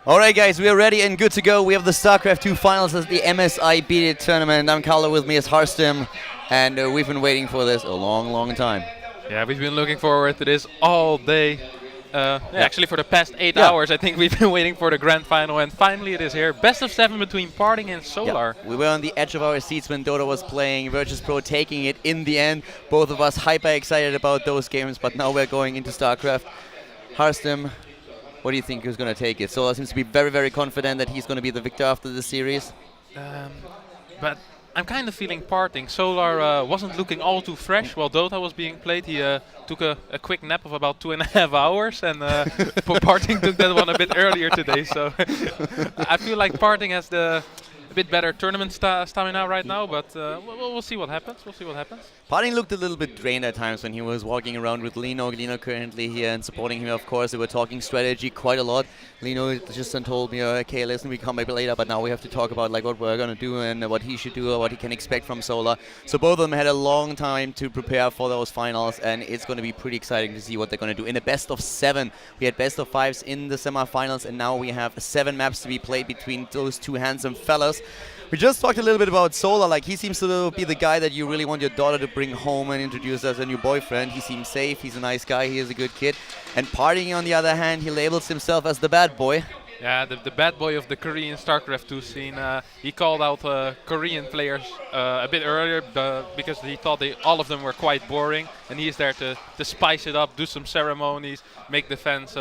Alright guys, we are ready and good to go. We have the StarCraft 2 finals as the MSI Beat It tournament. I'm Carlo, with me is Harstim, and we've been waiting for this a long time. Yeah, we've been looking forward to this all day. Actually, for the past 8 hours, I think we've been waiting for the grand final, and finally it is here. Best of 7 between Parting and Solar. Yeah. We were on the edge of our seats when Dota was playing, Virtus Pro taking it in the end. Both of us hyper excited about those games, but now we're going into StarCraft. Harstim, what do you think who's going to take it? Solar seems to be very confident that he's going to be the victor after the series. But I'm kind of feeling Parting. Solar wasn't looking all too fresh while Dota was being played. He took a quick nap of about 2.5 hours, and Parting took that one a bit earlier today. So I feel like Parting has a bit better tournament stamina right now, but we'll see what happens. Parting looked a little bit drained at times when he was walking around with Lino. Lino currently here and supporting him, of course. They were talking strategy quite a lot. Lino just told me, okay, listen, we come back later, but now we have to talk about like what we're going to do and what he should do or what he can expect from Solar. So both of them had a long time to prepare for those finals, and it's going to be pretty exciting to see what they're going to do. In a best of 7, we had best of 5s in the semifinals, and now we have 7 maps to be played between those two handsome fellas. We just talked a little bit about Solar. Like, he seems to be the guy that you really want your daughter to bring home and introduce as a new boyfriend. He seems safe, he's a nice guy, he is a good kid. And Parting, on the other hand, he labels himself as the bad boy. Yeah, the bad boy of the Korean StarCraft 2 scene. He called out Korean players a bit earlier because he thought all of them were quite boring, and he's there to spice it up, do some ceremonies, make the fans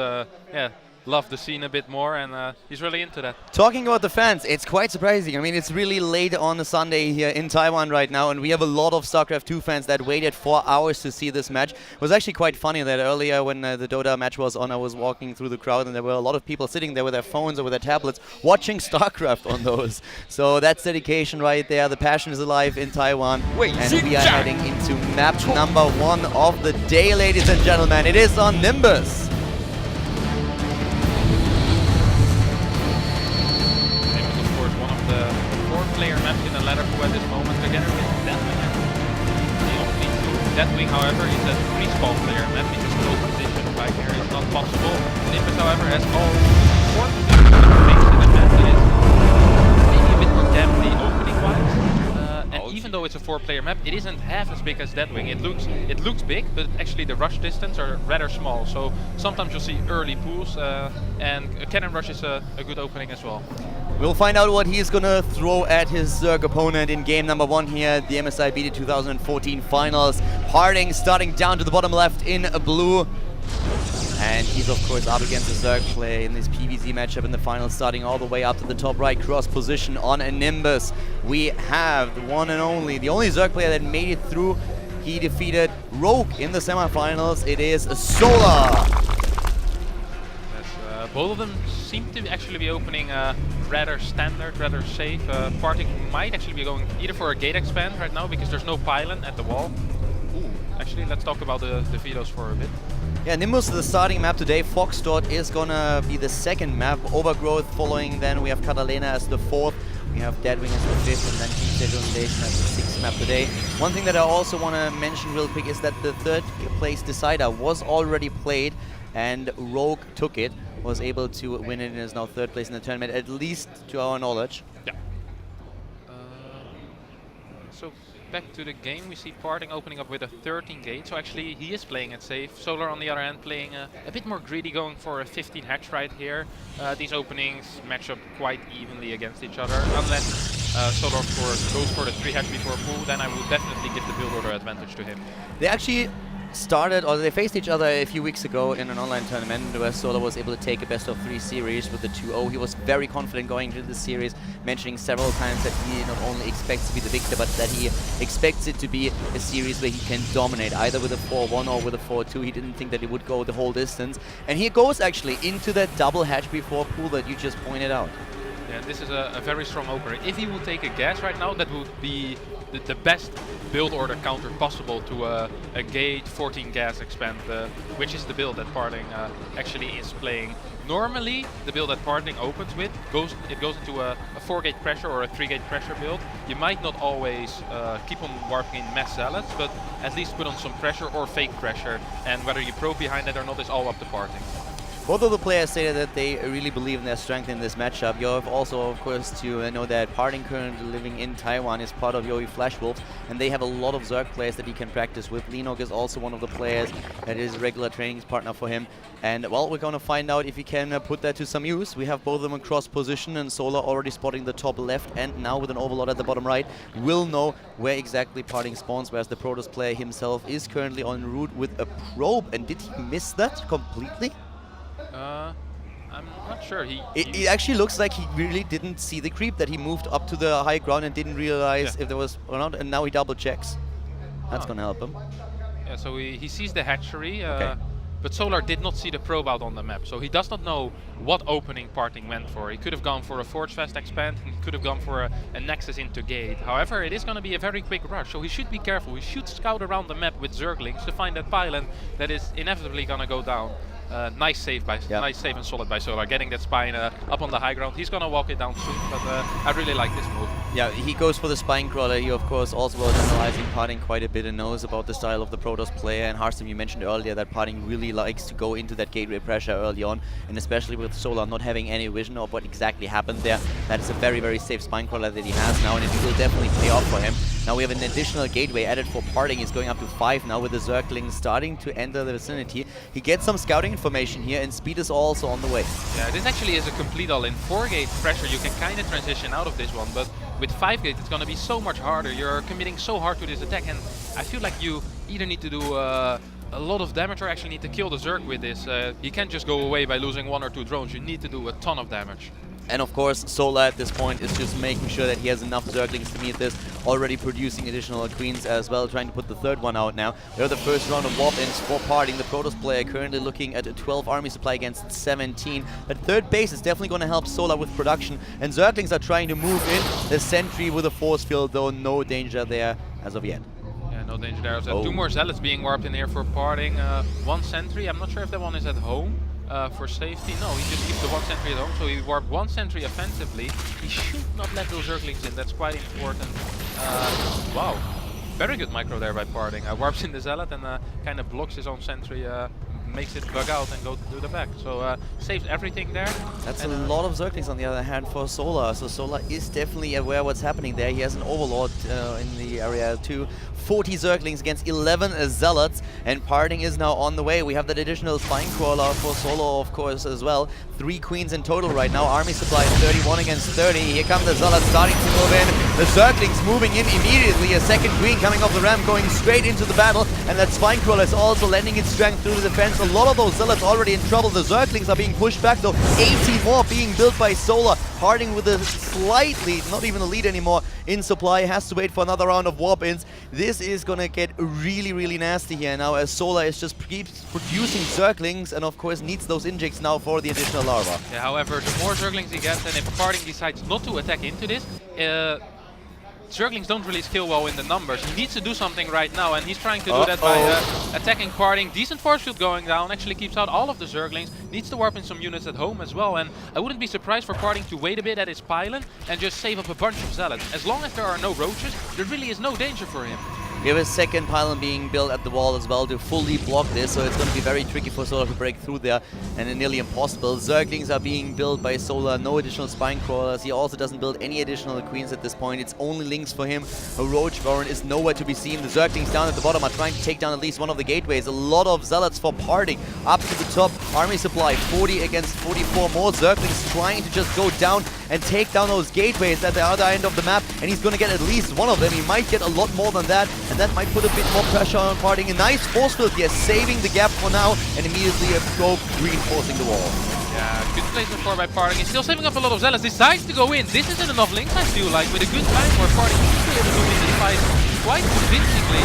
love the scene a bit more, and he's really into that. Talking about the fans, it's quite surprising. I mean, it's really late on a Sunday here in Taiwan right now, and we have a lot of StarCraft 2 fans that waited 4 hours to see this match. It was actually quite funny that earlier when the Dota match was on, I was walking through the crowd, and there were a lot of people sitting there with their phones or with their tablets watching StarCraft on those. So that's dedication right there. The passion is alive in Taiwan. And we are heading into map number 1 of the day, ladies and gentlemen. It is on Nimbus. The 4-player map in the ladder pool at this moment, together with Deathwing. The only Deathwing, however, is a 3-spawn-player map because no position right here is not possible. Nimbus, however, has all 4 things in the map that is maybe a bit more damply opening-wise. And even though it's a 4-player map, it isn't half as big as Deathwing. It looks big, but actually the rush distance are rather small. So sometimes you'll see early pools, and a cannon rush is a good opening as well. We'll find out what he's going to throw at his Zerg opponent in game number 1 here at the MSI Beat It 2014 finals. Parting starting down to the bottom left in blue. And he's of course up against the Zerg play in this PvZ matchup in the finals, starting all the way up to the top right cross position on a Nimbus. We have the one and only, the only Zerg player that made it through. He defeated Rogue in the semifinals. It is Solar. Both of them seem to actually be opening rather standard, rather safe. Parting might actually be going either for a gate expand right now because there's no pylon at the wall. Ooh, actually, let's talk about the Vetoes for a bit. Yeah, Nimbus is the starting map today. Foxtrot is gonna be the second map. Overgrowth following, then we have Catalina as the 4th. We have Deadwing as the 5th, and then King Station as the 6th map today. One thing that I also want to mention real quick is that the 3rd place decider was already played, and Rogue took it, was able to win it, and is now 3rd place in the tournament, at least to our knowledge. Yeah. So back to the game, we see Parting opening up with a 13 gate, so actually he is playing it safe. Solar on the other hand playing a bit more greedy, going for a 15 hatch right here. These openings match up quite evenly against each other, unless Solar of course goes for the 3 hatch before pool, then I would definitely give the build order advantage to him. They actually they faced each other a few weeks ago in an online tournament where Solar was able to take a best of 3 series with the 2-0. He was very confident going into the series, mentioning several times that he not only expects to be the victor, but that he expects it to be a series where he can dominate, either with a 4-1 or with a 4-2. He didn't think that it would go the whole distance. And here goes actually into that double hatch before pool that you just pointed out. Yeah, this is a very strong opener. If he would take a gas right now, that would be the best build order counter possible to a gate 14 gas expand, which is the build that Parting actually is playing. Normally, the build that Parting opens with goes into a 4-gate pressure or a 3-gate pressure build. You might not always keep on warping in mass zealots, but at least put on some pressure or fake pressure. And whether you probe behind that or not is all up to Parting. Both of the players say that they really believe in their strength in this matchup. You have also, of course, to know that Parting, currently living in Taiwan, is part of Yowie Flash Wolves, and they have a lot of Zerg players that he can practice with. Linog is also one of the players that is a regular training partner for him. And, well, we're going to find out if he can put that to some use. We have both of them across position, and Solar already spotting the top left, and now with an Overlord at the bottom right, will know where exactly Parting spawns, whereas the Protoss player himself is currently en route with a probe. And did he miss that completely? I'm not sure. It actually looks like he really didn't see the creep, that he moved up to the high ground and didn't realize if there was or not, and now he double checks. That's gonna help him. Yeah, so he sees the hatchery, Okay. but Solar did not see the probe out on the map, so he does not know what opening Parting went for. He could have gone for a Forge Fest expand, he could have gone for a Nexus into Gate. However, it is going to be a very quick rush, so he should be careful. He should scout around the map with Zerglings to find that pylon that is inevitably going to go down. Nice save and solid by Solar, getting that spine up on the high ground. He's gonna walk it down soon, but I really like this move. Yeah, he goes for the spine crawler. He, of course, also was analyzing Parting quite a bit and knows about the style of the Protoss player. And Harstam, you mentioned earlier that Parting really likes to go into that gateway pressure early on, and especially with Solar not having any vision of what exactly happened there. That is a very, very safe spine crawler that he has now, and it will definitely pay off for him. Now we have an additional gateway added for Parting. He's going up to 5 now with the Zerglings starting to enter the vicinity. He gets some scouting information here, and speed is also on the way. Yeah, this actually is a complete all. In 4-gate pressure, you can kind of transition out of this one, but with 5-gate, it's going to be so much harder. You're committing so hard to this attack, and I feel like you either need to do a lot of damage or actually need to kill the Zerg with this. You can't just go away by losing 1 or 2 drones. You need to do a ton of damage. And of course, Solar at this point is just making sure that he has enough Zerglings to meet this, already producing additional Queens as well, trying to put the third one out now. They're the first round of warp-ins for Parting. The Protoss player currently looking at a 12 army supply against 17. But third base is definitely going to help Solar with production, and Zerglings are trying to move in. The sentry with a force field, though, no danger there as of yet. Yeah, no danger there. So 2 more Zealots being warped in here for Parting. 1 sentry, I'm not sure if that one is at home. For safety, no, he just keeps the 1 sentry at home, so he warped 1 sentry offensively. He should not let those Zerglings in, that's quite important. Wow, very good micro there by Parting. Warps in the Zealot and kind of blocks his own sentry, makes it bug out and go to the back. So saves everything there. That's a lot of Zerglings on the other hand for Solar. So Solar is definitely aware what's happening there. He has an Overlord in the area too. 40 Zerglings against 11 Zealots, and Parting is now on the way. We have that additional spine crawler for Solo, of course, as well. 3 Queens in total right now. Army supply 31 against 30. Here come the Zealots starting to move in. The Zerglings moving in immediately. A second Queen coming off the ramp, going straight into the battle, and that spine crawler is also lending its strength through the defense. A lot of those Zealots already in trouble. The Zerglings are being pushed back, though. 80 more being built by Solar. Parting with a slight lead, not even a lead anymore in supply, has to wait for another round of warp-ins. This is gonna get really, really nasty here now, as Solar is just keeps producing Zerglings and of course needs those injects now for the additional larva. Yeah, however, the more Zerglings he gets, and if Parting decides not to attack into this, Zerglings don't really scale well in the numbers. He needs to do something right now, and he's trying to do that by attacking Parting. Decent force field going down, actually keeps out all of the Zerglings. Needs to warp in some units at home as well, and I wouldn't be surprised for Parting to wait a bit at his pylon and just save up a bunch of Zealots. As long as there are no roaches, there really is no danger for him. We have a second pylon being built at the wall as well to fully block this, so it's going to be very tricky for Solar to break through there, and nearly impossible. Zerglings are being built by Solar, no additional spine crawlers. He also doesn't build any additional Queens at this point. It's only Lynx for him. A Roach Baron is nowhere to be seen. The Zerglings down at the bottom are trying to take down at least one of the gateways. A lot of Zealots for Parting. Up to the top, army supply 40 against 44. More Zerglings trying to just go down and take down those gateways at the other end of the map, and he's going to get at least one of them. He might get a lot more than that, and that might put a bit more pressure on Parting. A nice force field here, saving the gap for now, and immediately a probe reinforcing the wall. Yeah, good placement for by Parting. He's still saving up a lot of Zealots. Decides to go in. This isn't enough Lynx, I feel like. With a good time where Parting should be able to win this fight quite convincingly.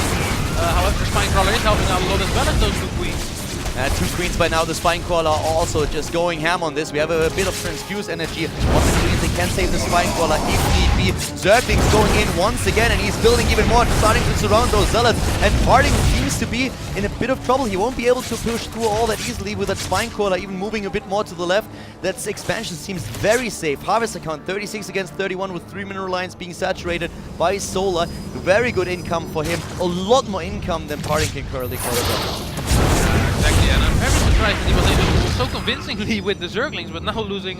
However, the Spine Crawler is helping out a lot as well as those 2 Queens. 2 Queens by now. The Spine Crawler also just going ham on this. We have a bit of transfuse energy on the Queens. They can save the Spine Crawler if need be. Zerglings going in once again, and he's building even more, starting to surround those Zealots. And Parting seems to be in a bit of trouble. He won't be able to push through all that easily with that Spine Crawler, even moving a bit more to the left. That expansion seems very safe. Harvest account 36 against 31 with 3 mineral lines being saturated by Solar. Very good income for him. A lot more income than Parting can currently call it. Exactly, and I'm very surprised that he was able to so convincingly with the Zerglings, but now losing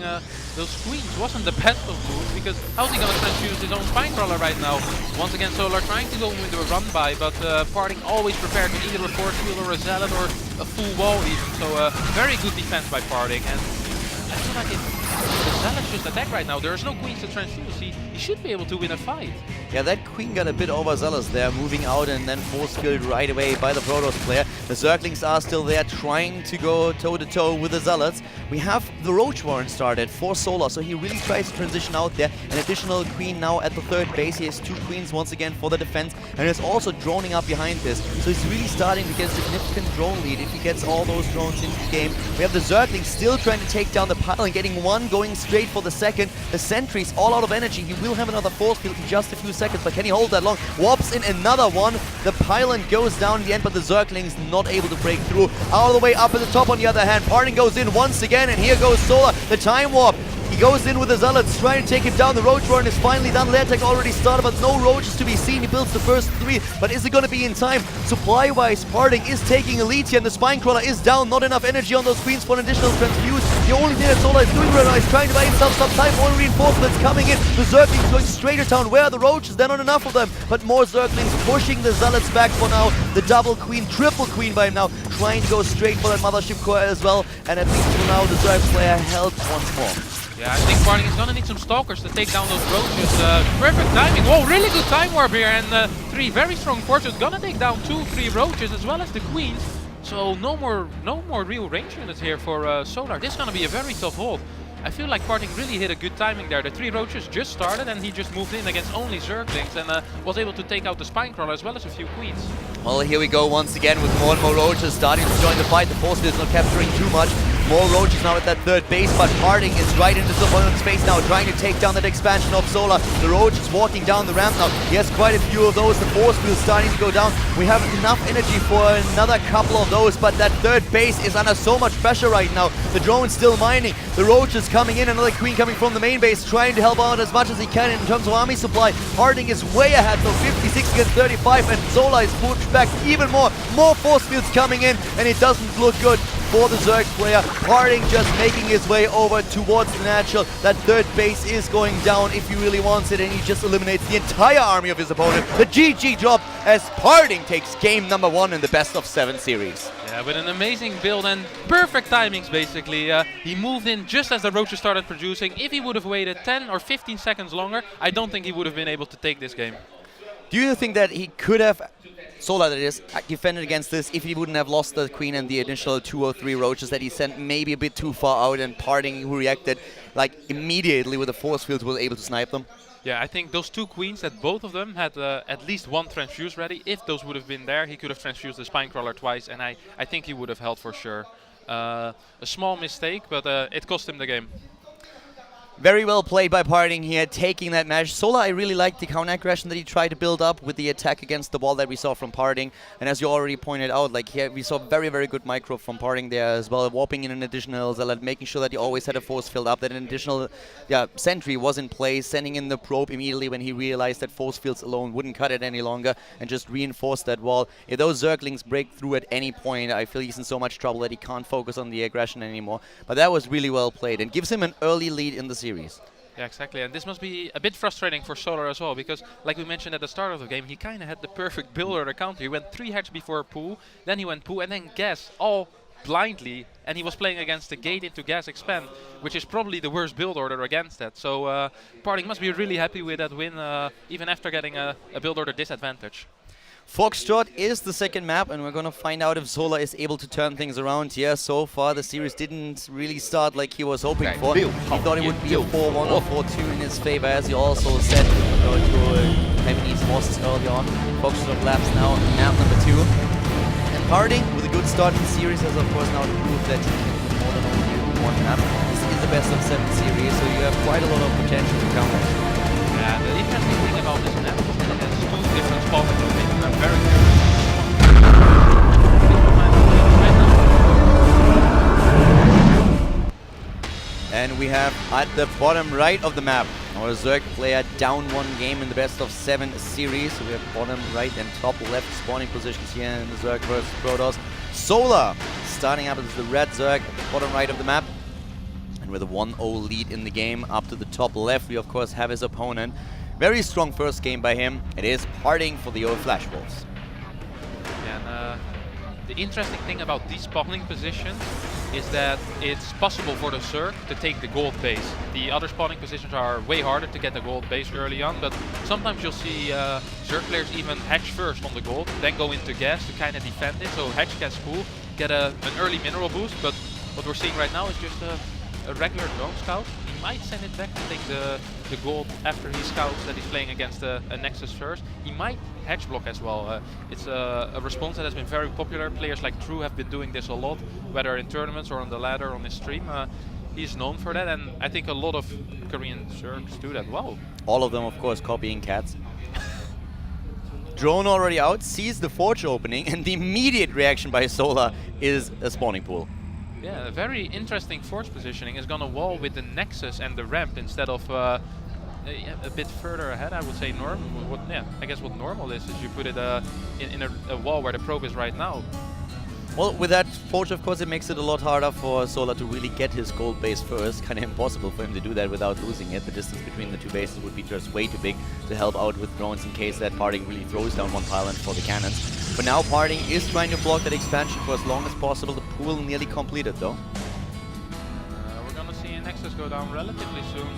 those queens wasn't the best of moves, because how's he gonna transfuse his own Spinecrawler right now? Once again, Solar trying to go into a run by, but Parting always prepared with either a force field or a Zealot or a full wall even. So very good defense by Parting, and I feel like if the Zealots just attack right now, there's no queens to transfuse. He should be able to win a fight. Yeah, that queen got a bit overzealous there, moving out and then force filled right away by the Protoss player. The Zerglings are still there, trying to go toe-to-toe with the Zealots. We have the Roach Warren started for Solar, so he really tries to transition out there. An additional queen now at the third base. He has 2 queens once again for the defense, and is also droning up behind this. So he's really starting to get a significant drone lead if he gets all those drones into the game. We have the Zerglings still trying to take down the pile and getting one, going straight for the second. The Sentry's all out of energy. He will have another force field in just a few seconds, but can he hold that long? Warps in another one. The pylon goes down in the end, but the Zerglings not able to break through. All the way up at the top on the other hand. Parting goes in once again, and here goes Solar. The time warp. He goes in with the Zealots, trying to take him down. The Roach Warren is finally done. Lair tech already started, but no Roaches to be seen. He builds the first 3, but is it going to be in time? Supply-wise, Parting is taking a lead here, and the Spinecrawler is down. Not enough energy on those queens for an additional transfuse. The only thing that Solar is doing right now is trying to buy himself some time. More reinforcements coming in. The Zerglings going straight to town. Where are the Roaches? They're not enough of them, but more Zerglings pushing the Zealots back for now. The double queen, triple queen by him now, trying to go straight for that Mothership Core as well, and at least for now the Zerg player held once more. Yeah, I think Parting is gonna need some Stalkers to take down those Roaches. Perfect timing. Whoa, really good time warp here, and 3 very strong forces gonna take down 2-3 Roaches as well as the Queens. So no more real range units here for Solar. This is gonna be a very tough hold. I feel like Parting really hit a good timing there. The 3 Roaches just started, and he just moved in against only Zerglings and was able to take out the Spinecrawler as well as a few Queens. Well, here we go once again with more and more Roaches starting to join the fight. The force field is not capturing too much. More Roaches now at that third base, but Parting is right into the opponent's space now, trying to take down that expansion of Solar. The Roach is walking down the ramp now. He has quite a few of those. The force field is starting to go down. We have enough energy for another couple of those, but that third base is under so much pressure right now. The drone's still mining. The Roach is coming in. Another queen coming from the main base, trying to help out as much as he can in terms of army supply. Parting is way ahead, so 56 against 35, and Solar is pushed back even more. More force fields coming in, and it doesn't look good for the Zerg player. Parting just making his way over towards the natural. That third base is going down if he really wants it, and he just eliminates the entire army of his opponent. The GG drop as Parting takes game number 1 in the best of 7 series. Yeah, with an amazing build and perfect timings basically. He moved in just as the Roaches started producing. If he would have waited 10 or 15 seconds longer, I don't think he would have been able to take this game. Do you think that he could have, Solar that is, defended against this if he wouldn't have lost the queen and the initial 2 or 3 Roaches that he sent maybe a bit too far out, and Parting, who reacted like immediately with the force field, was able to snipe them? Yeah, I think those 2 queens, that both of them had at least 1 transfuse ready. If those would have been there, he could have transfused the Spinecrawler twice, and I think he would have held for sure. A small mistake, but it cost him the game. Very well played by Parting here, taking that match. Solar, I really liked the counter aggression that he tried to build up with the attack against the wall that we saw from Parting. And as you already pointed out, like here we saw very, very good micro from Parting there as well, warping in an additional Zealot, making sure that he always had a force field up, that an additional sentry was in place, sending in the probe immediately when he realized that force fields alone wouldn't cut it any longer, and just reinforced that wall. If those Zerglings break through at any point, I feel he's in so much trouble that he can't focus on the aggression anymore. But that was really well played and gives him an early lead in the series. Yeah, exactly, and this must be a bit frustrating for Solar as well, because like we mentioned at the start of the game, he kind of had the perfect build order counter. He went 3 hatch before Poo, then he went Poo, and then Gas, all blindly, and he was playing against the gate into Gas Expand, which is probably the worst build order against that. So Parting must be really happy with that win, even after getting a build order disadvantage. Foxtrot is the second map, and we're going to find out if Solar is able to turn things around here. So far, the series didn't really start like he was hoping for. He thought it would be a 4-1 or 4-2 in his favor, as he also said, going to Taiwanese forces early on. Foxtrot Labs now map number 2. And Parting, with a good start in the series, has of course now proved that he can do more than only 1 map. This is the best of 7 series, so you have quite a lot of potential to counter. Yeah, the interesting thing about this map is that it has 2 different spots to make them very good. And we have at the bottom right of the map our Zerg player down 1 game in the best of 7 series. So we have bottom right and top left spawning positions here in the Zerg versus Protoss. Solar starting up as the red Zerg, bottom right of the map. And with a 1-0 lead in the game, up to the top left, we of course have his opponent. Very strong first game by him. It is parting for the old Flash Wolves. And the interesting thing about these spawning positions is that it's possible for the Zerg to take the gold base. The other spawning positions are way harder to get the gold base early on, but sometimes you'll see Zerg players even hatch first on the gold, then go into gas to kind of defend it. So hatch gets cool, get an early mineral boost, but what we're seeing right now is just a regular drone scout. He might send it back to take the gold after he scouts that he's playing against a Nexus first. He might hatch block as well. It's a response that has been very popular. Players like True have been doing this a lot, whether in tournaments or on the ladder on his stream. He's known for that, and I think a lot of Korean Zergs do that well. All of them, of course, copying cats. Drone already out, sees the forge opening, and the immediate reaction by Solar is a spawning pool. Yeah, a very interesting force positioning. Is gonna wall with the Nexus and the ramp instead of a bit further ahead. I would say normal. I guess what normal is you put it in a wall where the probe is right now. Well, with that forge, of course, it makes it a lot harder for Solar to really get his gold base first. Kind of impossible for him to do that without losing it. The distance between the two bases would be just way too big to help out with drones in case that Parting really throws down one pylon for the cannons. But now Parting is trying to block that expansion for as long as possible. The pool nearly completed, though. We're gonna see Nexus go down relatively soon.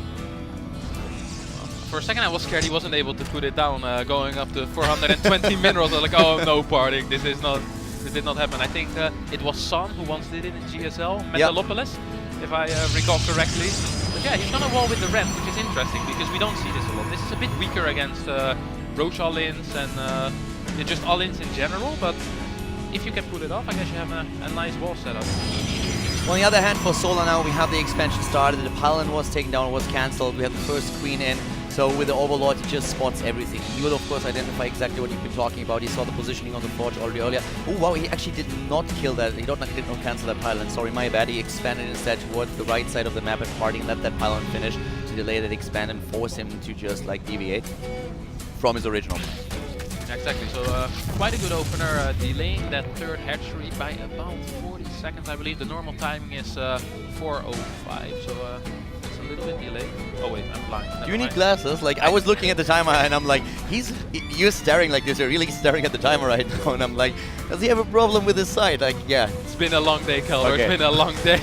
For a second I was scared he wasn't able to put it down, going up to 420 minerals. I was like, oh no, Parting, this did not happen. I think it was Son who once did it in GSL, Metalopolis, if I recall correctly. But yeah, he's gonna wall with the ramp, which is interesting because we don't see this a lot. This is a bit weaker against Roche all-ins and just all-ins in general, but if you can pull it off, I guess you have a nice wall setup. Well, on the other hand, for Solar now, we have the expansion started. The pylon was taken down, was cancelled. We have the first queen in. So with the Overlord, he just spots everything. He will, of course, identify exactly what you've been talking about. He saw the positioning on the forge already earlier. Oh, wow, he actually did not kill that. He did not cancel that pylon. Sorry, my bad. He expanded instead towards the right side of the map and Parting and let that pylon finish to delay that expand and force him to just, like, deviate from his original plan. Exactly, so quite a good opener, delaying that third hatchery by about 40 seconds, I believe. The normal timing is 4:05, so it's a little bit delayed. Oh wait, I'm blind. Do you need glasses? Like, I was looking at the timer and I'm like, you're staring like this, you're really staring at the timer right now, and I'm like, does he have a problem with his sight? Like, yeah. It's been a long day, Keller, okay. It's been a long day.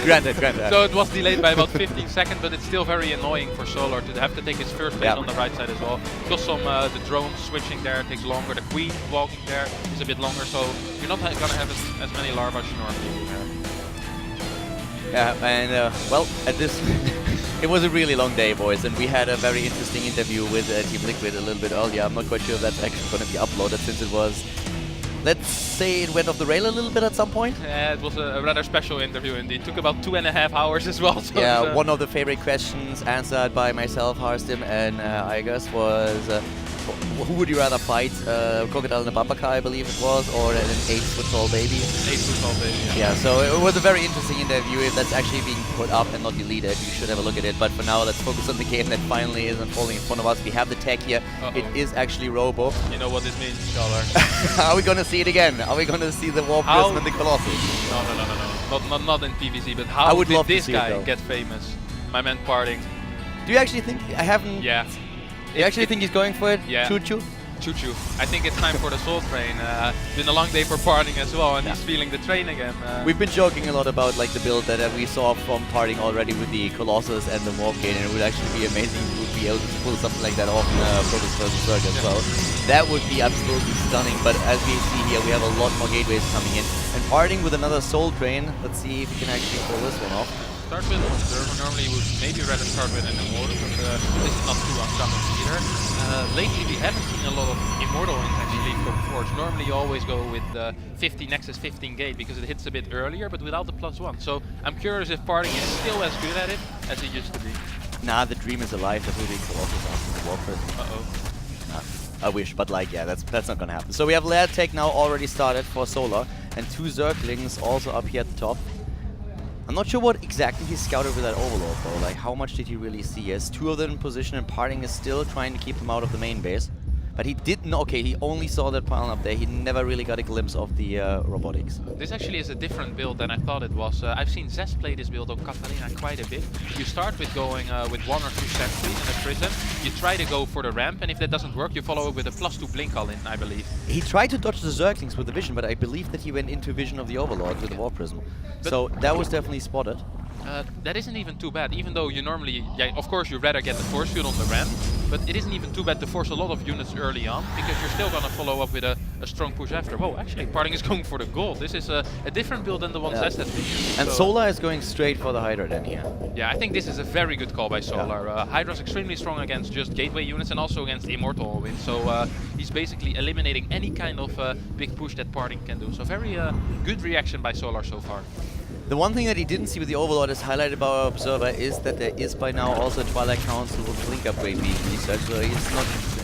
Granted. So it was delayed by about 15 seconds, but it's still very annoying for Solar to have to take his first place on the right side as well. Because the drone switching there takes longer, the queen walking there is a bit longer, so you're not gonna have as many larvae as you normally would have. Yeah, and well, at this, it was a really long day, boys, and we had a very interesting interview with Team Liquid a little bit earlier. I'm not quite sure if that's actually going to be uploaded since it was, let's say, it went off the rail a little bit at some point. Yeah, it was a rather special interview indeed. Took about 2.5 hours as well. So yeah, one of the favorite questions answered by myself, Harstim, and I guess was, who would you rather fight, Crocodile and a Babaka, I believe it was, or an 8-foot-tall baby? 8-foot-tall baby, yeah. So it was a very interesting interview. If that's actually being put up and not deleted, you should have a look at it. But for now, let's focus on the game that finally is unfolding in front of us. We have the tech here. It is actually Robo. You know what this means, Scholar. Are we going to see it again? Are we going to see the War Prism and the Colossus? No. Not in PvZ, but how did this guy get famous? My man Parting. Do you actually think, I haven't... Yeah. You actually think he's going for it? Yeah. Choo-choo? Choo-choo. I think it's time for the Soul Train. Been a long day for Parting as well, and he's feeling the train again. We've been joking a lot about like the build that we saw from Parting already with the Colossus and the Morph Gate, and it would actually be amazing if we would be able to pull something like that off in Protoss vs. Zerg as well. That would be absolutely stunning, but as we see here, we have a lot more gateways coming in. And Parting with another Soul Train. Let's see if we can actually pull this one off. Start with Observer. Normally would maybe rather start with an Immortal, but this is not too uncommon either. Lately we haven't seen a lot of Immortal ins actually from Forge. Normally you always go with 50 Nexus, 15 Gate because it hits a bit earlier, but without the +1. So I'm curious if Parting is still as good at it as he used to be. Nah, the dream is alive. That will be Colossus after the War Prism. I wish, but like, yeah, that's not gonna happen. So we have Lair Tech now already started for Solar, and 2 Zerglings also up here at the top. I'm not sure what exactly he scouted with that Overlord though, like how much did he really see? He has 2 of them in position and Parting is still trying to keep them out of the main base. But he didn't. Okay, he only saw that pile up there. He never really got a glimpse of the robotics. This actually is a different build than I thought it was. I've seen Zest play this build on Catalina quite a bit. You start with going with 1 or 2 sentries in a prison. You try to go for the ramp, and if that doesn't work, you follow it with a +2 blink all in, I believe. He tried to dodge the Zerglings with the vision, but I believe that he went into vision of the Overlord with the War Prism. So that was definitely spotted. That isn't even too bad, even though you normally, yeah, of course you'd rather get the force field on the ramp, but it isn't even too bad to force a lot of units early on, because you're still going to follow up with a strong push after. Whoa, actually, Parting is going for the gold. This is a different build than the one Zest has been using. And so Solar is going straight for the Hydra then here. Yeah, I think this is a very good call by Solar. Yeah. Hydra's extremely strong against just gateway units and also against Immortal wins, so he's basically eliminating any kind of big push that Parting can do. So very good reaction by Solar so far. The one thing that he didn't see with the Overlord is highlighted by our observer is that there is by now also a Twilight Council with Blink upgrade being researched, so he's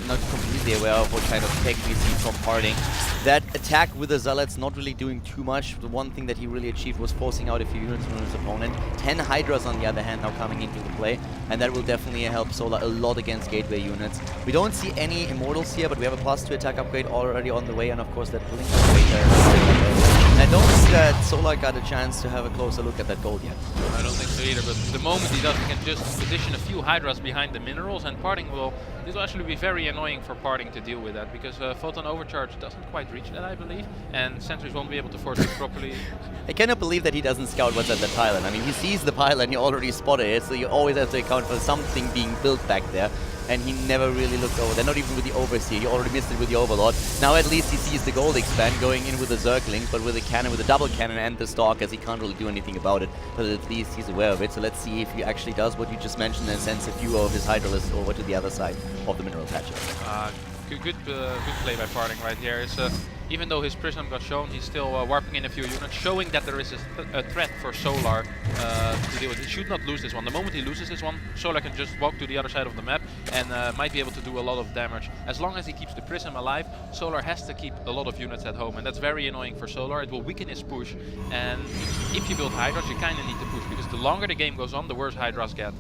not completely aware of what kind of tech we see from Parting. That attack with the Zealots not really doing too much. The one thing that he really achieved was forcing out a few units from his opponent. 10 Hydras on the other hand now coming into the play, and that will definitely help Solar a lot against gateway units. We don't see any Immortals here, but we have a +2 attack upgrade already on the way, and of course that Blink upgrade there is still available. And I don't see that Solar got a chance to have a closer look at that gold yet. I don't think so either, but the moment he does, he can just position a few Hydras behind the minerals, and Parting this will actually be very annoying for Parting to deal with that, because Photon Overcharge doesn't quite reach that, I believe, and sentries won't be able to force it properly. I cannot believe that he doesn't scout what's at the pylon. I mean, he sees the pylon, he already spotted it, so you always have to account for something being built back there. And he never really looked over there, not even with the Overseer. He already missed it with the Overlord. Now at least he sees the gold expand going in with the Zerglings, but with a cannon, with a double cannon and the Stalkers, he can't really do anything about it. But at least he's aware of it. So let's see if he actually does what you just mentioned and sends a few of his Hydralists over to the other side of the mineral patches. Good play by Parting right here. Even though his Prism got shown, he's still warping in a few units, showing that there is a threat for Solar to deal with. He should not lose this one. The moment he loses this one, Solar can just walk to the other side of the map and might be able to do a lot of damage. As long as he keeps the Prism alive, Solar has to keep a lot of units at home, and that's very annoying for Solar. It will weaken his push, and if you build Hydras, you kind of need to push, because the longer the game goes on, the worse Hydras get.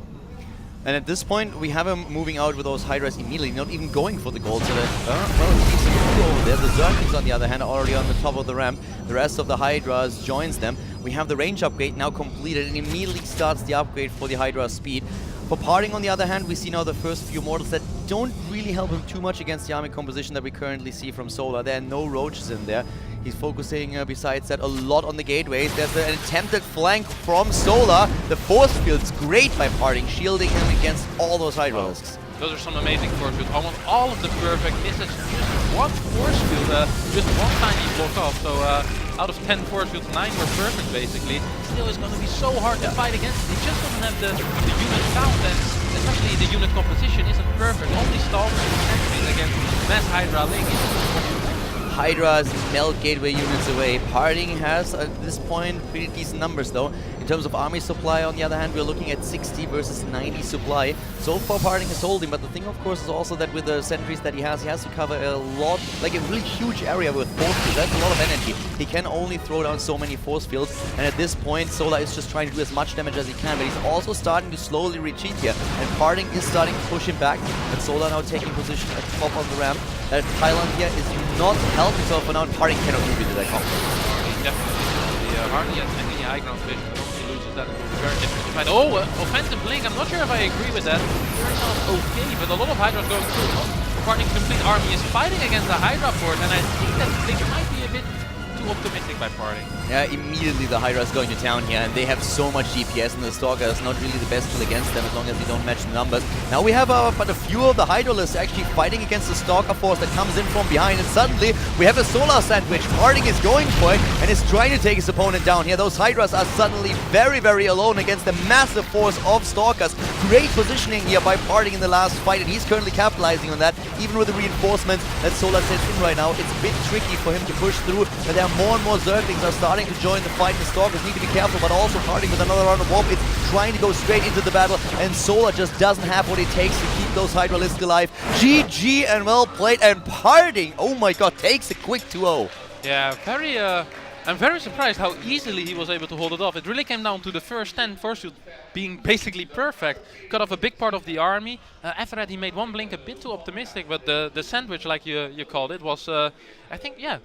And at this point, we have him moving out with those Hydras immediately, not even going for the gold. So that, well, he keeps him over there. The Zerglings, on the other hand, are already on the top of the ramp. The rest of the Hydras joins them. We have the range upgrade now completed, and immediately starts the upgrade for the Hydra speed. For Parting, on the other hand, we see now the first few mortals that don't really help him too much against the army composition that we currently see from Solar. There are no roaches in there. He's focusing, besides that, a lot on the gateways. There's an attempted flank from Solar. The force field's great by Parting, shielding him against all those Hydralisks. Those are some amazing force fields. Almost all of the perfect misses. Just one force field, just one tiny block off. So out of 10 force fields, 9 were perfect basically. Still is going to be so hard to fight against. He just doesn't have the unit count, and especially the unit composition isn't perfect. Only Stalkers and sentries against mass Hydra Link. Hydras melt gateway units away. Parting has, at this point, pretty decent numbers though. In terms of army supply, on the other hand, we're looking at 60 versus 90 supply. So far, Parting is holding, but the thing, of course, is also that with the sentries that he has to cover a lot, like a really huge area with force fields. That's a lot of energy. He can only throw down so many force fields, and at this point, Solar is just trying to do as much damage as he can, but he's also starting to slowly retreat here, and Parting is starting to push him back, and Solar now taking position at the top of the ramp. That pylon here is not helping, so for now, Parting cannot move into that combo. Definitely. Hardly has any high ground vision, but once he loses that, it will be very difficult to fight. Oh, offensive blink. I'm not sure if I agree with that. Turns out okay, but a lot of Hydras going through. Parting's complete army is fighting against the Hydra force, and I think that blink might be a bit too optimistic by Parting. Yeah, immediately the Hydra's going to town here, and they have so much DPS, and the Stalker is not really the best tool against them as long as you don't match the numbers. Now we have but a few of the Hydralists actually fighting against the Stalker force that comes in from behind, and suddenly we have a Solar sandwich. Parting is going for it and is trying to take his opponent down here. Those Hydras are suddenly very, very alone against the massive force of Stalkers. Great positioning here by Parting in the last fight, and he's currently capitalizing on that, even with the reinforcements that Solar sends in right now. It's a bit tricky for him to push through, but there are more and more Zerglings are starting to join the fight. The Stalkers need to be careful, but also Parting with another round of warp. It's trying to go straight into the battle, and Solar just doesn't have what it takes to keep those Hydralisks alive. GG and well played, and Parting, oh my god, takes a quick 2-0. Yeah, very I'm very surprised how easily he was able to hold it off. It really came down to the first 10 force field being basically perfect. Cut off a big part of the army. After that he made one blink a bit too optimistic, but the sandwich, like you called it, was I think, yeah,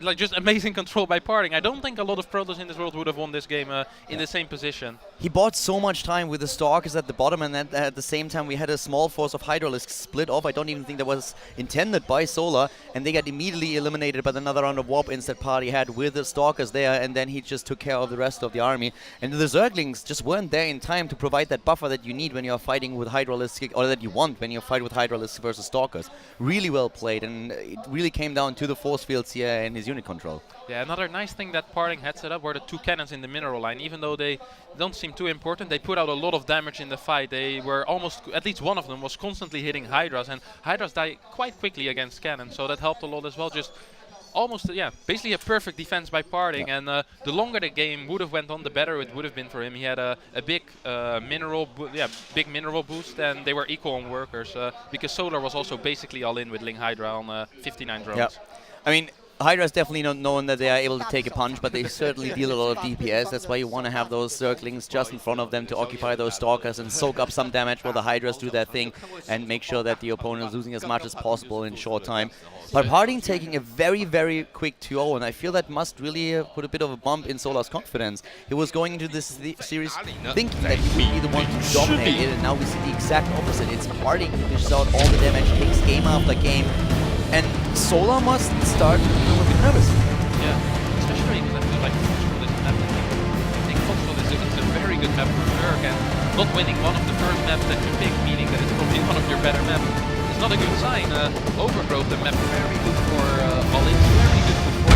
like just amazing control by Parting. I don't think a lot of Protoss in this world would have won this game in the same position. He bought so much time with the Stalkers at the bottom, and at the same time we had a small force of Hydralisks split off. I don't even think that was intended by Solar, and they got immediately eliminated by another round of warp ins that Party had with the Stalkers there, and then he just took care of the rest of the army. And the Zerglings just weren't there in time to provide that buffer that you need when you're fighting with Hydralisks, or that you want when you fight with Hydralisks versus Stalkers. Really well played, and it really came down to the force fields here and his unit control. Yeah, another nice thing that Parting had set up were the 2 cannons in the mineral line. Even though they don't seem too important, they put out a lot of damage in the fight. They were almost, at least one of them was constantly hitting Hydras, and Hydras die quite quickly against cannons, so that helped a lot as well. Just almost, yeah, basically a perfect defense by Parting. Yeah. And the longer the game would have went on, the better it would have been for him. He had a big big mineral boost, and they were equal on workers, because Solar was also basically all in with Ling Hydra on 59 drones. Yeah. I mean, Hydra's definitely not known that they are able to take a punch, but they certainly deal a lot of DPS. That's why you want to have those Zerglings just in front of them to occupy those Stalkers and soak up some damage while the Hydras do their thing and make sure that the opponent is losing as much as possible in short time. But Parting taking a very, very quick 2-0, and I feel that must really put a bit of a bump in Solar's confidence. He was going into this series thinking that he would be the one to dominate it, and now we see the exact opposite. It's Parting who dishes out all the damage, takes game after game. And Solar must start feeling a bit nervous. Yeah, especially because I feel like Foxtrot is a map. I think Foxtrot is a very good map for Zerg, and not winning one of the first maps that you pick, meaning that it's probably one of your better maps, is not a good sign. Overgrowth, the map, very good for all-in, very good for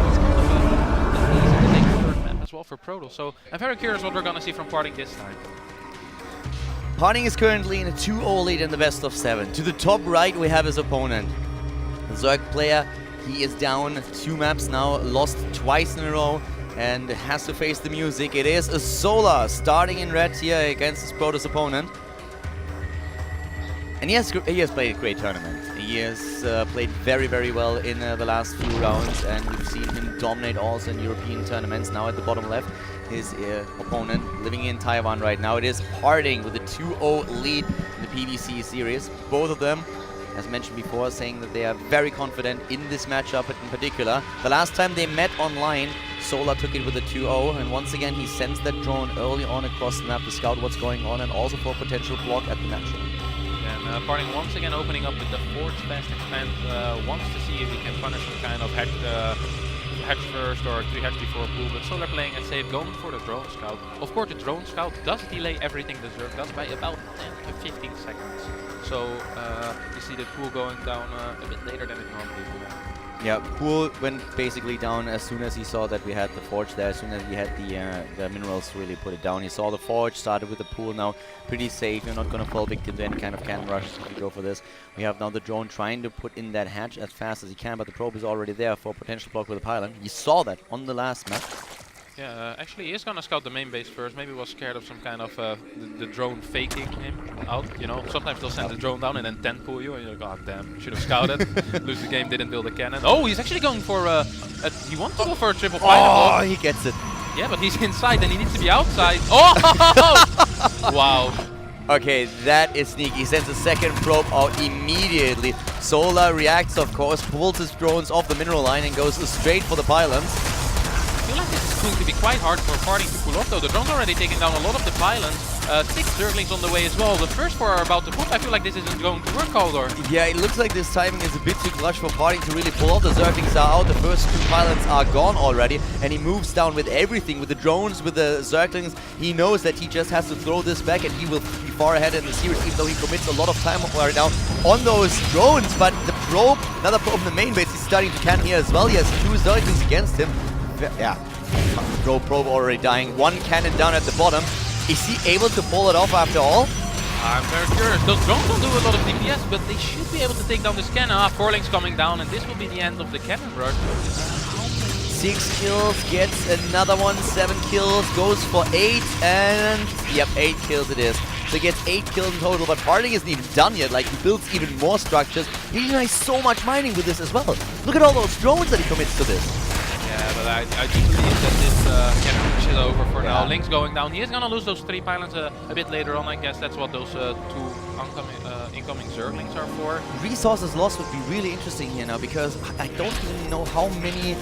it's kind of an easy to take third map as well for Protoss. So I'm very curious what we're going to see from Parting this time. Parting is currently in a 2-0 lead in the best of 7. To the top right we have his opponent. The Zerg player, he is down 2 maps now, lost twice in a row, and has to face the music. It is a Solar starting in red here against his Protoss opponent. And he has played a great tournament. He has played very, very well in the last few rounds, and we've seen him dominate also in European tournaments. Now at the bottom left, his opponent living in Taiwan right now. It is Parting with a 2-0 lead in the PVC series. Both of them, as mentioned before, saying that they are very confident in this matchup in particular. The last time they met online, Solar took it with a 2-0, and once again he sends that drone early on across the map to scout what's going on and also for a potential block at the matchup. And Parting once again opening up with the Forge Fast Expand, wants to see if he can punish some kind of hatch first or 3 hatch before pool, but Solar playing it safe, going for the drone scout. Of course the drone scout does delay everything the Zerg does by about 10 to 15 seconds. So you see the pool going down a bit later than it normally would. Yeah, pool went basically down as soon as he saw that we had the forge there, as soon as we had the minerals to really put it down. He saw the forge, started with the pool now, pretty safe. You're not going to fall victim to any kind of cannon rush if you go for this. We have now the drone trying to put in that hatch as fast as he can, but the probe is already there for a potential block with the pylon. You saw that on the last map. Yeah, actually he is gonna scout the main base first. Maybe was scared of some kind of the drone faking him out. You know, sometimes they'll send the drone down and then 10 pull you, and you're like, oh damn, should have scouted. Lose the game, didn't build a cannon. Oh, he's actually going for he wants to go for a triple pylon. Oh, he gets it. Yeah, but he's inside and he needs to be outside. Oh! Wow. Okay, that is sneaky. He sends a second probe out immediately. Solar reacts, of course, pulls his drones off the mineral line and goes straight for the pylons. I feel like this is going to be quite hard for Parting to pull off though. The drone's already taking down a lot of the pylons. 6 Zerglings on the way as well. The first 4 are about to poop. I feel like this isn't going to work, Haldor. Yeah, it looks like this timing is a bit too clutch for Parting to really pull off. The Zerglings are out, the first 2 pylons are gone already, and he moves down with everything, with the drones, with the Zerglings. He knows that he just has to throw this back and he will be far ahead in the series, even though he commits a lot of time right now on those drones. But the probe, another probe in the main base, he's starting to cannon here as well. He has 2 Zerglings against him. Yeah, probe already dying. 1 cannon down at the bottom. Is he able to pull it off after all? I'm very curious. Those drones don't do a lot of DPS, but they should be able to take down this cannon. 4 links coming down, and this will be the end of the cannon rush. 6 kills, gets another one, 7 kills, goes for 8, and yep, 8 kills it is. So he gets 8 kills in total, but Parting isn't even done yet. Like, he builds even more structures. He denies so much mining with this as well. Look at all those drones that he commits to this. Yeah, but I do believe that this can push it over for now. Link's going down. He is going to lose those 3 pylons a bit later on. I guess that's what those 2 incoming Zerglings are for. Resources lost would be really interesting here now, because I don't even know how many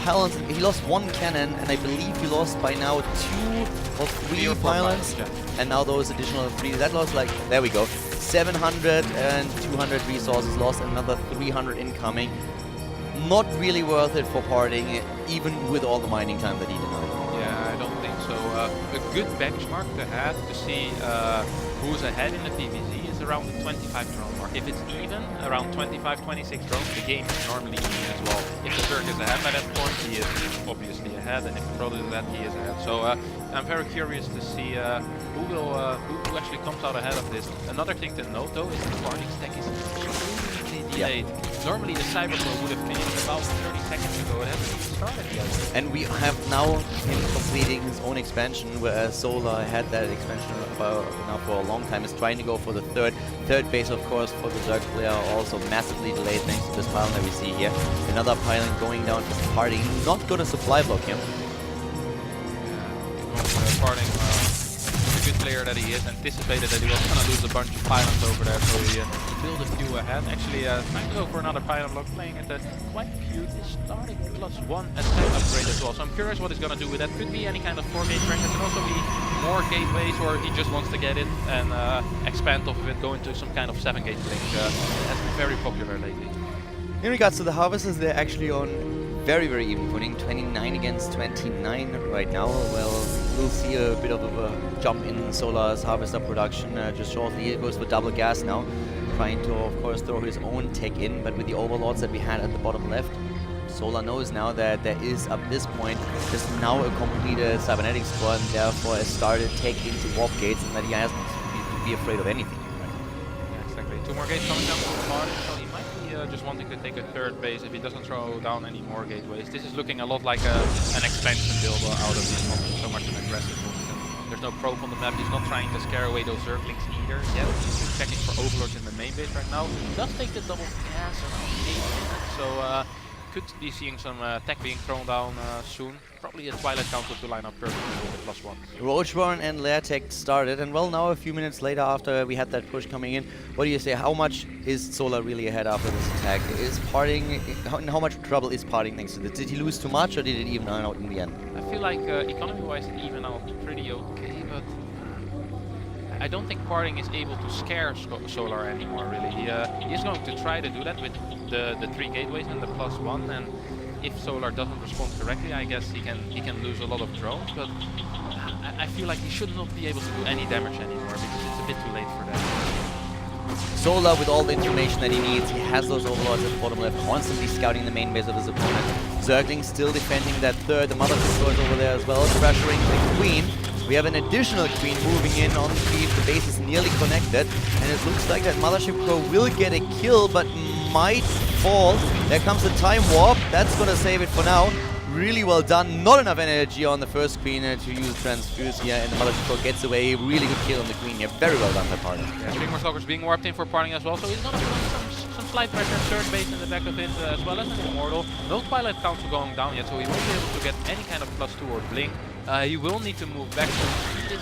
pylons. He lost 1 cannon, and I believe he lost by now 2 or 3 pylons. Yeah. And now those additional 3, that lost like, there we go, 700 and 200 resources lost, another 300 incoming. Not really worth it for Parting, even with all the mining time that he denied. Yeah, I don't think so. A good benchmark to have to see who's ahead in the PvZ is around the 25 drone mark. If it's even, around 25, 26 drones, the game is normally even as well. If the Zerg is ahead by that point, he is obviously ahead, and if the Protoss is ahead, he is ahead. So I'm very curious to see who actually comes out ahead of this. Another thing to note though is the Parting stack is extremely delayed. Yeah. Normally the Cyberflow would have finished about 30 seconds ago. It hasn't even started yet. And we have now him completing his own expansion, whereas Solar had that expansion now for a long time. Is trying to go for the third base, of course, for the Zerg player, also massively delayed thanks to this pylon that we see here. Another pylon going down to Parting. Not going to supply block him. Parting, the good player that he is, anticipated that he was going to lose a bunch of pylons over there, so he built a few ahead. Actually, trying to go for another pylon block, playing at quite cute, starting +1 attack upgrade as well. So I'm curious what he's going to do with that. Could be any kind of 4-gate rank, it could also be more gateways, or he just wants to get it and expand off of it, go into some kind of 7-gate link. That's been very popular lately. In regards to the Harvesters, they're actually on very, very even footing, 29 against 29 right now. Well, we'll see a bit of a jump in Solar's Harvester production just shortly. It goes for double gas now, trying to, of course, throw his own tech in, but with the overlords that we had at the bottom left, Solar knows now that there is, up this point, just now a completed cybernetics squad, and therefore has started tech into warp gates, and that he has to be afraid of anything. Yeah, exactly. 2 more gates coming down from the bottom, so he might be just wanting to take a 3rd base if he doesn't throw down any more gateways. This is looking a lot like an expansion build out of this, not so much an aggressive one. There's no probe on the map. He's not trying to scare away those Zerglings either yet. He's just checking for overlords in the main base right now. He does take the double gas around 8 minutes, so could be seeing some tech being thrown down soon. Probably a Twilight Council to line up perfectly with the +1. Roachborn and Lair Tech started, and well, now a few minutes later after we had that push coming in, what do you say? How much is Solar really ahead after this attack? Is Parting, how much trouble is Parting thanks to this? Did he lose too much, or did it even out in the end? I feel like economy-wise it even out pretty okay, but I don't think Parting is able to scare Solar anymore, really. He is going to try to do that with the 3 gateways and the +1, and if Solar doesn't respond correctly, I guess he can lose a lot of drones, but I feel like he should not be able to do any damage anymore, because it's a bit too late for that. Solar, with all the information that he needs, he has those overlords at the bottom left, constantly scouting the main base of his opponent. Zergling still defending that 3rd, the Mother Ship is over there as well, pressuring the Queen. We have an additional Queen moving in on the field. The base is nearly connected, and it looks like that Mothership Crow will get a kill, but might fall. There comes the time warp. That's gonna save it for now. Really well done. Not enough energy on the first Queen to use Transfuse here, and the Mothership Crow gets away. Really good kill on the Queen here. Very well done by Parting. Yeah, 3 more Stalkers being warped in for Parting as well, so he's gonna put some slight pressure, 3rd base in the back of it, as well as an Immortal. No Twilight Council going down yet, so he won't be able to get any kind of +2 or blink. He will need to move back, so he is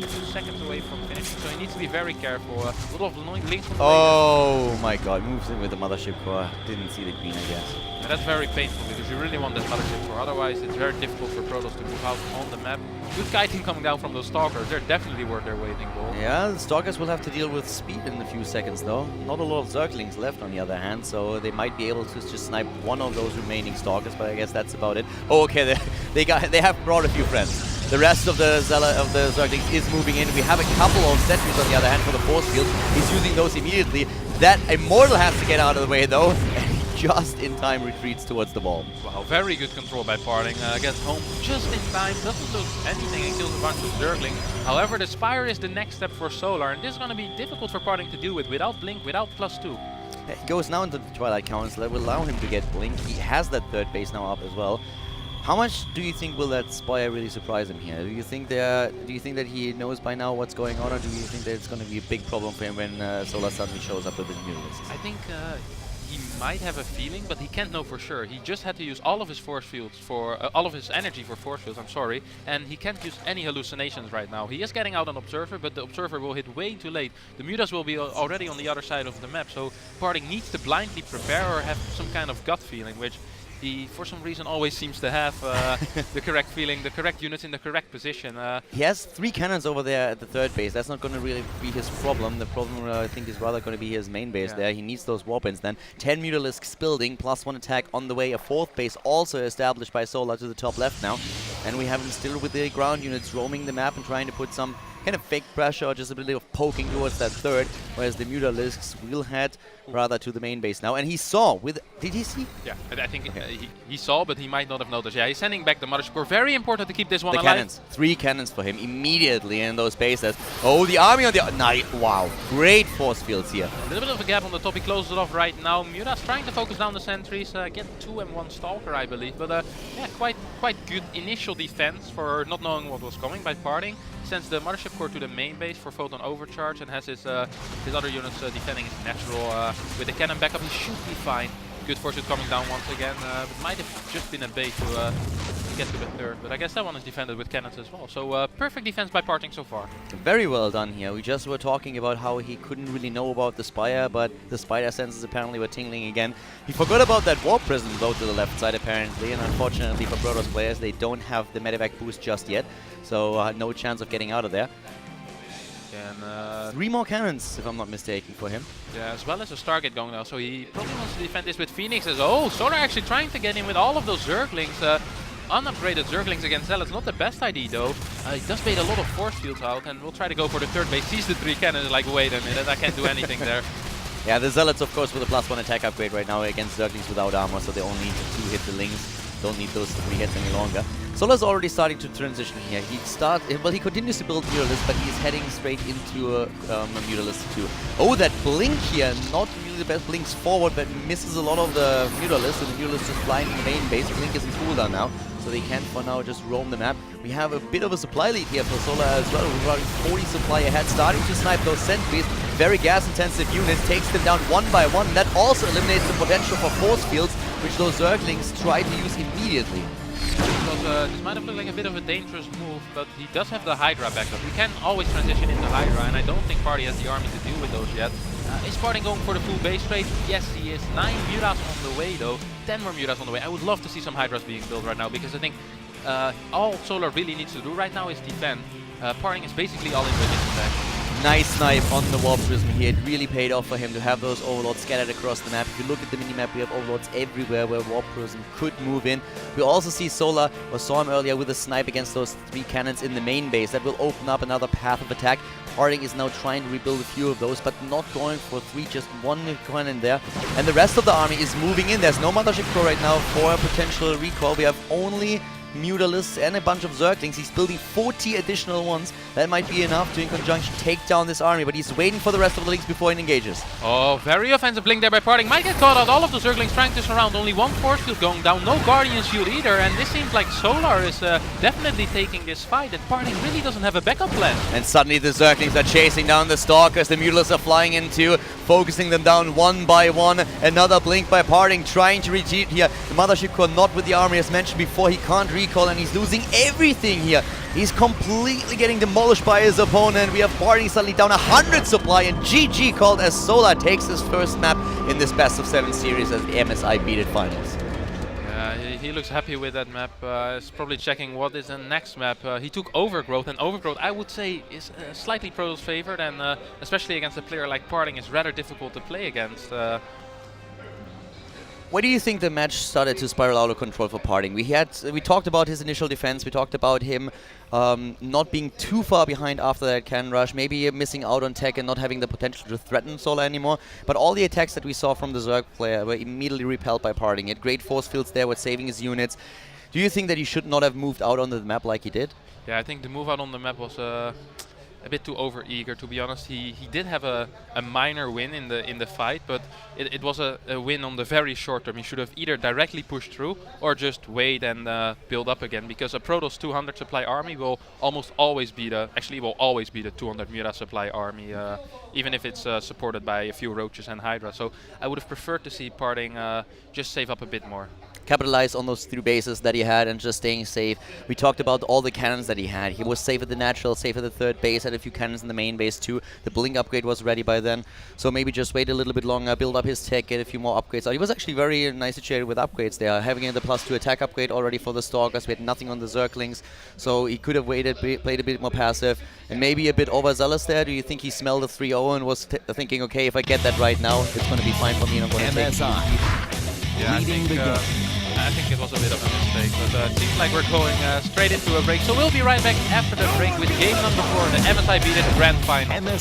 2 seconds away from finishing, so he needs to be very careful. A lot of annoying links from the Oh my god, moves in with the Mothership Core. Didn't see the Queen, I guess. And that's very painful, because you really want that Mothership Core, otherwise it's very difficult for Protoss to move out on the map. Good kiting coming down from those Stalkers, they're definitely worth their weight in gold. Yeah, the Stalkers will have to deal with speed in a few seconds though. Not a lot of Zerglings left on the other hand, so they might be able to just snipe one of those remaining Stalkers, but I guess that's about it. Oh, okay, they have brought a few friends. The rest of the Zerglings is moving in. We have a couple of sentries on the other hand for the force field. He's using those immediately. That Immortal has to get out of the way though, and he just in time retreats towards the ball. Wow, very good control by Parting. Gets home just in time, doesn't lose anything and kills a bunch of Zerglings. However, the Spire is the next step for Solar, and this is going to be difficult for Parting to deal with without Blink, without +2. He goes now into the Twilight Council. That will allow him to get Blink. He has that 3rd base now up as well. How much do you think will that Spire really surprise him here? Do you think that he knows by now what's going on, or do you think that it's going to be a big problem for him when Solar suddenly shows up with his Mutalisks? I think he might have a feeling, but he can't know for sure. He just had to use all of his force fields for all of his energy for force fields. I'm sorry, and he can't use any hallucinations right now. He is getting out an observer, but the observer will hit way too late. The Mutas will be already on the other side of the map, so Parting needs to blindly prepare or have some kind of gut feeling, which he, for some reason, always seems to have the correct feeling, the correct units in the correct position. He has 3 cannons over there at the third base. That's not going to really be his problem. The problem, I think, is rather going to be his main base there. He needs those warp-ins then. 10 Mutalisks building, +1 attack on the way. A 4th base also established by Solar to the top left now. And we have him still with the ground units roaming the map and trying to put some kind of fake pressure or just a bit of poking towards that third, whereas the Mutalisks will head rather to the main base now. And he saw with... Did he see? Yeah, I think he saw, but he might not have noticed. Yeah, he's sending back the Mothership Core. Very important to keep this one alive. Cannons. 3 cannons for him immediately in those bases. Oh, the army on the... Wow. Great force fields here. A little bit of a gap on the top. He closes it off right now. Muta's trying to focus down the sentries. Get 2 and 1 Stalker, I believe. But yeah, quite good initial defense for not knowing what was coming by Parting. Sends the Mothership Core to the main base for Photon Overcharge and has his other units defending his natural. With the cannon backup, he should be fine. Good force coming down once again. It might have just been a bait to get to the third, but I guess that one is defended with cannons as well. So perfect defense by Parting so far. Very well done here. We just were talking about how he couldn't really know about the Spire, but the Spider senses apparently were tingling again. He forgot about that Warp Prism though to the left side apparently, and unfortunately for Protoss players, they don't have the medevac boost just yet, so no chance of getting out of there. And 3 more cannons, if I'm not mistaken, for him. Yeah, as well as a Stargate going now, so he probably wants to defend this with Phoenixes. Oh, Solar actually trying to get in with all of those Zerglings. Unupgraded Zerglings against Zealots, not the best idea though. He does bait a lot of force fields out, and we'll try to go for the third base. Sees the 3 cannons, like, wait a minute, I can't do anything there. Yeah, the Zealots, of course, with a +1 attack upgrade right now against Zerglings without armor, so they only need to 2 hit the Lings. Don't need those 3 hits any longer. Solar's already starting to transition here. He continues to build Mutalisks, but he's heading straight into a Mutalist 2. Oh, that blink here, not really the best. Blinks forward, but misses a lot of the Mutalisks, and the Mutalisks just flying in the main base. Blink is in cooldown now, so they can for now just roam the map. We have a bit of a supply lead here for Solar as well. We're running 40 supply ahead, starting to snipe those sentries. Very gas-intensive units, takes them down one by one. And that also eliminates the potential for force fields, which those Zerglings try to use immediately. Because this might have looked like a bit of a dangerous move, but he does have the Hydra backup. He can always transition into Hydra, and I don't think Party has the army to deal with those yet. Is Party going for the full base trade? Yes, he is. 9 Mutas on the way, though. 10 more Mutas on the way. I would love to see some Hydras being built right now, because I think all Solar really needs to do right now is defend. Parting is basically all in with this attack. Nice snipe on the Warp Prism here. It really paid off for him to have those Overlords scattered across the map. If you look at the minimap, we have Overlords everywhere where Warp Prism could move in. We also see Solar, or saw him earlier, with a snipe against those 3 cannons in the main base. That will open up another path of attack. Parting is now trying to rebuild a few of those, but not going for 3, just 1 cannon there. And the rest of the army is moving in. There's no Mothership Core right now for a potential recall. We have only Mutalisks and a bunch of Zerglings. He's building 40 additional ones. That might be enough to, in conjunction, take down this army, but he's waiting for the rest of the Lings before he engages. Oh, very offensive blink there by Parting. Might get caught out. All of the Zerglings trying to surround. Only 1 force field going down. No Guardian shield either, and this seems like Solar is definitely taking this fight, and Parting really doesn't have a backup plan. And suddenly the Zerglings are chasing down the Stalkers. The Mutalisks are flying into, focusing them down one by one. Another blink by Parting, trying to retreat here. The Mothership Core not with the army, as mentioned before. He can't recall, and he's losing everything here. He's completely getting demolished by his opponent. We have Parting suddenly down 100 supply, and GG called as Solar takes his first map in this best of 7 series as the MSI Beat It finals. He looks happy with that map. He's probably checking what is the next map. He took Overgrowth, and Overgrowth, I would say, is slightly Protoss favored, and especially against a player like Parting, is rather difficult to play against. Where do you think the match started to spiral out of control for Parting? We talked about his initial defense. We talked about him not being too far behind after that cannon rush, maybe missing out on tech and not having the potential to threaten Solar anymore. But all the attacks that we saw from the Zerg player were immediately repelled by Parting. He had great force fields there, was saving his units. Do you think that he should not have moved out onto the map like he did? Yeah, I think the move out on the map was a bit too over-eager, to be honest. He did have a minor win in the fight, but it was a win on the very short term. He should have either directly pushed through or just wait and build up again, because a Protoss 200 supply army will almost always be the 200 Mira supply army, even if it's supported by a few Roaches and Hydra. So I would have preferred to see Parting just save up a bit more. Capitalize on those 3 bases that he had and just staying safe. We talked about all the cannons that he had. He was safe at the natural, safe at the 3rd base, had a few cannons in the main base too. The blink upgrade was ready by then, so maybe just wait a little bit longer, build up his tech, get a few more upgrades out. He was actually very nice situated with upgrades there, having the +2 attack upgrade already for the Stalkers. We had nothing on the Zerglings, so he could have waited, played a bit more passive, and maybe a bit overzealous there. Do you think he smelled the 3-0 and was thinking, okay, if I get that right now, it's going to be fine for me and I'm going to take it? Yeah, I think it was a bit of a mistake, but it seems like we're going straight into a break. So we'll be right back after the break with game number 4, the MSI Beat It Grand Final.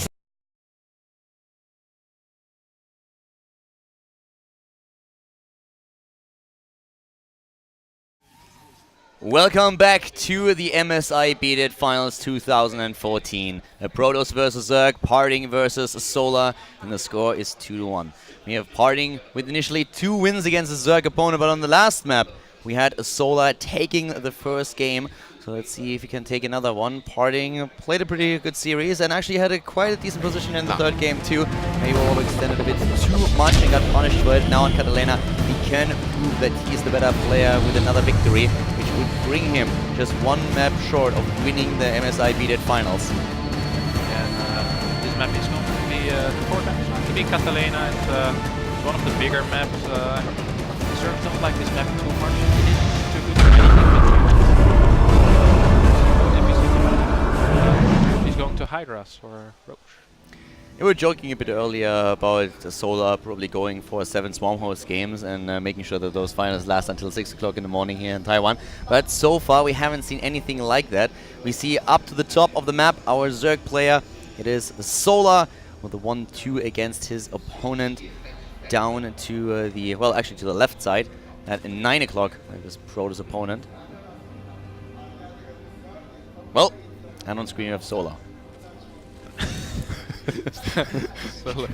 Welcome back to the MSI Beat It Finals 2014. A Protoss versus Zerg, Parting versus Solar, and the score is 2-1. We have Parting with initially 2 wins against a Zerg opponent, but on the last map we had a Solar taking the first game. So let's see if he can take another one. Parting played a pretty good series and actually had quite a decent position in the 3rd game too. Maybe overextended a bit too much and got punished for it. Now on Catalina, he can prove that he's the better player with another victory, which would bring him just 1 map short of winning the MSI Beat It Finals. And this map is going to be the 4th map is going to be Catalina. It's one of the bigger maps. I certainly don't like this map too much. It isn't too good for anything. He's going to Hydras or Roach. We were joking a bit earlier about Solar probably going for 7 Swarmhost games and making sure that those finals last until 6 o'clock in the morning here in Taiwan. But so far we haven't seen anything like that. We see up to the top of the map our Zerg player. It is Solar with a 1-2 against his opponent down to the, well, actually to the left side at 9 o'clock, like this Protoss opponent. Well, and on screen we have Solar.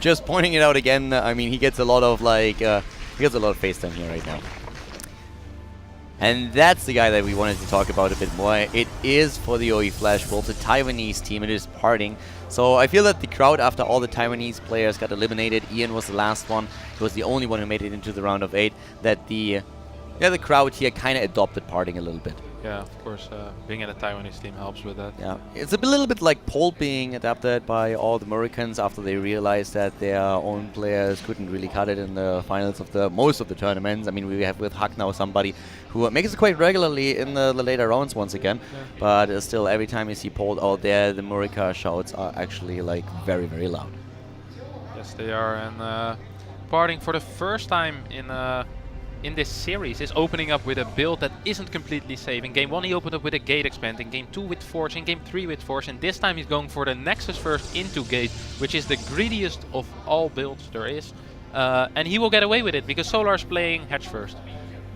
Just pointing it out again. I mean, he gets a lot of like, he gets a lot of face time here right now. And that's the guy that we wanted to talk about a bit more. It is for the OE Flash Wolves, a Taiwanese team. It is Parting. So I feel that the crowd, after all the Taiwanese players got eliminated, Ian was the last one. He was the only one who made it into the round of 8. That the crowd here kind of adopted Parting a little bit. Yeah, of course, being in a Taiwanese team helps with that. Yeah, it's a little bit like Pole being adapted by all the Americans after they realized that their own players couldn't really cut it in the finals of most of the tournaments. I mean, we have with Huck now somebody who makes it quite regularly in the later rounds once again. Yeah. But still, every time you see Pole out there, the Murica shouts are actually like very, very loud. Yes, they are. And Parting for the first time in this series is opening up with a build that isn't completely safe. In game 1 he opened up with a Gate Expand, in game 2 with Force, in game 3 with Force, and this time he's going for the Nexus first into Gate, which is the greediest of all builds there is. And he will get away with it because Solar's playing Hatch first.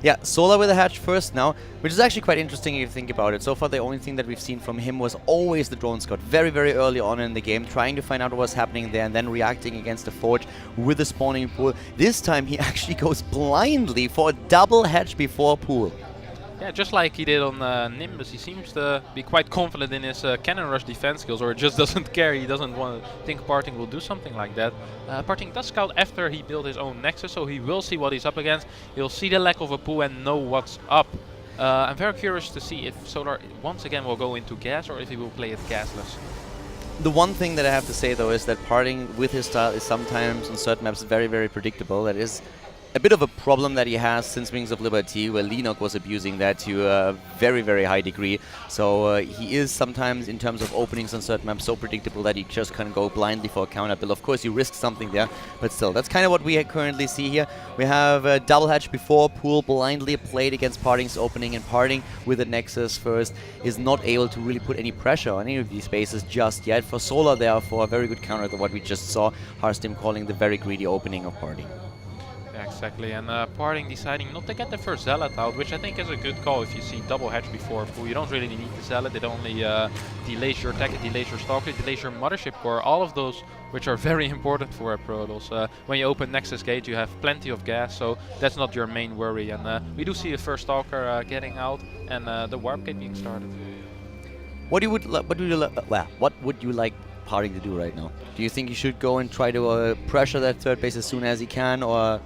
Yeah, Solar with a Hatch first now, which is actually quite interesting if you think about it. So far the only thing that we've seen from him was always the Drone Scout, very, very early on in the game, trying to find out what was happening there and then reacting against the Forge with the spawning pool. This time he actually goes blindly for a double Hatch before pool. Yeah, just like he did on Nimbus, he seems to be quite confident in his cannon rush defense skills, or just doesn't care. He doesn't want to think Parting will do something like that. Parting does scout after he built his own Nexus, so he will see what he's up against. He'll see the lack of a pool and know what's up. I'm very curious to see if Solar once again will go into gas or if he will play it gasless. The one thing that I have to say though is that Parting with his style is sometimes on certain maps very, very predictable. That is a bit of a problem that he has since Wings of Liberty, where Lenok was abusing that to a very, very high degree. So he is sometimes, in terms of openings on certain maps, so predictable that he just can go blindly for a counter build. Of course, you risk something there, but still, that's kind of what we currently see here. We have a double hatch before pool, blindly played against Parting's opening, and Parting with a Nexus first is not able to really put any pressure on any of these spaces just yet. For Solar, therefore, a very good counter to what we just saw. Harstim calling the very greedy opening of Parting. exactly. And Parting deciding not to get the first Zealot out, which I think is a good call if you see double hatch before pool. You don't really need the Zealot, it only delays your attack, it delays your Stalker, it delays your Mothership Core, all of those which are very important for a Protoss. When you open Nexus Gate you have plenty of gas, so that's not your main worry. And we do see the first Stalker getting out and the Warp Gate being started. What would you like Parting to do right now? Do you think he should go and try to pressure that third base as soon as he can, or?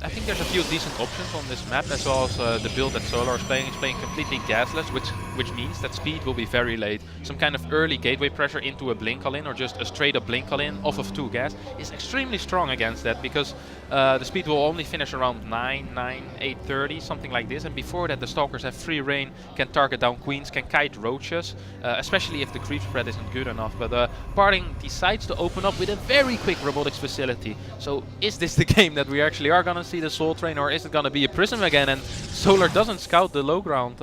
I think there's a few decent options on this map, as well as the build that Solar is playing. He's playing completely gasless, which means that speed will be very late. Some kind of early gateway pressure into a blink all in, or just a straight up blink all in off of 2 gas is extremely strong against that, because the speed will only finish around 8:30, something like this. And before that, the Stalkers have free reign, can target down Queens, can kite Roaches, especially if the creep spread isn't good enough. But Parting decides to open up with a very quick robotics facility. So is this the game that we actually are gonna see the Soul Train, or is it gonna be a Prism again? And Solar doesn't scout the low ground.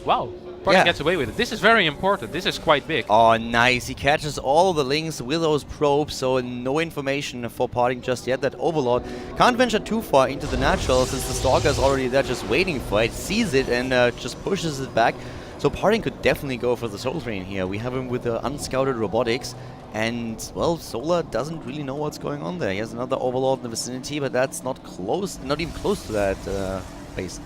Wow, Parting gets away with it. This is very important. This is quite big. Oh, nice. He catches all the links with those probes, so no information for Parting just yet. That Overlord can't venture too far into the natural, since the Stalker is already there just waiting for it, sees it and just pushes it back. So Parting could definitely go for the Soul Train here. We have him with the unscouted robotics. And, well, Solar doesn't really know what's going on there. He has another Overlord in the vicinity, but that's not even close to that base.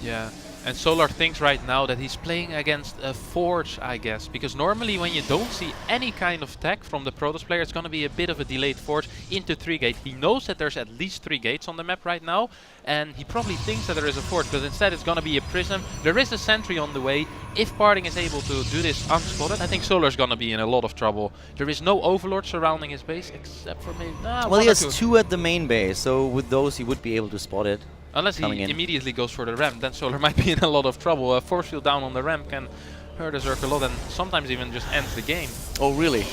Yeah, and Solar thinks right now that he's playing against a Forge, I guess. Because normally when you don't see any kind of tech from the Protoss player, it's going to be a bit of a delayed Forge into 3 gate. He knows that there's at least 3 gates on the map right now. And he probably thinks that there is a Forge, but instead it's going to be a Prism. There is a Sentry on the way. If Parting is able to do this unspotted, I think Solar's going to be in a lot of trouble. There is no Overlord surrounding his base, except for maybe... well, he has 2 at the main base, so with those he would be able to spot it. Unless he immediately goes for the ramp, then Solar might be in a lot of trouble. A force field down on the ramp can hurt a Zerg a lot and sometimes even just ends the game. Oh, really?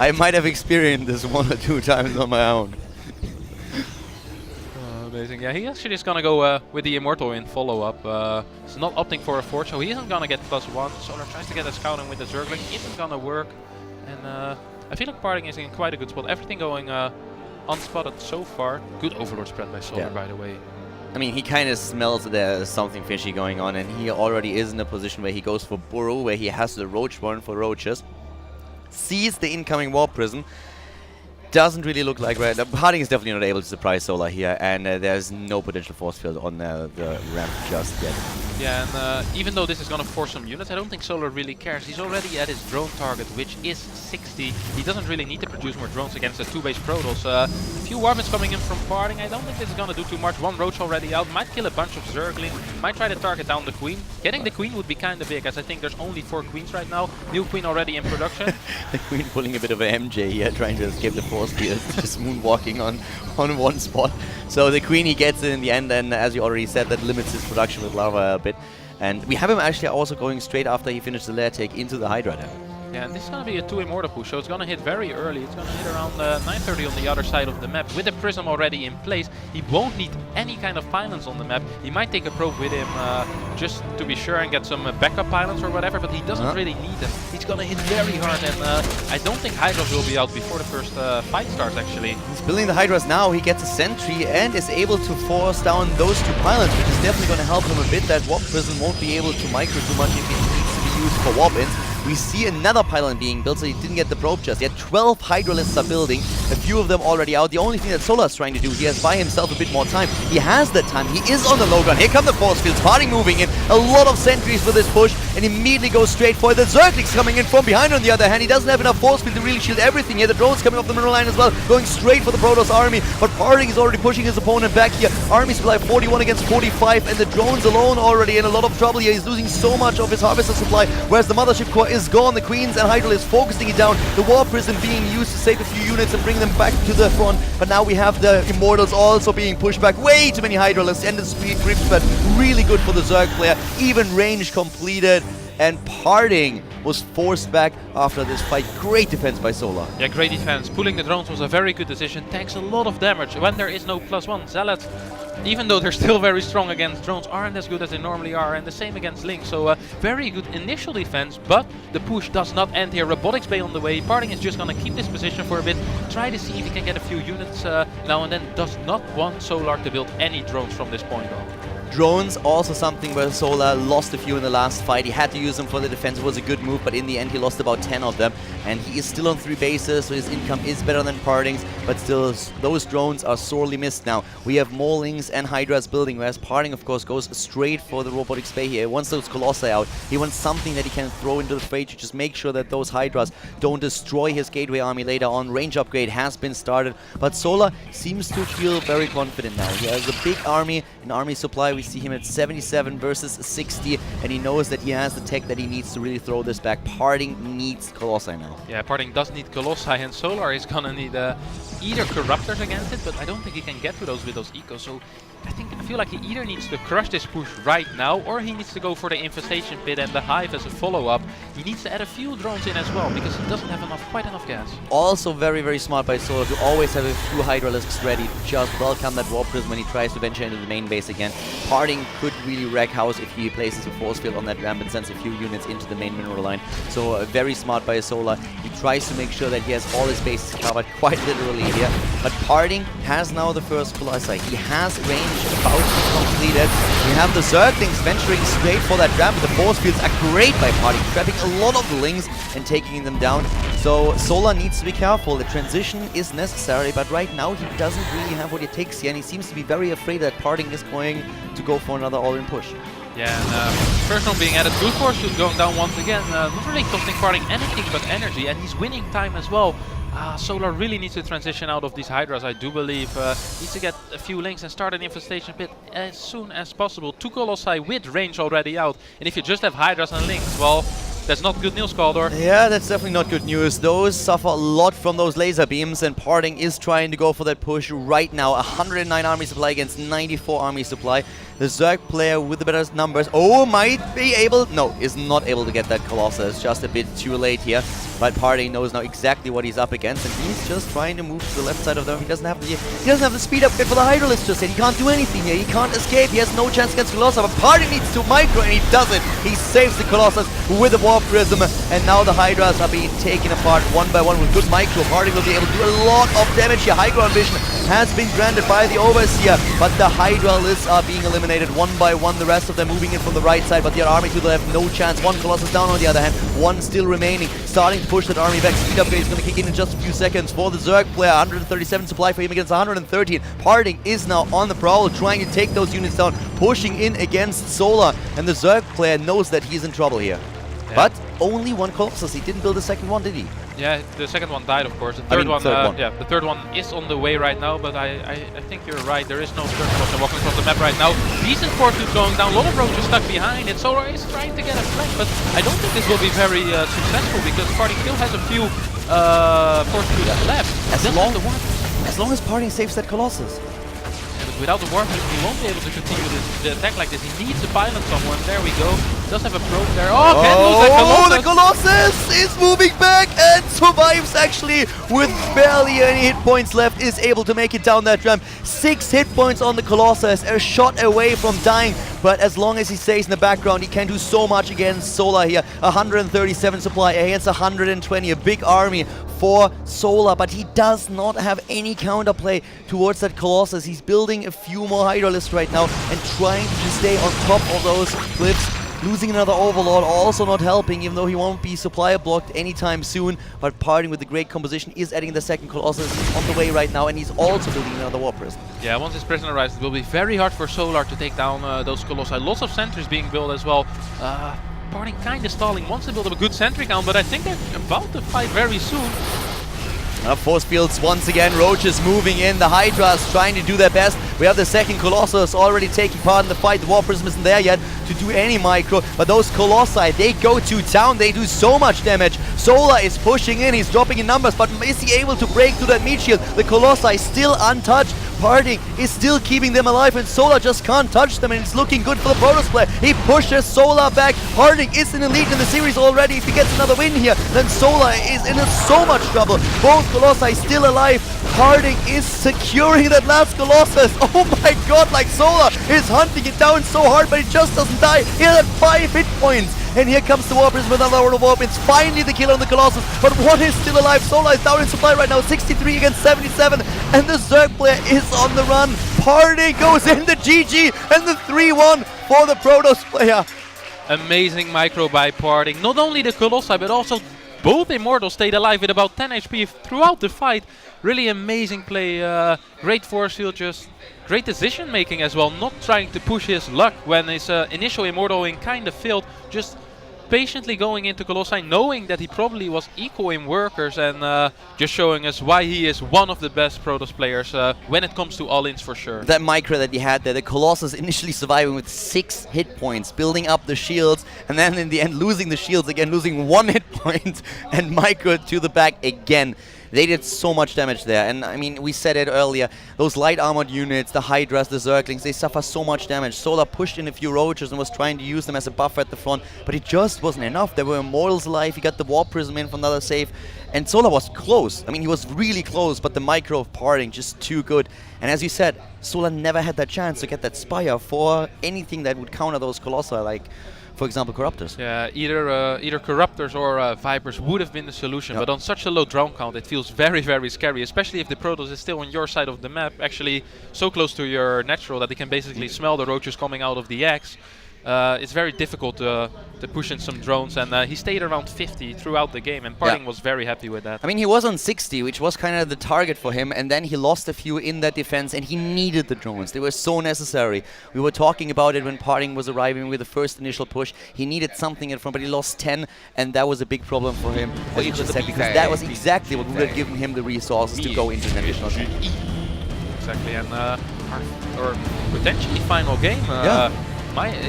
I might have experienced this 1 or 2 times on my own. Amazing. Yeah, he actually is going to go with the Immortal in follow-up. He's not opting for a Forge, so he isn't going to get +1. Solar tries to get a scouting with the Zergling, isn't going to work. And I feel like Parting is in quite a good spot. Everything going unspotted so far. Good Overlord spread by Solar, by the way. I mean, he kind of smells there's something fishy going on, and he already is in a position where he goes for Burrow, where he has the Roach Warren for Roaches. Sees the incoming Warp Prism. Doesn't really look like Parting is definitely not able to surprise Solar here, and there's no potential force field on the ramp just yet. Yeah, and even though this is going to force some units, I don't think Solar really cares. He's already at his drone target, which is 60. He doesn't really need to produce more drones against a 2-base Protoss. A few Warmins coming in from Parting. I don't think this is going to do too much. 1 Roach already out. Might kill a bunch of Zergling. Might try to target down the Queen. Getting the Queen would be kind of big, as I think there's only 4 Queens right now. New Queen already in production. The Queen pulling a bit of an MJ here, trying to escape the force field, just moonwalking on 1 spot. So the Queen, he gets it in the end, and as you already said, that limits his production with Lava a bit. And we have him actually also going straight after he finished the lair take into the Hydra there. Yeah, and this is going to be a 2 Immortal push, so it's going to hit very early. It's going to hit around 9:30 on the other side of the map. With the Prism already in place, he won't need any kind of pylons on the map. He might take a probe with him just to be sure and get some backup pylons or whatever, but he doesn't really need them. He's going to hit very hard, and I don't think Hydras will be out before the first fight starts, actually. He's building the Hydras now. He gets a Sentry and is able to force down those 2 pylons, which is definitely going to help him a bit. That Warp Prism won't be able to micro too much if it needs to be used for Warp-ins. We see another pylon being built, so he didn't get the probe just yet. 12 Hydralisks are building, a few of them already out. The only thing that Solar is trying to do, he has by himself a bit more time. He has that time, he is on the low ground. Here come the force fields, Parting moving in. A lot of sentries for this push, and immediately goes straight for it. The Zerglings coming in from behind on the other hand. He doesn't have enough force field to really shield everything here. The drones coming off the middle line as well, going straight for the Protoss army. But Parting is already pushing his opponent back here. Army supply 41 against 45, and the drones alone already in a lot of trouble here. He's losing so much of his Harvester supply, whereas the Mothership Core is gone. The Queens and Hydra is focusing it down. The War Prism being used to save a few units and bring them back to the front. But now we have the Immortals also being pushed back. Way too many Hydralisks, and the speed grip spread really good for the Zerg player. Even range completed, and Parting was forced back after this fight. Great defense by Solar. Yeah, great defense. Pulling the drones was a very good decision. Takes a lot of damage when there is no +1. Zealot even though they're still very strong against drones, aren't as good as they normally are, and the same against Link. So very good initial defense, but the push does not end here. Robotics Bay on the way. Parting is just going to keep this position for a bit, try to see if he can get a few units now and then. Does not want Solar to build any drones from this point on. Drones, also something where Solar lost a few in the last fight. He had to use them for the defense. It was a good move, but in the end he lost about 10 of them. And he is still on 3 bases, so his income is better than Parting's, but still those drones are sorely missed now. We have more Lings and Hydras building, whereas Parting, of course, goes straight for the Robotics Bay here. He wants those Colossi out. He wants something that he can throw into the fray to just make sure that those Hydras don't destroy his Gateway army later on. Range upgrade has been started, but Solar seems to feel very confident now. He has a big army, an army supply. We see him at 77 versus 60, and he knows that he has the tech that he needs to really throw this back. Parting needs Colossi now. Yeah, Parting does need Colossi, and Solar is gonna need either Corruptors against it, but I don't think he can get to those with those Ecos. So I feel like he either needs to crush this push right now, or he needs to go for the Infestation Pit and the Hive as a follow-up. He needs to add a few drones in as well, because he doesn't have quite enough gas. Also very, very smart by Solar to always have a few Hydralisks ready to just welcome that Warp Prism when he tries to venture into the main base again. Parting could really wreck house if he places a force field on that ramp and sends a few units into the main mineral line. So very smart by Solar. He tries to make sure that he has all his bases covered, quite literally here. But Parting has now the first Colossi. He has range about to be completed. We have the Zerglings venturing straight for that ramp. The force fields are great by Parting, trapping a lot of the Lings and taking them down. So Solar needs to be careful. The transition is necessary, but right now he doesn't really have what it takes here, and he seems to be very afraid that Parting is going to go for another all-in push. Yeah, and first one being added, brute force shoot going down once again, not really costing Parting anything but energy, and he's winning time as well. Solar really needs to transition out of these Hydras, I do believe. Needs to get a few Links and start an Infestation Pit as soon as possible. 2 Colossi with range already out, and if you just have Hydras and Links, well, that's not good news, Caldor. Yeah, that's definitely not good news. Those suffer a lot from those laser beams, and Parting is trying to go for that push right now. 109 army supply against 94 army supply. The Zerg player with the better numbers, might be able, no, is not able to get that Colossus. Just a bit too late here. But Parting knows now exactly what he's up against, and he's just trying to move to the left side of them. He doesn't have the speed upgrade for the Hydralisk just yet. He can't do anything here. He can't escape. He has no chance against Colossus, but Parting needs to micro, and he does it. He saves the Colossus with a Warp Prism, and now the Hydras are being taken apart one by one with good micro. Parting will be able to do a lot of damage here. High ground vision has been granted by the Overseer, but the Hydralisks are being eliminated one by one. The rest of them moving in from the right side, but the army to the left, no chance. One Colossus down on the other hand, one still remaining. Starting to push that army back. Speed upgrade is going to kick in just a few seconds for the Zerg player. 137 supply for him against 113. Parting is now on the prowl, trying to take those units down, pushing in against Solar, and the Zerg player knows that he's in trouble here. Yeah. But only one Colossus. He didn't build a second one, did he? Yeah, the second one died, of course. The third one, yeah, the third one is on the way right now, but I think you're right. There is no third Colossus walking across the map right now. Decent force field going down. A lot of roaches stuck behind it. Solar is trying to get a flank, but I don't think this will be very successful, because Parting still has a few force fields left. As long as Parting saves that Colossus. Without the warp, he won't be able to continue the attack like this. He needs a pylon somewhere. There we go. Does have a probe there. Oh, can't lose that Colossus. The Colossus is moving back and survives actually with barely any hit points left. Is able to make it down that ramp. 6 hit points on the Colossus. A shot away from dying. But as long as he stays in the background, he can do so much against Solar here. 137 supply against 120. A big army for Solar, but he does not have any counterplay towards that Colossus. He's building a few more Hydralisks right now and trying to just stay on top of those cliffs. Losing another Overlord also not helping, even though he won't be supply blocked anytime soon. But Parting with the great composition is adding the second Colossus. He's on the way right now, and he's also building another Warp Prism. Yeah, once his Prisoner arrives, it will be very hard for Solar to take down those Colossi. Lots of sentries being built as well. Parting kind of stalling, wants to build up a good sentry count, but I think they're about to fight very soon. Force fields once again, Roaches moving in, the Hydras trying to do their best. We have the second Colossus already taking part in the fight. The Warp Prism isn't there yet to do any micro, but those Colossi, they go to town, they do so much damage. Solar is pushing in, he's dropping in numbers, but is he able to break through that meat shield? The Colossi still untouched. Parting is still keeping them alive, and Solar just can't touch them, and it's looking good for the Protoss player. He pushes Solar back. Parting is in the lead in the series already. If he gets another win here, then Solar is in so much trouble. Both Colossi still alive. Parting is securing that last Colossus. Oh my god, like Solar is hunting it down so hard, but it just doesn't die. He has 5 hit points. And here comes the Warpers with another round of Warp. It's finally the kill on the Colossus, but one is still alive. Solar is down in supply right now, 63 against 77, and the Zerg player is on the run. Party goes in the GG, and the 3-1 for the Protoss player. Amazing micro by Parting. Not only the Colossi, but also both Immortals stayed alive with about 10 HP throughout the fight. Really amazing play, great force field, just great decision making as well. Not trying to push his luck when his initial Immortal in kind of failed. Just patiently going into Colossi, knowing that he probably was equal in workers, and just showing us why he is one of the best Protoss players when it comes to all-ins for sure. That micro that he had there, the Colossus initially surviving with 6 hit points, building up the shields, and then in the end losing the shields again, losing 1 hit point, and micro to the back again. They did so much damage there, and I mean, we said it earlier, those light armored units, the Hydras, the Zerglings, they suffer so much damage. Solar pushed in a few Roaches and was trying to use them as a buffer at the front, but it just wasn't enough. There were Immortals alive, he got the Warp Prism in for another save, and Solar was close. I mean, he was really close, but the micro of Parting just too good. And as you said, Solar never had that chance to get that Spire for anything that would counter those Colossi, like, for example, Corruptors. Yeah, either Corruptors or Vipers would have been the solution, Yep. but on such a low drone count it feels very, very scary, especially if the Protoss is still on your side of the map, actually so close to your natural that they can basically smell the Roaches coming out of the X. It's very difficult to push in some drones, and he stayed around 50 throughout the game, and Parting was very happy with that. I mean, he was on 60, which was kind of the target for him, and then he lost a few in that defense, and he needed the drones. They were so necessary. We were talking about it when Parting was arriving with the first initial push. He needed something in front, but he lost 10, and that was a big problem for him, as you just said, because that was exactly what would have given him the resources to go into an additional game. Exactly, and our potentially final game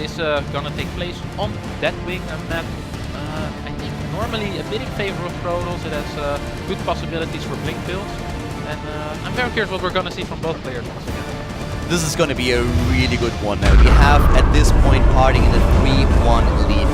is gonna take place on that wing map. I think normally a bit in favor of Protoss. It has good possibilities for blink builds, and I'm very curious what we're gonna see from both players once again. This is going to be a really good one. We have at this point Parting in the 3-1 lead.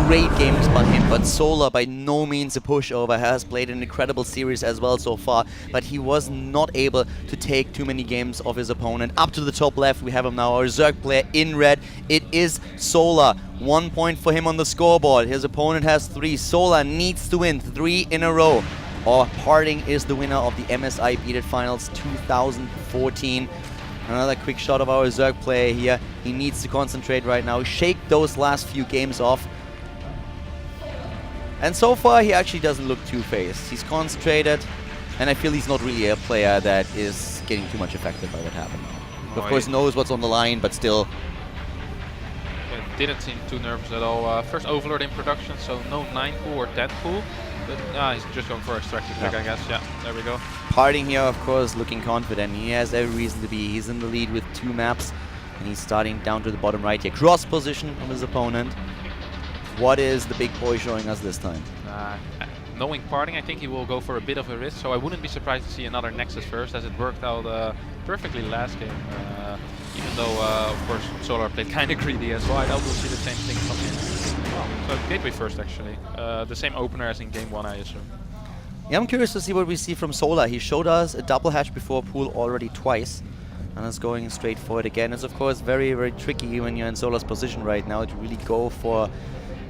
Great games by him, but Solar by no means a pushover, has played an incredible series as well so far, but he was not able to take too many games of his opponent. Up to the top left we have him now, our Zerg player in red. It is Solar. 1 point for him on the scoreboard. His opponent has 3. Solar needs to win 3 in a row, or Parting is the winner of the MSI Beat It Finals 2014. Another quick shot of our Zerg player here. He needs to concentrate right now, shake those last few games off. And so far he actually doesn't look two-faced. He's concentrated, and I feel he's not really a player that is getting too much affected by what happened. Of course knows what's on the line, but still. It didn't seem too nervous at all. First Overlord in production, so no 9 pool or 10 pool. But he's just going for a extractor pick, I guess. Yeah, there we go. Parting here, of course, looking confident. He has every reason to be. He's in the lead with 2 maps, and he's starting down to the bottom right here. Cross position of his opponent. What is the big boy showing us this time? Knowing Parting, I think he will go for a bit of a risk, so I wouldn't be surprised to see another Nexus first, as it worked out perfectly last game. Even though, of course, Solar played kind of greedy as well. I doubt we'll see the same thing from him. So Gateway first, actually. The same opener as in game 1, I assume. Yeah, I'm curious to see what we see from Solar. He showed us a double hatch before pool already twice, and is going straight for it again. It's of course very, very tricky when you're in Solar's position right now to really go for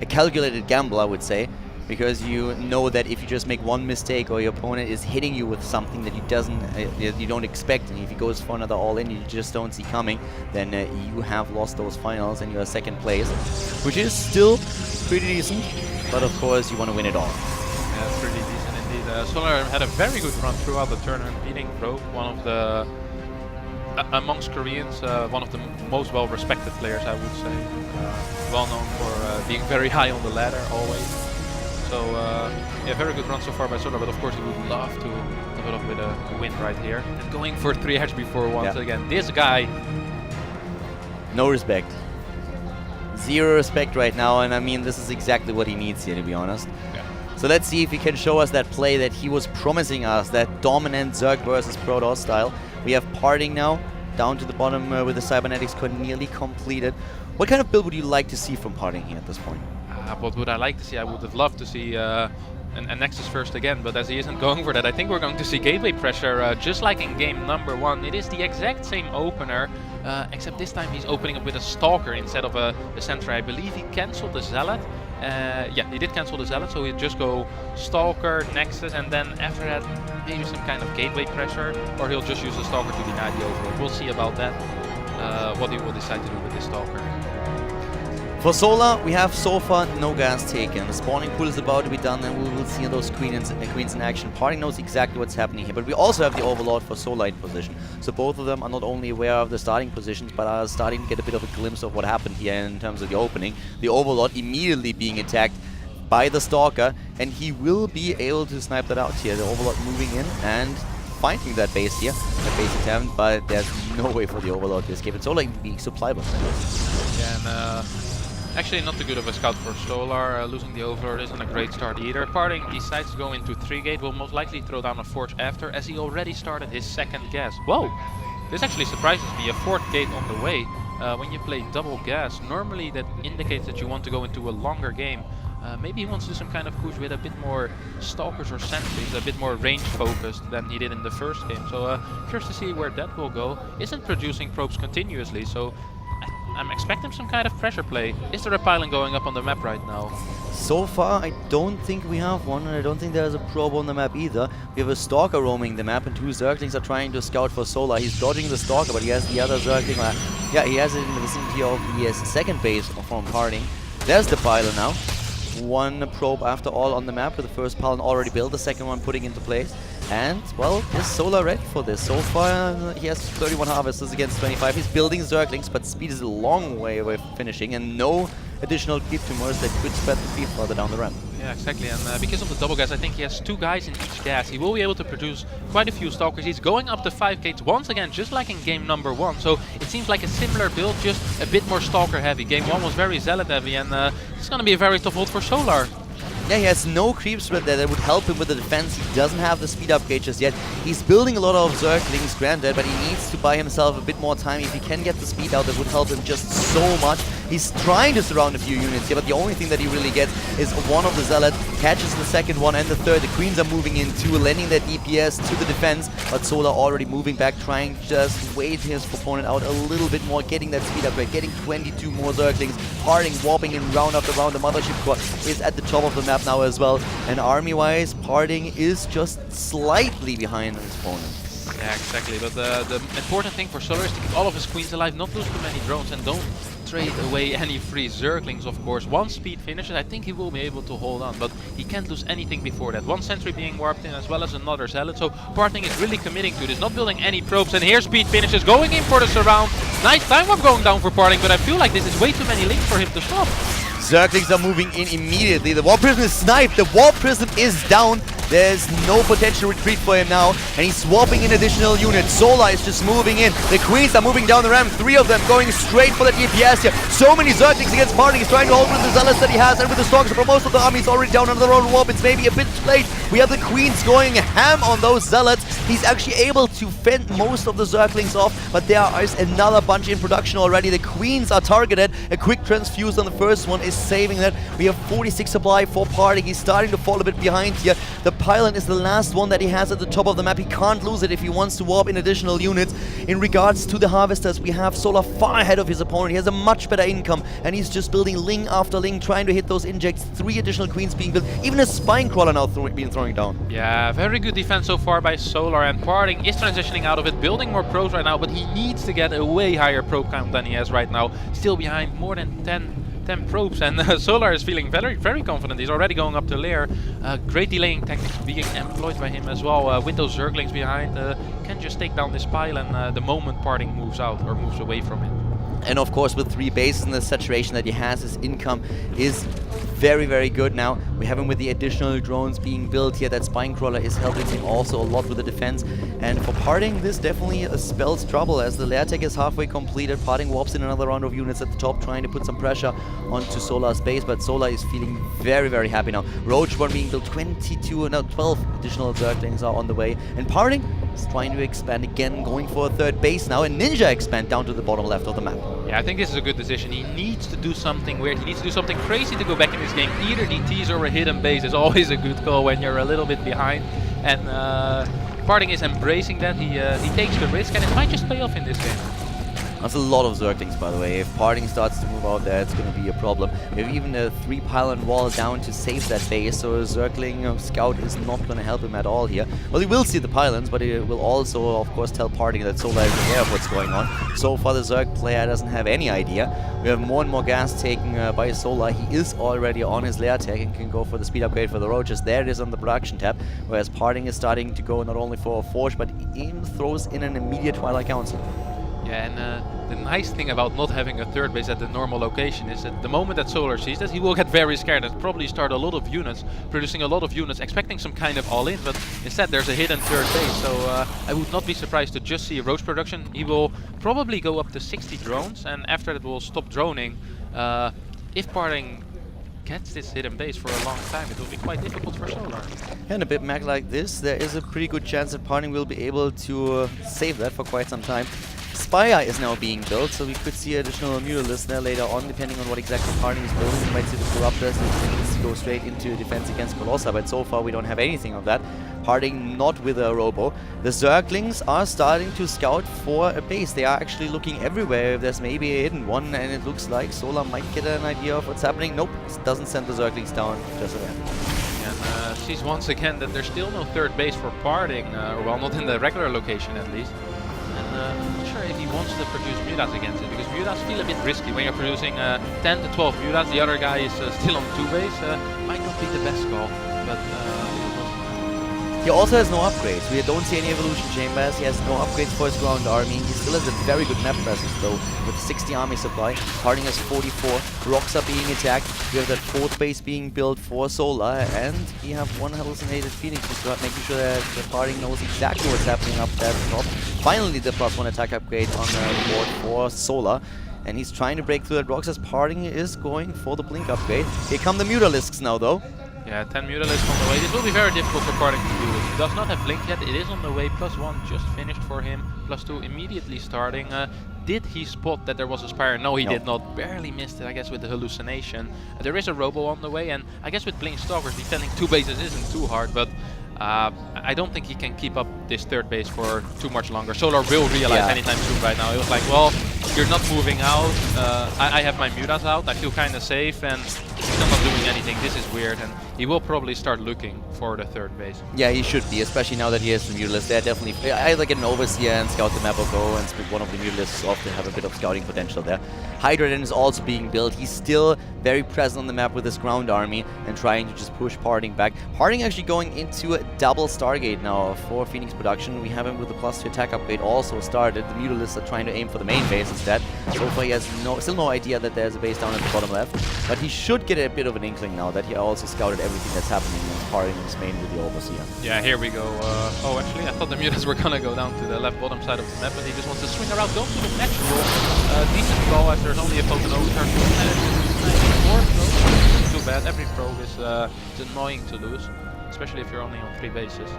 a calculated gamble, I would say, because you know that if you just make one mistake or your opponent is hitting you with something that you don't expect, and if he goes for another all-in you just don't see coming, then you have lost those finals and you're second place, which is still pretty decent, but of course you want to win it all. Yeah, it's pretty decent indeed. Solar had a very good run throughout the tournament, beating Rogue, one of the amongst Koreans, one of the most well-respected players, I would say. Well known for being very high on the ladder always. So yeah, very good run so far by Solar, but of course he would love to put up with a win right here. And going for 3 HB4 once again. This guy, no respect. 0 respect right now, and I mean this is exactly what he needs here, to be honest. Yeah. So let's see if he can show us that play that he was promising us, that dominant Zerg versus Protoss style. We have Parting now, down to the bottom with the Cybernetics core nearly completed. What kind of build would you like to see from Parting here at this point? What would I like to see? I would have loved to see an Nexus first again, but as he isn't going for that, I think we're going to see gateway pressure just like in game number 1. It is the exact same opener, except this time he's opening up with a Stalker instead of a Sentry. I believe he cancelled the Zealot. Yeah, he did cancel the Zealot, so he'll just go Stalker, Nexus, and then after that maybe some kind of gateway pressure, or he'll just use the Stalker to deny the overload. We'll see about that, what he will decide to do with this Stalker. For Solar, we have so far no gas taken. The spawning pool is about to be done, and we will see those queens in action. Parting knows exactly what's happening here, but we also have the Overlord for Solar in position. So both of them are not only aware of the starting positions, but are starting to get a bit of a glimpse of what happened here in terms of the opening. The Overlord immediately being attacked by the Stalker, and he will be able to snipe that out here. The Overlord moving in and finding that base here, that base attempt, but there's no way for the Overlord to escape. It's Solar even being supplied by that. Yeah, and actually not too good of a scout for Solar. Losing the Overlord isn't a great start either. Parting decides to go into 3-gate, will most likely throw down a Forge after, as he already started his second gas. Whoa! This actually surprises me, a 4th gate on the way. When you play double gas, normally that indicates that you want to go into a longer game. Maybe he wants to do some kind of push with a bit more Stalkers or Sentries, a bit more range focused than he did in the first game. So curious to see where that will go. Isn't producing probes continuously, so I'm expecting some kind of pressure play. Is there a pylon going up on the map right now? So far, I don't think we have one, and I don't think there's a probe on the map either. We have a Stalker roaming the map, and 2 Zerglings are trying to scout for Solar. He's dodging the Stalker, but he has the other Zergling. Yeah, he has it in the vicinity of the second base from Parting. There's the pylon now. 1 probe after all on the map, with the first pylon already built, the second one putting into place. And, well, is Solar ready for this? So far, he has 31 harvesters against 25. He's building Zerglings, but speed is a long way away from finishing, and no additional creep tumors that could spread the field further down the ramp. Yeah, exactly, and because of the double gas, I think he has 2 guys in each gas. He will be able to produce quite a few Stalkers. He's going up to 5 gates once again, just like in game number 1. So it seems like a similar build, just a bit more Stalker heavy. Game 1 was very Zealot heavy, and it's going to be a very tough hold for Solar. Yeah, he has no creep spread there that would help him with the defense. He doesn't have the speed upgrade just yet. He's building a lot of Zerglings, granted, but he needs to buy himself a bit more time. If he can get the speed out, that would help him just so much. He's trying to surround a few units here, but the only thing that he really gets is one of the Zealots, catches the second one and the third. The Queens are moving in too, lending their DPS to the defense, but Solar already moving back, trying to just wait his opponent out a little bit more, getting that speed upgrade, getting 22 more Zerglings, Parting, warping in round after round. The Mothership core is at the top of the map now as well, and army-wise, Parting is just slightly behind his opponent. Yeah, exactly, but the important thing for Solar is to keep all of his Queens alive, not lose too many drones, and don't trade away any free Zerglings, of course. Once speed finishes, I think he will be able to hold on, but he can't lose anything before that. 1 Sentry being warped in, as well as another Zealot, so Parting is really committing to this, not building any probes, and here speed finishes, going in for the surround. Nice time warp going down for Parting, but I feel like this is way too many links for him to stop. Zerglings are moving in immediately. The Warp Prism is sniped. The Warp Prism is down. There's no potential retreat for him now, and he's swapping in additional units. Solar is just moving in. The Queens are moving down the ramp. 3 of them going straight for the DPS here. So many Zerglings against Parting. He's trying to hold with the Zealots that he has, and with the Stalkers, but most of the army is already down under their own warp. It's maybe a bit late. We have the Queens going ham on those Zealots. He's actually able to fend most of the Zerglings off, but there is another bunch in production already. The Queens are targeted. A quick transfuse on the first one is saving that. We have 46 supply for Parting. He's starting to fall a bit behind here. The pylon is the last one that he has at the top of the map. He can't lose it if he wants to warp in additional units. In regards to the harvesters, we have Solar far ahead of his opponent. He has a much better income, and he's just building Ling after Ling, trying to hit those injects. 3 additional Queens being built. Even a Spine Crawler now being thrown down. Yeah, very good defense so far by Solar, and Parting is transitioning out of it, building more probes right now, but he needs to get a way higher probe count than he has right now. Still behind more than 10 probes, and Solar is feeling very, very confident. He's already going up to lair. Great delaying tactics being employed by him as well. With those Zerglings behind, can just take down this pylon the moment Parting moves out or moves away from it. And of course, with 3 bases and the saturation that he has, his income is very, very good now. We have him with the additional drones being built here. That spine crawler is helping him also a lot with the defense. And for Parting, this definitely spells trouble as the lair tech is halfway completed. Parting warps in another round of units at the top, trying to put some pressure onto Solar's base, but Solar is feeling very, very happy now. Roach one being built, 12 additional Zerglings are on the way. And Parting is trying to expand again, going for a third base now, and Ninja expand down to the bottom left of the map. Yeah, I think this is a good decision. He needs to do something weird. He needs to do something crazy to go back in this game. Either DTs or a hidden base is always a good call when you're a little bit behind. And Parting is embracing that. He takes the risk, and it might just pay off in this game. That's a lot of Zerglings, by the way. If Parting starts to move out there, it's going to be a problem. We have even a 3-pylon wall down to save that base, so a Zergling scout is not going to help him at all here. Well, he will see the pylons, but he will also, of course, tell Parting that Solar is aware of what's going on. So far, the Zerg player doesn't have any idea. We have more and more gas taken by Solar. He is already on his lair tech and can go for the speed upgrade for the Roaches. There it is on the production tab, whereas Parting is starting to go not only for a Forge, but even throws in an immediate Twilight Council. Yeah, and the nice thing about not having a third base at the normal location is that the moment that Solar sees that, he will get very scared and probably start a lot of units, producing a lot of units, expecting some kind of all-in, but instead there's a hidden third base, so I would not be surprised to just see a Roach production. He will probably go up to 60 drones, and after that will stop droning. If Parting gets this hidden base for a long time, it will be quite difficult for Solar. And a bit map like this, there is a pretty good chance that Parting will be able to save that for quite some time. Spire is now being built, so we could see additional muralists there later on, depending on what exactly Parting is building. We might see the Corruptors if needs to go straight into defense against Colossa, but so far we don't have anything of that. Parting not with a Robo. The Zerglings are starting to scout for a base. They are actually looking everywhere if there's maybe a hidden one, and it looks like Solar might get an idea of what's happening. Nope, doesn't send the Zerglings down just again. And sees once again that there's still no third base for Parting, or well, not in the regular location at least. I'm not sure if he wants to produce Mutas against it, because Mutas feel a bit risky when you're producing 10 to 12 Mutas. The other guy is still on 2 base. Might not be the best call, but he also has no upgrades. We don't see any evolution chambers. He has no upgrades for his ground army. He still has a very good map presence though, with 60 army supply. Parting has 44. Rocks are being attacked. We have that 4th base being built for Solar, and we have one hallucinated Phoenix to start making sure that the Parting knows exactly what's happening up there at the top. Finally, the +1 attack upgrade on the board for Solar. And he's trying to break through that rocks as Parting is going for the blink upgrade. Here come the Mutalisks now though. Yeah, 10 Mutalisks on the way. This will be very difficult for Parting to do this. He does not have Blink yet. It is on the way. +1 just finished for him. +2 immediately starting. Did he spot that there was a Spire? No, he did not. Barely missed it, I guess, with the hallucination. There is a Robo on the way, and I guess with Blink Stalkers, defending 2 bases isn't too hard, but I don't think he can keep up this third base for too much longer. Solar will realize anytime soon right now. He was like, well, you're not moving out. I have my Mutas out. I feel kind of safe, and he's not doing anything. This is weird, and he will probably start looking for the third base. Yeah, he should be, especially now that he has the Mutalisk. They're definitely either get an Overseer and scout the map or go and split one of the Mutalisks off to have a bit of scouting potential there. Hydra then is also being built. He's still very present on the map with his ground army and trying to just push Parting back. Parting actually going into a double Stargate now for Phoenix production. We have him with the +2 attack upgrade also started. The Mutalisks are trying to aim for the main base instead. So far he has still no idea that there's a base down at the bottom left, but he should get a bit of an inkling now that he also scouted everything that's happening in Parting his main with the Overseer. Yeah, here we go. Oh, actually, I thought the Mutas were gonna go down to the left bottom side of the map, but he just wants to swing around, go to the natural. Decent draw as there's only a poke and overturn. Too bad. Every probe is annoying to lose, especially if you're only on 3 bases.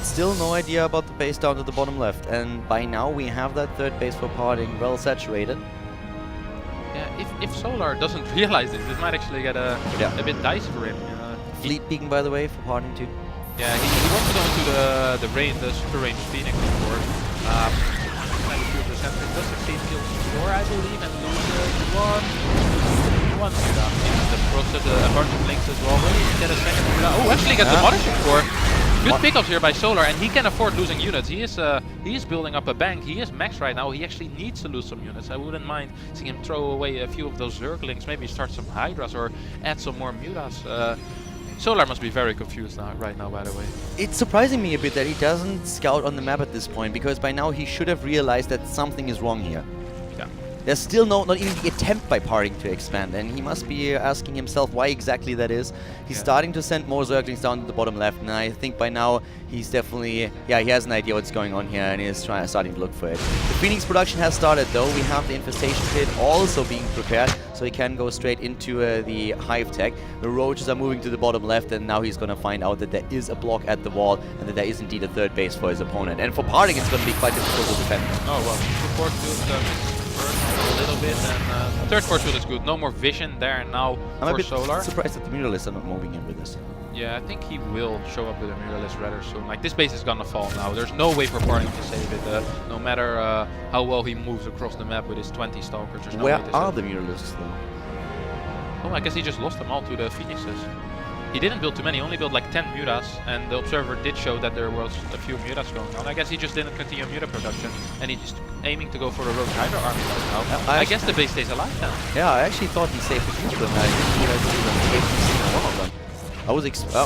Still no idea about the base down to the bottom left, and by now we have that third base for Parting well saturated. Yeah, if Solar doesn't realize this, it might actually get a bit dicey for him. Fleet peeking, by the way, for Parting too. Yeah, he wants to go into the super range Phoenix, of course. 92% does succeed, kills 4, I believe, and loses one Muta. The process, a bunch of links as well. Will he get a second Muta? Oh, actually gets the Mothership core. Good pickups here by Solar, and he can afford losing units. He is building up a bank. He is max right now. He actually needs to lose some units. I wouldn't mind seeing him throw away a few of those Zerglings, maybe start some Hydras or add some more Mutas. Solar must be very confused right now, by the way. It's surprising me a bit that he doesn't scout on the map at this point, because by now he should have realized that something is wrong here. Yeah. there's still not even the attempt by Parting to expand, and he must be asking himself why exactly that is. He's starting to send more Zerglings down to the bottom left, and I think by now he's definitely, he has an idea what's going on here, and he's starting to look for it. The Phoenix production has started though. We have the Infestation Pit also being prepared, so he can go straight into the Hive Tech. The Roaches are moving to the bottom left, and now he's going to find out that there is a block at the wall, and that there is indeed a third base for his opponent. And for Parting, it's going to be quite difficult to defend. Oh well, the fourth field first a little bit, and third force field is good. No more vision there now I'm for a bit Solar. surprised that the Muralists are not moving in with this. Yeah, I think he will show up with a Muralist rather soon. Like, this base is gonna fall now. There's no way for Parting to save it, no matter how well he moves across the map with his 20 Stalkers. There's no Where way to are save the Muralists though? Oh, I guess he just lost them all to the Phoenixes. He didn't build too many, he only built like 10 Mutas, and the Observer did show that there was a few Mutas going on. I guess he just didn't continue Muta production, and he's just aiming to go for the Rogue Hydra army right now. I guess the base stays alive then. Yeah, I actually thought he saved a few of them. I didn't realize he even saved one of them. I was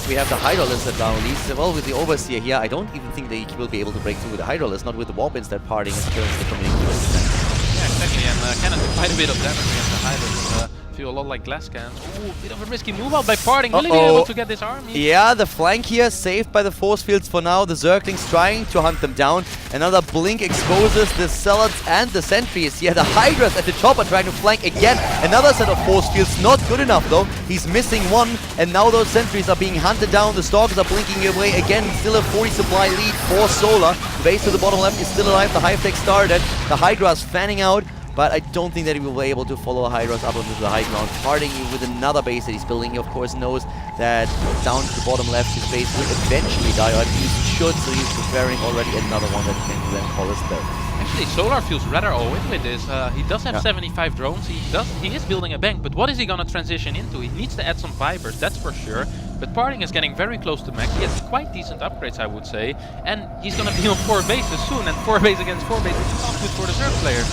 we have the Hydra Lizard down. Well, with the Overseer here, I don't even think they will be able to break through with the Hydra Lizard, not with the Warpins that Parting is currently committing to. Yeah, exactly, and Cannon took quite a bit of damage against the Hydra. Feel a lot like glass cans. Ooh, bit of a risky move out by Parting. Will he be able to get this army? Yeah, the flank here saved by the force fields for now. The Zerglings trying to hunt them down. Another blink exposes the Zealots and the sentries. Yeah, the Hydras at the top are trying to flank again. Another set of force fields, not good enough though. He's missing one, and now those sentries are being hunted down. The Stalkers are blinking away again. Still a 40 supply lead for Solar. The base to the bottom left is still alive. The Hive Tech started. The Hydra is fanning out. But I don't think that he will be able to follow Hydras up onto the high ground. Parting with another base that he's building. He of course knows that down to the bottom left his base will eventually die, or at least should, so he's preparing already another one that he can then call his third. Actually, Solar feels rather all-in with this. He does have 75 drones. He is building a bank, but what is he gonna transition into? He needs to add some Vipers, that's for sure. But Parting is getting very close to max. He has quite decent upgrades, I would say. And he's gonna be on 4 bases soon, and 4 base against 4 bases is not good for the Zerg player.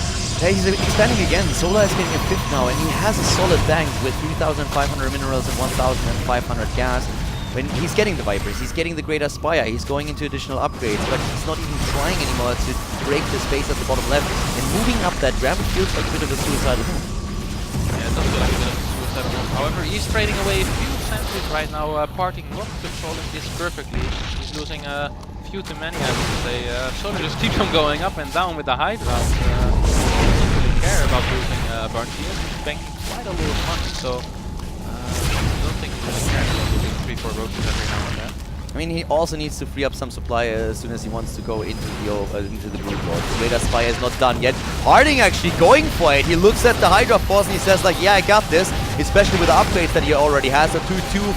Yeah, he's expanding again. Solar is getting a 5th now, and he has a solid bank with 3,500 minerals and 1,500 gas. When he's getting the Vipers, he's getting the Greater Spire, he's going into additional upgrades, but he's not even trying anymore to break the space at the bottom left. And moving up that ramp feels like a bit of a suicidal move. Yeah, it does feel like a bit of a suicidal move. However, he's trading away a few sentries right now, Parting not controlling this perfectly. He's losing a few too many, I would say. Solar just keeps on going up and down with the Hydra. Care about losing a bunch. He is banking quite a lot of money, so I don't think he really cares about losing 3-4 roaches every now and then. I mean, he also needs to free up some supply as soon as he wants to go into the Brood Lord. The Greater Spire is not done yet. Parting actually going for it. He looks at the Hydra Force and he says like, yeah, I got this. Especially with the upgrades that he already has. The 2-2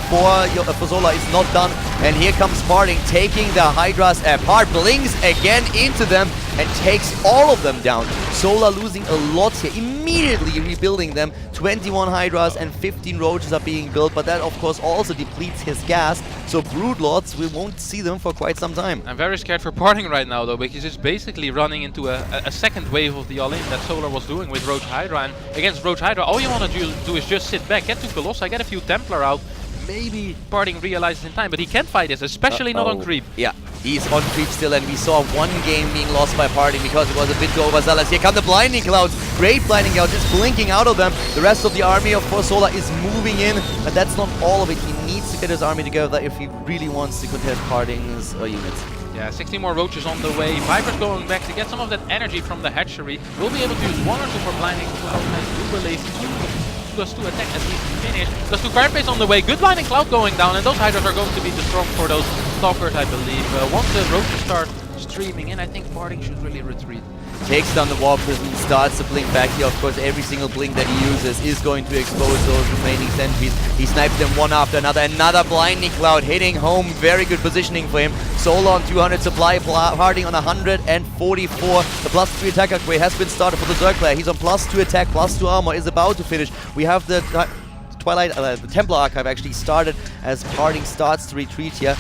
for Solar is not done. And here comes Parting taking the Hydras apart. Blinks again into them and takes all of them down. Solar losing a lot here. Immediately rebuilding them. 21 Hydras and 15 Roaches are being built. But that, of course, also depletes his gas. So Broodlords, we won't see them for quite some time. I'm very scared for Parting right now though, because it's basically running into a second wave of the all-in that Solar was doing with Roach Hydra. And against Roach Hydra, all you want to do is just sit back, get to Colossi, get a few Templar out. Maybe Parting realizes in time, but he can't fight this, especially not on creep. Yeah, he's on creep still, and we saw one game being lost by Parting because it was a bit too overzealous. Here come the Blinding Clouds, great Blinding Clouds, just blinking out of them. The rest of the army of Solar is moving in, but that's not all of it. He needs to get his army together if he really wants to contest Parting's units. Yeah, 16 more Roaches on the way. Vipers going back to get some of that energy from the hatchery. We'll be able to use 1 or 2 for Blinding Cloud. I do believe 2+2 attack at least finished. +2 card base on the way. Good Blinding Cloud going down, and those Hydras are going to be too strong for those Stalkers, I believe. Once the Roaches start streaming in, I think Parting should really retreat. Takes down the War Prison, starts to blink back here. Of course, every single blink that he uses is going to expose those remaining sentries. He snipes them one after another. Another Blinding Cloud hitting home. Very good positioning for him. Solar on 200 supply, Parting on 144. The +3 attack upgrade has been started for the Zerg player. He's on +2 attack, +2 armor, is about to finish. We have the the Templar Archive actually started as Parting starts to retreat here.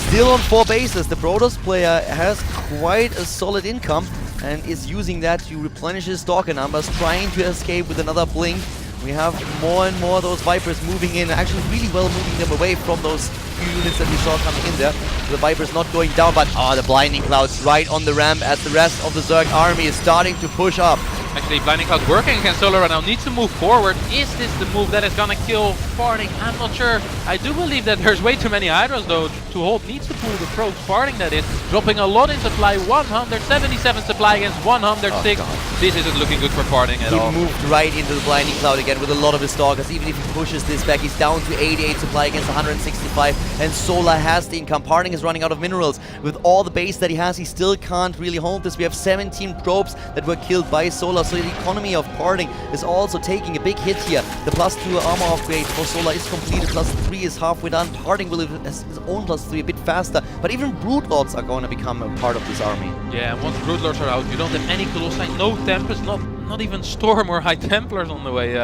Still on 4 bases. The Protoss player has quite a solid income and is using that to replenish his Stalker numbers, trying to escape with another blink. We have more and more of those Vipers moving in, actually really well moving them away from those few units that we saw coming in there. The Vipers not going down, but the Blinding Clouds right on the ramp as the rest of the Zerg army is starting to push up. Actually, Blinding Cloud working against Solar right now, needs to move forward. Is this the move that is gonna kill Parting? I'm not sure. I do believe that there's way too many Hydras though to hold. Needs to pull the probes. Parting that is, dropping a lot in supply. 177 supply against 106. This isn't looking good for Parting at all. He moved right into the Blinding Cloud again with a lot of his Stalkers. Even if he pushes this back, he's down to 88 supply against 165. And Solar has the income. Parting is running out of minerals. With all the base that he has, he still can't really hold this. We have 17 probes that were killed by Solar. So the economy of Parting is also taking a big hit here. The +2 armor upgrade for Solar is completed. +3 is halfway done. Parting will have his own +3 a bit faster. But even Broodlords are going to become a part of this army. Yeah, and once Broodlords are out, you don't have any Colossi, no Tempest, not even Storm or High Templars on the way.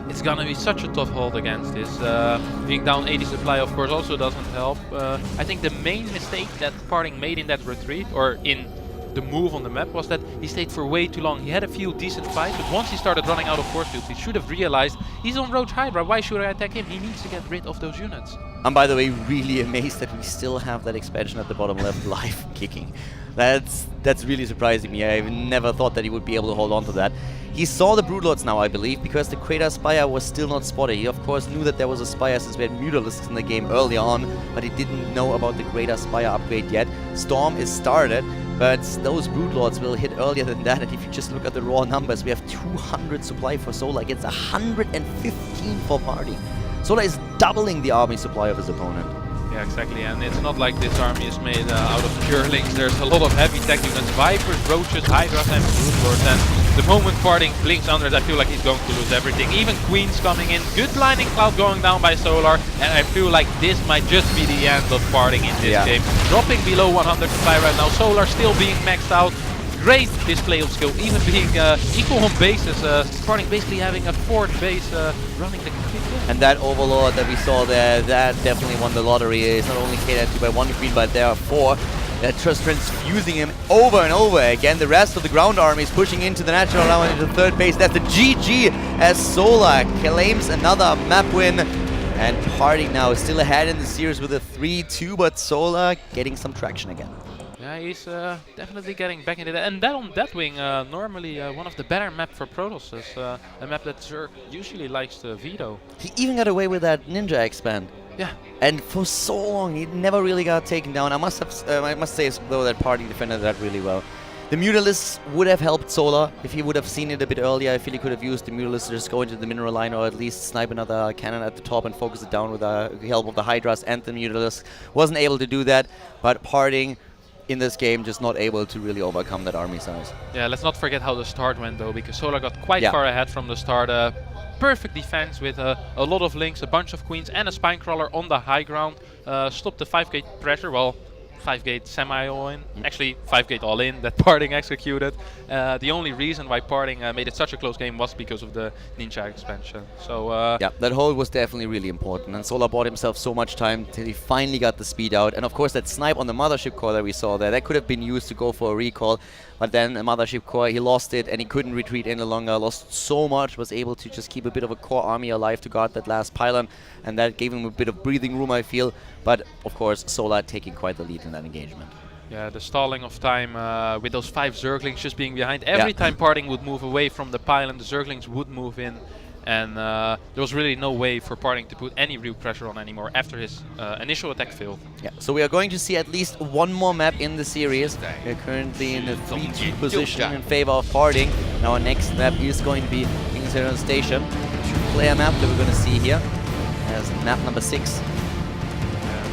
It's gonna be such a tough hold against this. Being down 80 supply, of course, also doesn't help. I think the main mistake that Parting made in that retreat, or in the move on the map, was that he stayed for way too long. He had a few decent fights, but once he started running out of force fields, he should have realized he's on Roach Hydra. Why should I attack him? He needs to get rid of those units. I'm, by the way, really amazed that we still have that expansion at the bottom left live kicking. That's really surprising me. I never thought that he would be able to hold on to that. He saw the Broodlords now, I believe, because the Crater Spire was still not spotted. He, of course, knew that there was a Spire since we had Mutalisks in the game early on, but he didn't know about the Crater Spire upgrade yet. Storm is started, but those Broodlords will hit earlier than that. And if you just look at the raw numbers, we have 200 supply for Solar against 115 for Party. Solar is doubling the army supply of his opponent. Yeah, exactly, and it's not like this army is made out of purelings. There's a lot of heavy tech units, Vipers, Roaches, Hydras and Broodlords, and the moment Parting blinks under it, I feel like he's going to lose everything. Even Queen's coming in, good Blinding Cloud going down by Solar, and I feel like this might just be the end of Parting in this game. Dropping below 100 supply right now, Solar still being maxed out. Great display of skill, even being equal on bases. Parting basically having a 4th base running the complete game. And that Overlord that we saw there, that definitely won the lottery. It's not only catered to by 1 queen, but there are 4. They're just transfusing him over and over again. The rest of the ground army is pushing into the natural now into the 3rd base. That's the GG as Solar claims another map win. And Parting now is still ahead in the series with a 3-2, but Solar getting some traction again. Yeah, he's definitely getting back into that. And that on Deathwing, normally one of the better map for Protosses. A map that Zerg usually likes to veto. He even got away with that Ninja expand. Yeah. And for so long, he never really got taken down. I must say though that Parting defended that really well. The Mutalisks would have helped Solar if he would have seen it a bit earlier. I feel he could have used the Mutalisks to just go into the mineral line, or at least snipe another cannon at the top and focus it down with the help of the Hydras and the Mutalisks. Wasn't able to do that, but Parting in this game just not able to really overcome that army size. Yeah, let's not forget how the start went though, because Solar got quite far ahead from the start. Perfect defense with a lot of links, a bunch of queens and a Spinecrawler on the high ground. Stopped the 5-gate pressure, well, 5-gate semi all-in, actually 5-gate all-in that Parting executed. The only reason why Parting made it such a close game was because of the Ninja expansion. So yeah, that hold was definitely really important, and Solar bought himself so much time till he finally got the speed out. And of course that snipe on the Mothership Core that we saw there, that could have been used to go for a recall, but then the Mothership Core, he lost it and he couldn't retreat any longer, lost so much, was able to just keep a bit of a core army alive to guard that last pylon, and that gave him a bit of breathing room, I feel. But of course Solar taking quite the lead in that engagement. Yeah, the stalling of time with those 5 Zerglings just being behind. Every time Parting would move away from the pylon, the Zerglings would move in. And there was really no way for Parting to put any real pressure on anymore after his initial attack failed. Yeah, so we are going to see at least one more map in the series. We're currently in a 3-2 position in favor of Parting. Now our next map is going to be King's Station. 2-player map that we're going to see here as map number 6.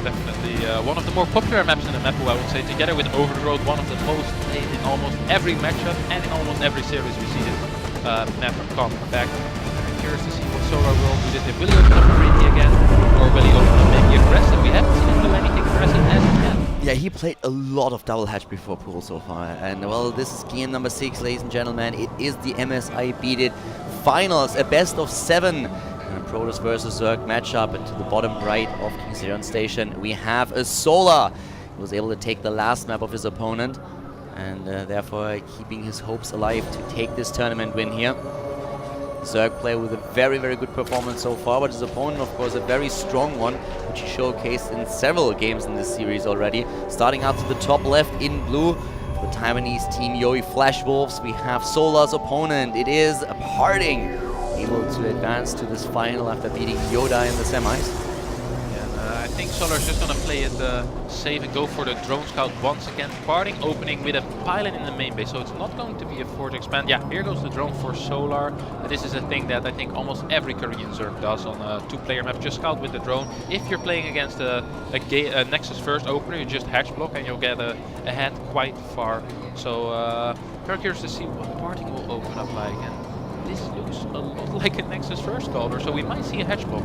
Definitely one of the more popular maps in the map, I would say, together with Overgrowth, one of the most played in almost every matchup and in almost every series we see this map come back. I'm curious to see what Solar will do this. Will he open up greedy again, or will he open up maybe aggressive? We haven't seen him do anything aggressive as of yet. Yeah, he played a lot of double hatch before pool so far, and well, this is game number 6, ladies and gentlemen. It is the MSI Beat It Finals, a best of 7. Protoss versus Zerg matchup, and to the bottom right of King's Station we have a Solar. He was able to take the last map of his opponent, and therefore keeping his hopes alive to take this tournament win here. Zerg player with a very, very good performance so far, but his opponent, of course, a very strong one, which he showcased in several games in this series already. Starting out to the top left in blue, for the Taiwanese team Yoi Flash Wolves, we have Solar's opponent. It is Parting, able to advance to this final after beating Yoda in the semis. I think Solar's just gonna play it safe and go for the drone scout once again. Parting opening with a pilot in the main base, so it's not going to be a forge expand. Yeah, here goes the drone for Solar. This is a thing that I think almost every Korean Zerg does on a 2-player map. Just scout with the drone. If you're playing against a Nexus first opener, you just hatch block and you'll get ahead quite far. So very curious to see what Parting will open up like. And this looks a lot like a Nexus first caller, so we might see a hatch block.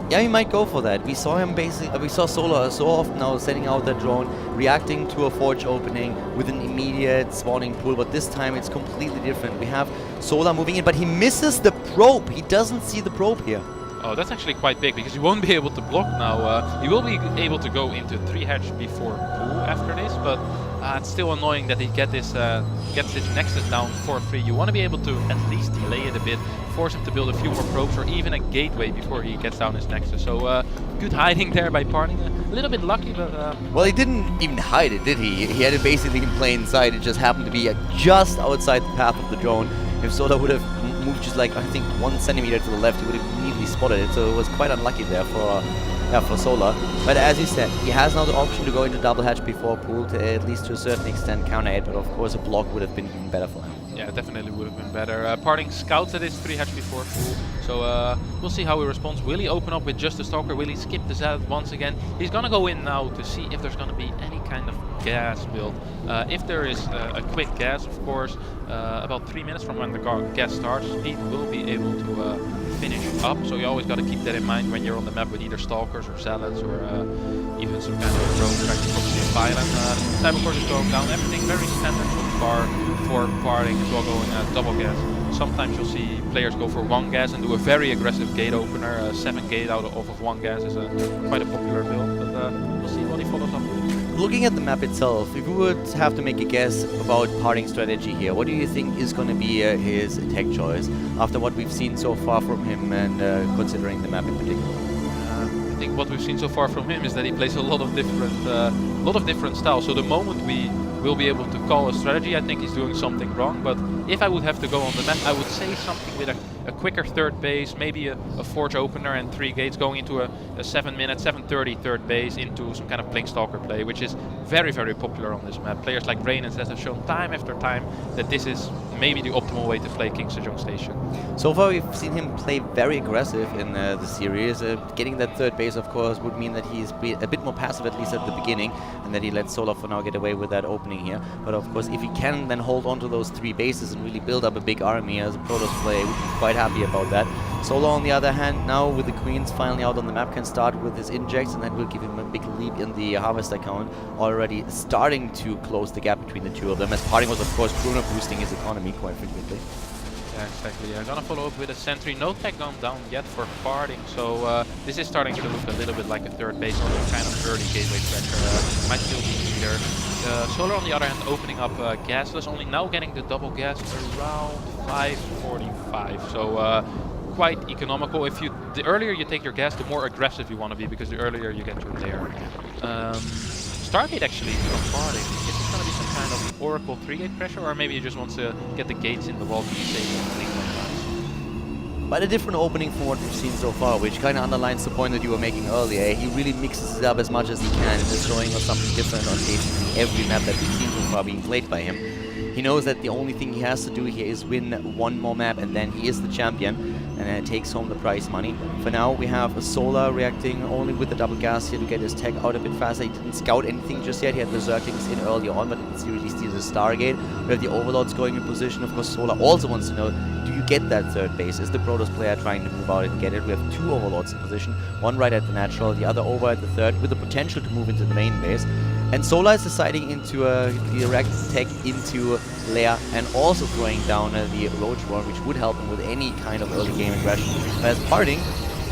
Yeah, he might go for that. We saw him basically, we saw Solar so often now setting out that drone, reacting to a forge opening with an immediate spawning pool, but this time it's completely different. We have Solar moving in, but he misses the probe. He doesn't see the probe here. Oh, that's actually quite big because he won't be able to block now. He will be able to go into 3 hatch before pool after this, but it's still annoying that he gets this Nexus down for free. You want to be able to at least delay it a bit, force him to build a few more probes or even a gateway before he gets down his Nexus. So good hiding there by Parting. A little bit lucky, but... Well, he didn't even hide it, did he? He had it basically in plain sight. It just happened to be just outside the path of the drone. If Solar would have moved just like, I think, 1 centimeter to the left, he would have immediately spotted it. So it was quite unlucky there for Solar. But as you said, he has now the option to go into double hatch before pool to at least to a certain extent counter it, but of course a block would have been even better for him. Yeah, definitely would have been better. Parting scouts at his 3 hatch before pool, so we'll see how he responds. Will he open up with just a Stalker? Will he skip the Z once again? He's gonna go in now to see if there's gonna be any kind of gas build. If there is a quick gas, of course, about 3 minutes from when the gas starts, Speed will be able to finish up, so you always got to keep that in mind when you're on the map with either Stalkers or Zealots or even some kind of drone tracking, probably a Violent. Time of course is going down, everything very standard so far for Parting as well, going double gas. Sometimes you'll see players go for 1 gas and do a very aggressive gate opener. 7 gate out of 1 gas is quite a popular build, but we'll see what he follows up with. Looking at the map itself, if you would have to make a guess about Parting's strategy here, what do you think is going to be his attack choice after what we've seen so far from him and considering the map in particular? I think what we've seen so far from him is that he plays a lot of different styles. So the moment we will be able to call a strategy, I think he's doing something wrong. But if I would have to go on the map, I would say something with a quicker third base, maybe a forge opener and 3 gates, going into a 7-minute, 7:30 third base into some kind of Blink Stalker play, which is very, very popular on this map. Players like Rain and Zest have shown time after time that this is maybe the optimal way to play King Sejong Station. So far we've seen him play very aggressive in the series. Getting that third base, of course, would mean that he's a bit more passive, at least at the beginning, and that he lets Solar for now get away with that opening here. But of course, if he can then hold on to those 3 bases and really build up a big army as a Protoss player, we'd be quite happy about that. Solar, on the other hand, now with the Queens finally out on the map, can start with his injects, and that will give him a big leap in the harvester count, already starting to close the gap between the two of them, as Parting was, of course, Bruno boosting his economy quite frequently. Yeah, exactly. I'm gonna follow up with a sentry. No tech gone down yet for Parting, so this is starting to look a little bit like a third base, or kind of early gateway pressure. Might still be either. Solar, on the other hand, opening up gasless, only now getting the double gas around 5:45. So quite economical. The earlier you take your gas, the more aggressive you want to be, because the earlier you get your lair. Stargate actually from Parting. Is this going to be some kind of Oracle 3-gate pressure, or maybe he just wants to get the gates in the wall to be safe? But a different opening from what we've seen so far, which kind of underlines the point that you were making earlier. He really mixes it up as much as he can and is showing us something different on basically every map that we've seen so far being played by him. He knows that the only thing he has to do here is win 1 more map, and then he is the champion, and takes home the prize money. For now, we have a Solar reacting only with the double gas here to get his tech out a bit faster. He didn't scout anything just yet. He had the Zerglings in early on, but didn't really steal the Stargate. We have the Overlords going in position. Of course, Solar also wants to know, do you get that third base? Is the Protoss player trying to move out and get it? We have 2 Overlords in position, one right at the natural, the other over at the third, with the potential to move into the main base. And Solar is deciding into direct tech into Lair, and also throwing down the Roach Roar, which would help him with any kind of early game aggression. Whereas Parting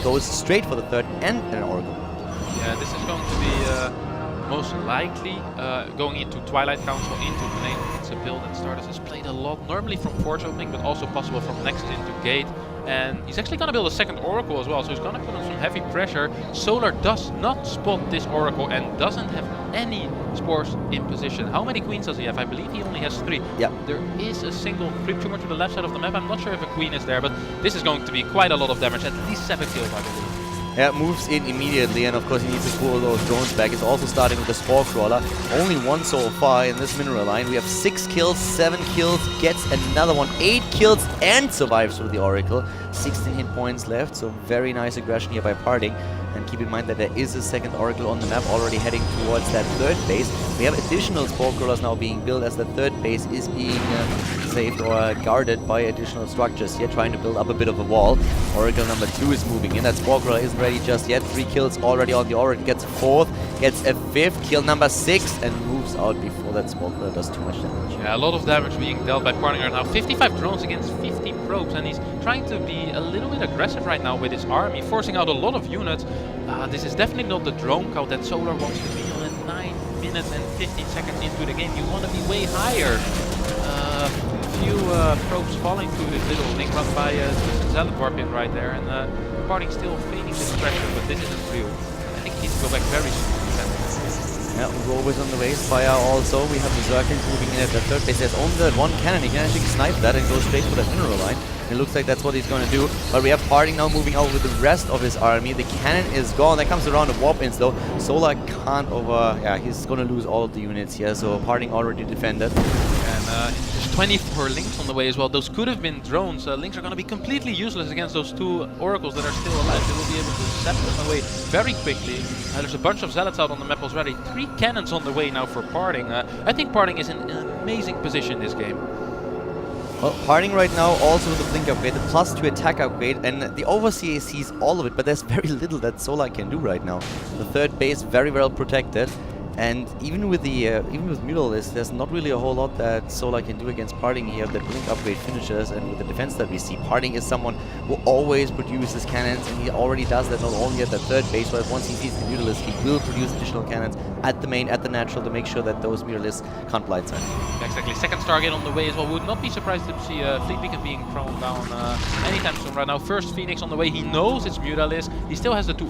goes straight for the third and an Oracle. Yeah, this is going to be most likely going into Twilight Council, into Plane. It's a build that Stardust has played a lot, normally from Forge opening, but also possible from Nexus into Gate. and he's actually going to build a second Oracle as well, so he's going to put on some heavy pressure. Solar does not spot this Oracle and doesn't have any spores in position. How many queens does he have? I believe he only has 3. Yeah. There is a single creep tumor to the left side of the map. I'm not sure if a queen is there, but this is going to be quite a lot of damage, at least 7 kills, I believe. Yeah, moves in immediately, and of course he needs to pull those drones back. He's also starting with the Spore Crawler. Only 1 so far in this mineral line. We have 6 kills, 7 kills, gets another one, 8 kills, and survives through the Oracle. 16 hit points left, so very nice aggression here by Parting. And keep in mind that there is a second Oracle on the map already heading towards that third base. We have additional Spore Crawlers now being built as the third base is being saved or guarded by additional structures here, trying to build up a bit of a wall. Oracle number 2 is moving in. That Spore Crawler isn't ready just yet. 3 kills already on the Oracle. Gets a 4th, gets a 5th, kill number 6, and moves out before that Spore Crawler does too much damage. Yeah, a lot of damage being dealt by Parting right now. 55 drones against 50 probes, and he's trying to be a little bit aggressive right now with his army, forcing out a lot of units. This is definitely not the drone count that Solar wants to be on at 9 minutes and 15 seconds into the game. You want to be way higher. A few probes falling through his little link run by Zealot Warp in right there, and Parting still feigning this pressure, but this isn't real. I think he needs to go back very soon. Yeah, Robo's on the way, Spire also. We have the Zerkins moving in at the third base. There's only that 1 cannon. He can actually snipe that and go straight for that mineral line. It looks like that's what he's going to do. But we have Parting now moving out with the rest of his army. The cannon is gone. There comes a round of warp-ins though. Solar can't over... Yeah, he's going to lose all of the units here. So Parting already defended. And there's 24 links on the way as well. Those could have been drones. Links are going to be completely useless against those 2 oracles that are still alive. They will be able to zap them away very quickly. There's a bunch of zealots out on the map already. 3 cannons on the way now for Parting. I think Parting is in an amazing position this game. Well, Parting right now also with the blink upgrade, the +2 attack upgrade, and the Overseer sees all of it, but there's very little that Solar can do right now. The third base very well protected. And even with the Muralist, there's not really a whole lot that Solar can do against Parting here. The blink upgrade finishes, and with the defense that we see, Parting is someone who always produces cannons, and he already does that not only at the third base, but once he sees the Muralist, he will produce additional cannons at the main, at the natural, to make sure that those Muralists can't blindside. Exactly. Second Stargate on the way as well. Would not be surprised to see Fleet Beacon being thrown down anytime soon right now. First Phoenix on the way. He knows it's Muralist. He still has the 2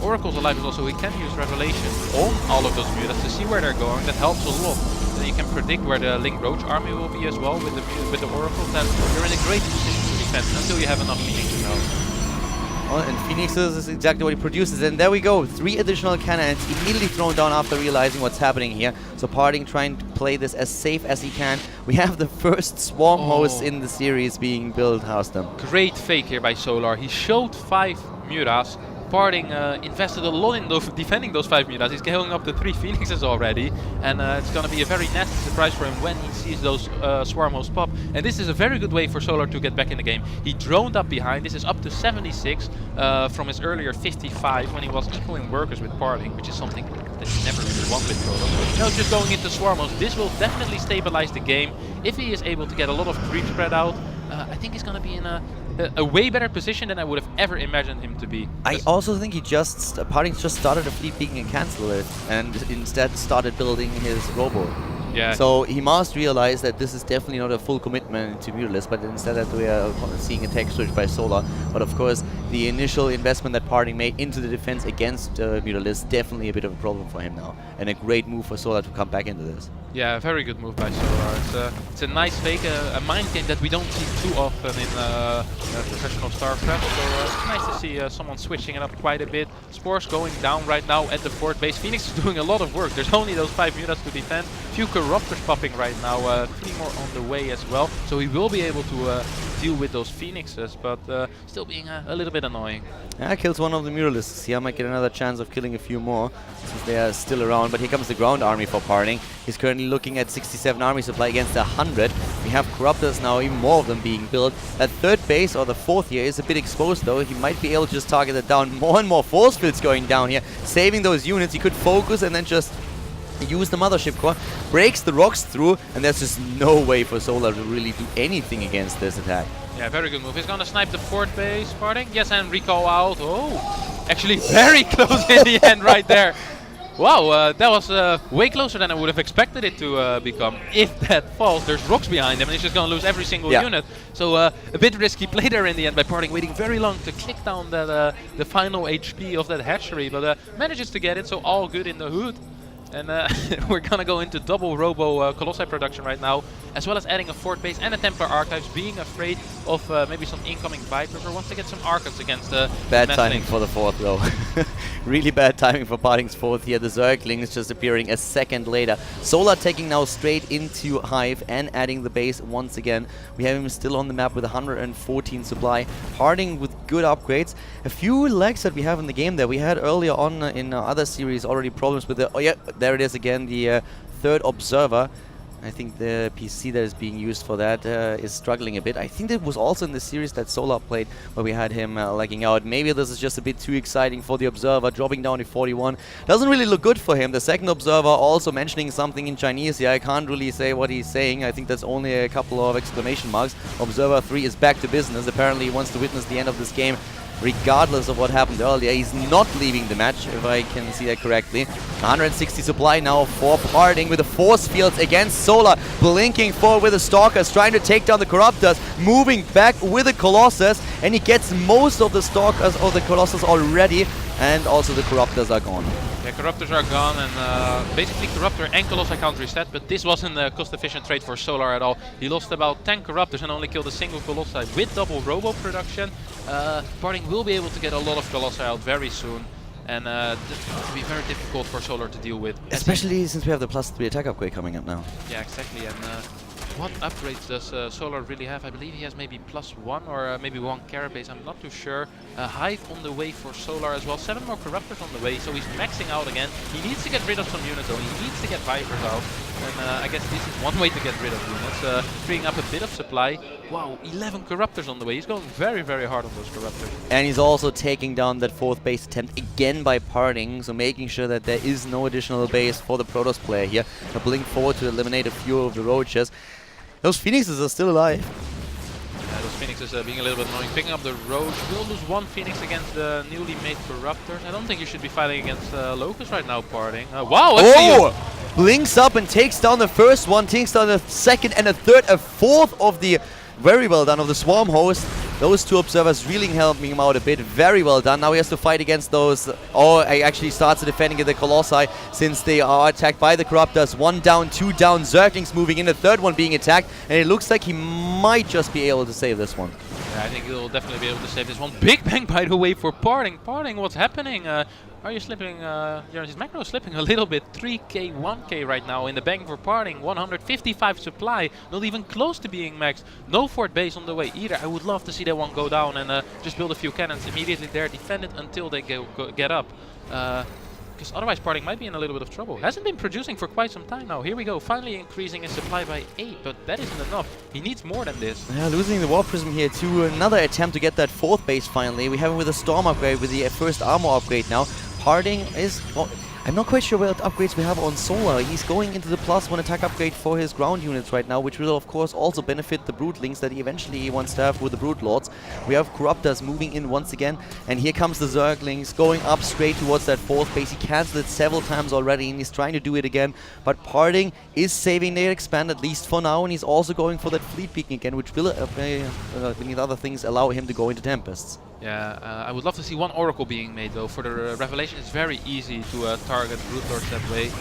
Oracles alive as well, so he can use Revelation on all of those mutants to see where they're going. That helps a lot. Then you can predict where the Link Roach army will be as well with the Oracles. Then you're in a great position to defend until you have enough Phoenixes out. Well, and Phoenixes is exactly what he produces, and there we go. 3 additional cannons immediately thrown down after realizing what's happening here. So Parting trying to play this as safe as he can. We have the first swarm host in the series being built, Houston. Great fake here by Solar. He showed 5 Muras. Parting invested a lot in defending those 5 Muras. He's going up to 3 Phoenixes already, and it's going to be a very nasty surprise for him when he sees those swarm hosts pop. And this is a very good way for Solar to get back in the game. He droned up behind. This is up to 76 from his earlier 55 when he was equaling workers with Parting, which is something that he never really won with Protoss. Now just going into swarm hosts, this will definitely stabilize the game. If he is able to get a lot of creep spread out, I think he's going to be in a way better position than I would have ever imagined him to be. I also think he Parting just started a Fleet Beacon and cancelled it, and instead started building his Robo. Yeah. So he must realize that this is definitely not a full commitment to Muralist, but instead that we are seeing a tech switch by Solar. But of course, the initial investment that Parting made into the defense against Muralist, definitely a bit of a problem for him now. And a great move for Solar to come back into this. Yeah, very good move by Solar. It's a nice fake, a mind game that we don't see too often in professional StarCraft. So it's nice to see someone switching it up quite a bit. Spores going down right now at the 4th base. Phoenix is doing a lot of work. There's only those 5 Muras to defend. Few Corruptors popping right now. 3 more on the way as well. So he will be able to deal with those Phoenixes, but still being a little bit annoying. Yeah, kills one of the Muralists. Here might get another chance of killing a few more since they are still around. But here comes the ground army for Parting. He's currently looking at 67 army supply against 100. We have Corruptors now, even more of them being built. That 3rd base, or the 4th here, is a bit exposed though. He might be able to just target it down. More and more force fields going down here, saving those units. He could focus and then just use the Mothership Core, breaks the rocks through, and there's just no way for Solar to really do anything against this attack. Yeah, very good move. He's gonna snipe the 4th base, Parting. Yes, and recall out. Oh, actually very close in the end right there. Wow, that was way closer than I would have expected it to become. If that falls, there's rocks behind him and he's just going to lose every single unit. So a bit risky play there in the end by Parting, waiting very long to click down that, the final HP of that hatchery, but manages to get it, so all good in the hood. And we're going to go into double Robo Colossi production right now, as well as adding a Fort Base and a Templar Archives, being afraid of maybe some incoming Vipers, or wants to get some Archons against bad timing for the fourth though. Really bad timing for Parting's fourth here. The Zerglings just appearing a second later. Solar taking now straight into Hive and adding the base once again. We have him still on the map with 114 supply. Parting with good upgrades. A few lags that we have in the game that we had earlier on in other series already problems with the... Oh yeah, there it is again, the third observer. I think the PC that is being used for that is struggling a bit. I think it was also in the series that Solar played where we had him lagging out. Maybe this is just a bit too exciting for the Observer, dropping down to 41. Doesn't really look good for him. The second Observer also mentioning something in Chinese. Yeah, I can't really say what he's saying. I think that's only a couple of exclamation marks. Observer 3 is back to business. Apparently he wants to witness the end of this game regardless of what happened earlier. He's not leaving the match, if I can see that correctly. 160 supply now for Parting with the force fields against Solar, blinking forward with the Stalkers, trying to take down the Corruptors, moving back with the Colossus, and he gets most of the Stalkers or the Colossus already, and also the Corruptors are gone. Yeah, Corruptors are gone, and basically Corruptor and Colossi can't reset, but this wasn't a cost-efficient trade for Solar at all. He lost about 10 Corruptors and only killed a single Colossi with double Robo production. Parting will be able to get a lot of Colossi out very soon, and this will be very difficult for Solar to deal with. Especially since we have the +3 attack upgrade coming up now. Yeah, exactly, and what upgrades does Solar really have? I believe he has maybe +1 or maybe 1 Carapace, I'm not too sure. Hive on the way for Solar as well, 7 more Corruptors on the way, so he's maxing out again. He needs to get rid of some units though, he needs to get Vipers out. And I guess this is one way to get rid of units, freeing up a bit of supply. Wow, 11 Corruptors on the way, he's going very, very hard on those Corruptors. And he's also taking down that fourth base attempt again by Parting, so making sure that there is no additional base for the Protoss player here. A blink forward to eliminate a few of the Roaches. Those Phoenixes are still alive. Yeah, those Phoenixes being a little bit annoying. Picking up the Roach, will lose 1 Phoenix against the newly made Corruptors. I don't think you should be fighting against Locust right now, Parting. Wow, blinks up and takes down the first one, takes down the second and a third, a fourth of the... Very well done of the Swarm Host. Those two observers really helping him out a bit. Very well done. Now he has to fight against those... Oh, he actually starts defending the Colossi since they are attacked by the Corruptors. 1 down, 2 down. Zerglings moving in, the third one being attacked. And it looks like he might just be able to save this one. Yeah, I think he'll definitely be able to save this one. Big bang, by the way, for Parting. Parting, what's happening? Are you slipping? His macro is slipping a little bit. 3k, 1k right now in the bank for Parting. 155 supply, not even close to being maxed. No fort base on the way either. I would love to see that one go down and just build a few cannons immediately there, defend it until they get up. Because otherwise Parting might be in a little bit of trouble. Hasn't been producing for quite some time now. Here we go, finally increasing his supply by 8, but that isn't enough. He needs more than this. Yeah, losing the War Prism here to another attempt to get that fourth base finally. We have him with a Storm upgrade, with the first armor upgrade now. Parting is... Well, I'm not quite sure what upgrades we have on Solar. He's going into the +1 attack upgrade for his ground units right now, which will of course also benefit the Broodlings that he eventually wants to have with the Brood Lords. We have Corruptors moving in once again, and here comes the Zerglings going up straight towards that fourth base. He cancelled it several times already, and he's trying to do it again, but Parting is saving their expand at least for now, and he's also going for that Fleet Beacon again, which will, beneath other things, allow him to go into Tempests. Yeah, I would love to see one Oracle being made though. For the Revelation, it's very easy to target Brood Lords that way.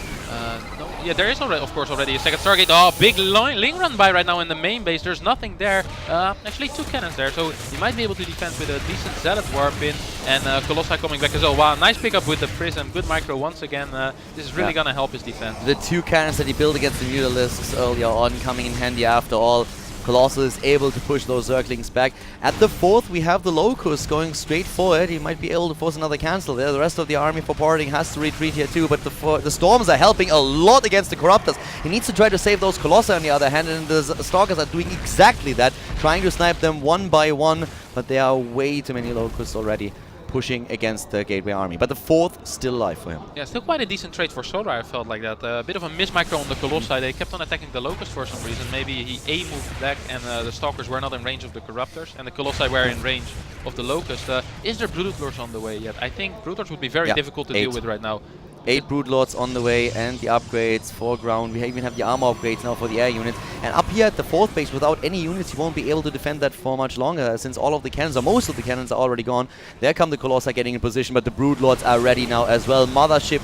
No, yeah, there is already, of course, already a second Stargate. Oh, big Ling run by right now in the main base. There's nothing there. Actually, 2 cannons there, so he might be able to defend with a decent Zealot Warp in. And Colossi coming back as well. Wow, nice pickup with the Prism. Good micro once again. This is really gonna help his defense. The 2 cannons that he built against the Mutalisks earlier on coming in handy after all. Colossus is able to push those Zerglings back. At the fourth, we have the Locust going straight forward. He might be able to force another cancel there. The rest of the army for Parting has to retreat here too, but the Storms are helping a lot against the Corruptors. He needs to try to save those Colossi on the other hand, and the Stalkers are doing exactly that, trying to snipe them one by one, but there are way too many Locusts already pushing against the Gateway army. But the fourth still alive for him. Yeah, still quite a decent trade for Solar, I felt like that. A bit of a mismicro on the Colossi. They kept on attacking the Locust for some reason. Maybe he A moved back and the Stalkers were not in range of the Corruptors, and the Colossi were in range of the Locust. Is there Brood Lords on the way yet? I think Brood Lords would be very difficult to deal with right now. 8 Broodlords on the way and the upgrades for ground. We even have the armor upgrades now for the air units. And up here at the 4th base, without any units, you won't be able to defend that for much longer, since all of the cannons, or most of the cannons, are already gone. There come the Colossi getting in position, but the Broodlords are ready now as well. Mothership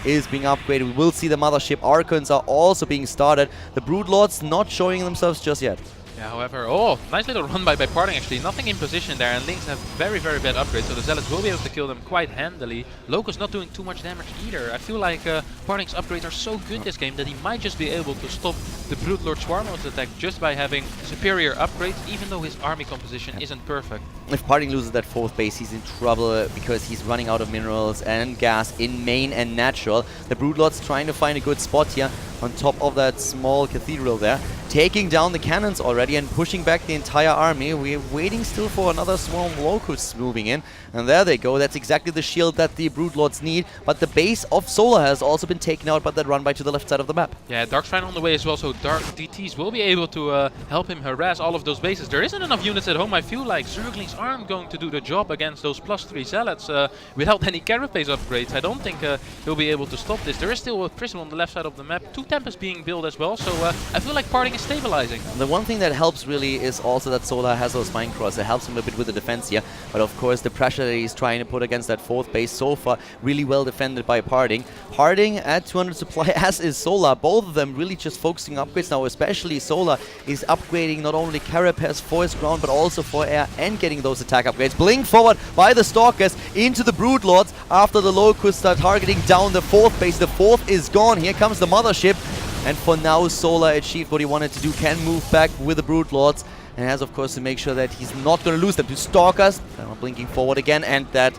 is being upgraded. We will see the Mothership Archons are also being started. The Broodlords not showing themselves just yet. Yeah, however, oh, nice little run by Parting actually. Nothing in position there, and Lynx have very, very bad upgrades, so the Zealots will be able to kill them quite handily. Locust not doing too much damage either. I feel like Parting's upgrades are so good this game that he might just be able to stop the Broodlord Swarmos attack just by having superior upgrades, even though his army composition isn't perfect. If Parting loses that 4th base, he's in trouble because he's running out of minerals and gas in main and natural. The Broodlord's trying to find a good spot here on top of that small cathedral there, taking down the cannons already and pushing back the entire army. We're waiting still for another swarm of locusts moving in, and there they go. That's exactly the shield that the Broodlords need, but the base of Solar has also been taken out by that run by to the left side of the map. Yeah, Darkshrine on the way as well, so Dark DTs will be able to help him harass all of those bases. There isn't enough units at home. I feel like Zerglings aren't going to do the job against those +3 Zealots without any Carapace upgrades. I don't think he'll be able to stop this. There is still a Prism on the left side of the map, 2 Tempests being built as well, so I feel like Parting is stabilizing. The one thing that helps really is also that Solar has those Mine Cross. It helps him a bit with the defense here, but of course the pressure that he's trying to put against that 4th base so far, really well defended by Parting. Parting at 200 supply, as is Solar. Both of them really just focusing upgrades now, especially Solar is upgrading not only Carapace for his ground, but also for air and getting those attack upgrades. Blink forward by the Stalkers into the Broodlords after the Locusts are targeting down the 4th base. The 4th is gone. Here comes the Mothership. And for now, Solar achieved what he wanted to do, can move back with the Broodlords, and has, of course, to make sure that he's not going to lose them to Stalkers. Blinking forward again, and that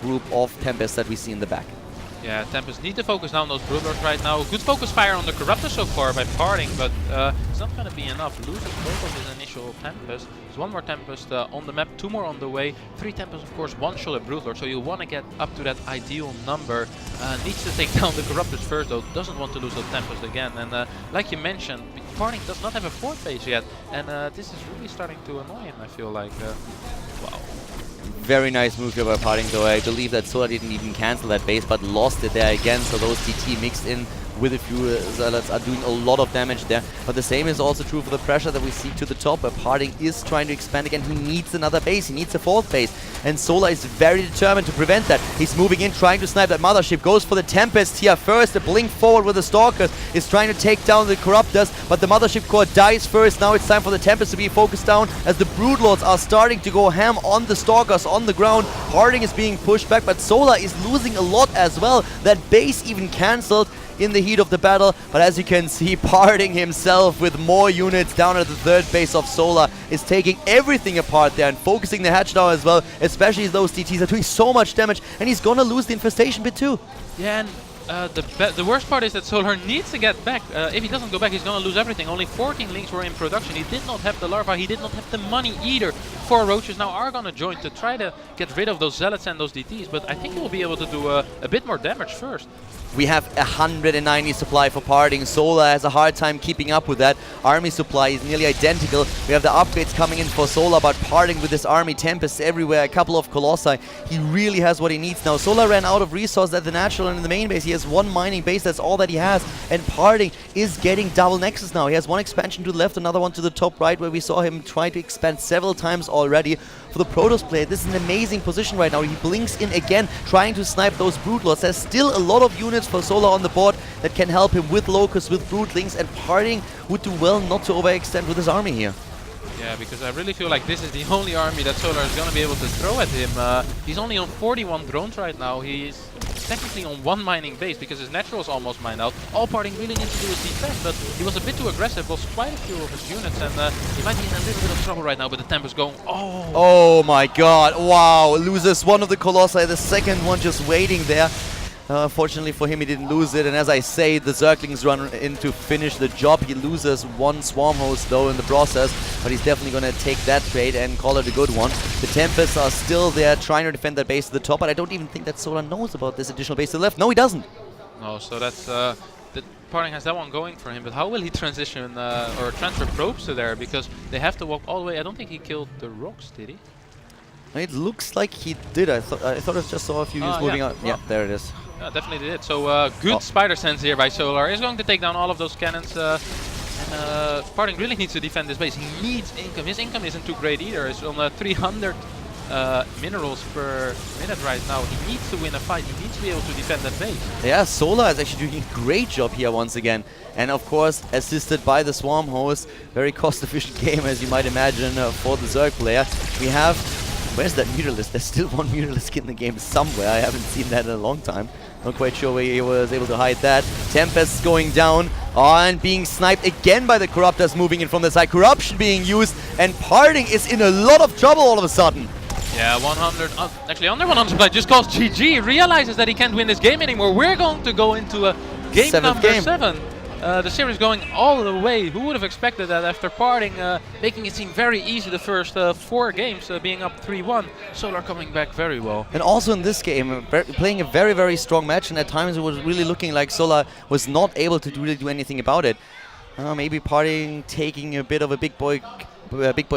group of Tempests that we see in the back. Yeah, Tempest need to focus now on those Broodlords right now. Good focus fire on the Corruptor so far by Parting, but it's not going to be enough. Loses both of his initial Tempest. There's 1 more Tempest on the map, 2 more on the way. 3 Tempests, of course, 1 shot at Broodlord, so you want to get up to that ideal number. Needs to take down the Corruptors first, though. Doesn't want to lose those Tempests again. And like you mentioned, Parting does not have a 4th base yet, and this is really starting to annoy him, I feel like. Wow. Very nice move here by Parting, though. I believe that Solar didn't even cancel that base, but lost it there again. So those DT mixed in with a few Zealots are doing a lot of damage there. But the same is also true for the pressure that we see to the top, where Parting is trying to expand again. He needs another base. He needs a 4th base. And Solar is very determined to prevent that. He's moving in, trying to snipe that Mothership. Goes for the Tempest here first. The blink forward with the Stalkers is trying to take down the Corruptors, but the Mothership core dies first. Now it's time for the Tempest to be focused down as the Broodlords are starting to go ham on the Stalkers on the ground. Parting is being pushed back, but Solar is losing a lot as well. That base even cancelled in the heat of the battle, but as you can see, Parting himself with more units down at the 3rd base of Solar is taking everything apart there and focusing the hatch now as well, especially as those DTs are doing so much damage, and he's gonna lose the infestation bit too. Yeah, and the worst part is that Solar needs to get back. If he doesn't go back, he's gonna lose everything. Only 14 Lynx were in production. He did not have the larva, he did not have the money either. 4 Roaches now are gonna join to try to get rid of those Zealots and those DTs, but I think he will be able to do a bit more damage first. We have 190 supply for Parting. Solar has a hard time keeping up with that. Army supply is nearly identical. We have the upgrades coming in for Solar, but Parting with his army, Tempests everywhere, a couple of Colossi. He really has what he needs now. Solar ran out of resources at the natural and in the main base. He has 1 mining base, that's all that he has. And Parting is getting double Nexus now. He has 1 expansion to the left, another one to the top right, where we saw him try to expand several times already. For the Protoss player, this is an amazing position right now. He blinks in again, trying to snipe those Broodlords. There's still a lot of units for Solar on the board that can help him with Locusts, with Broodlings, and Parting would do well not to overextend with his army here. Yeah, because I really feel like this is the only army that Solar is going to be able to throw at him. He's only on 41 drones right now. He's technically on 1 mining base because his natural is almost mined out. All Parting really needs to do is defend, but he was a bit too aggressive, lost quite a few of his units, and he might be in a little bit of trouble right now, but the Tempest going, oh my god, wow, loses 1 of the Colossi, the second one just waiting there. Fortunately for him, he didn't lose it, and as I say, the Zerglings run in to finish the job. He loses 1 Swarm Host though in the process, but he's definitely going to take that trade and call it a good one. The Tempests are still there trying to defend that base to the top, but I don't even think that Solar knows about this additional base to the left. No, he doesn't. No, so that's Parting has that one going for him, but how will he transition or transfer probes to there? Because they have to walk all the way. I don't think he killed the rocks, did he? It looks like he did. I thought I just saw a few units moving out. Yeah, there it is. Yeah, definitely did. So good spider sense here by Solar. Is going to take down all of those cannons. And Parting really needs to defend this base. He needs income. His income isn't too great either. It's on 300 minerals per minute right now. He needs to win a fight. He needs to be able to defend that base. Yeah, Solar is actually doing a great job here once again. And of course, assisted by the Swarm host. Very cost-efficient game, as you might imagine, for the Zerg player. We have... Where's that Mutalisk? There's still one Mutalisk in the game somewhere. I haven't seen that in a long time. Not quite sure where he was able to hide that. Tempest going down and being sniped again by the Corruptors moving in from the side. Corruption being used, and Parting is in a lot of trouble all of a sudden. Yeah, 100, actually under 100 supply just calls GG, realizes that he can't win this game anymore. We're going to go into a game number 7. The series going all the way. Who would have expected that after Parting, making it seem very easy the first 4 games, being up 3-1. Solar coming back very well. And also in this game, playing a very, very strong match, and at times it was really looking like Solar was not able to really do anything about it. Maybe Parting taking a bit of a big boy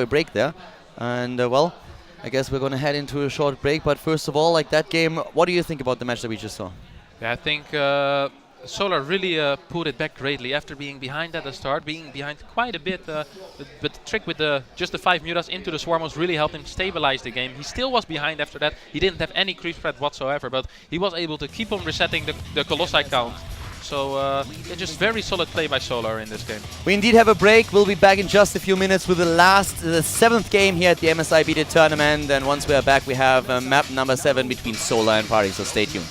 break there. And well, I guess we're going to head into a short break. But first of all, like that game, what do you think about the match that we just saw? Yeah, I think Solar really put it back greatly after being behind at the start, being behind quite a bit. But the trick with just the 5 mutas into the Swarm was really helped him stabilize the game. He still was behind after that. He didn't have any creep threat whatsoever, but he was able to keep on resetting the Colossi count. So yeah, just very solid play by Solar in this game. We indeed have a break. We'll be back in just a few minutes with the 7th game here at the MSI Beat It tournament. And once we are back, we have map number 7 between Solar and Parting, so stay tuned.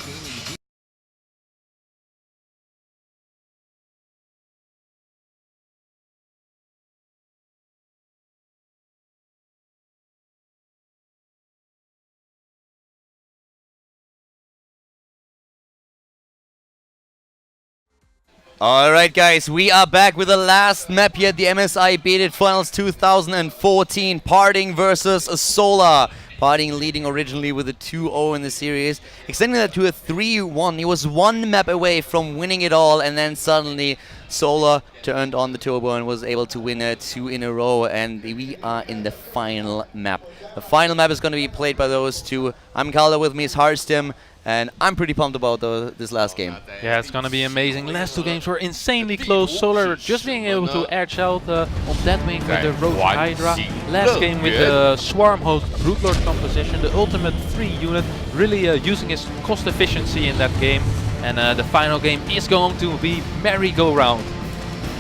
Alright guys, we are back with the last map here at the MSI Beat It Finals 2014. Parting versus Solar. Parting leading originally with a 2-0 in the series, extending that to a 3-1. He was 1 map away from winning it all, and then suddenly Solar turned on the turbo and was able to win 2 in a row, and we are in the final map. The final map is going to be played by those two. I'm Calder, with me is Harstim. And I'm pretty pumped about this last game. Yeah, it's going to be amazing. Last 2 games were insanely close. Solar just being able to edge out on that wing with the Roach Hydra. Last game with the Swarm host Broodlord composition, the ultimate 3 unit, really using his cost efficiency in that game. And the final game is going to be Merry-Go-Round.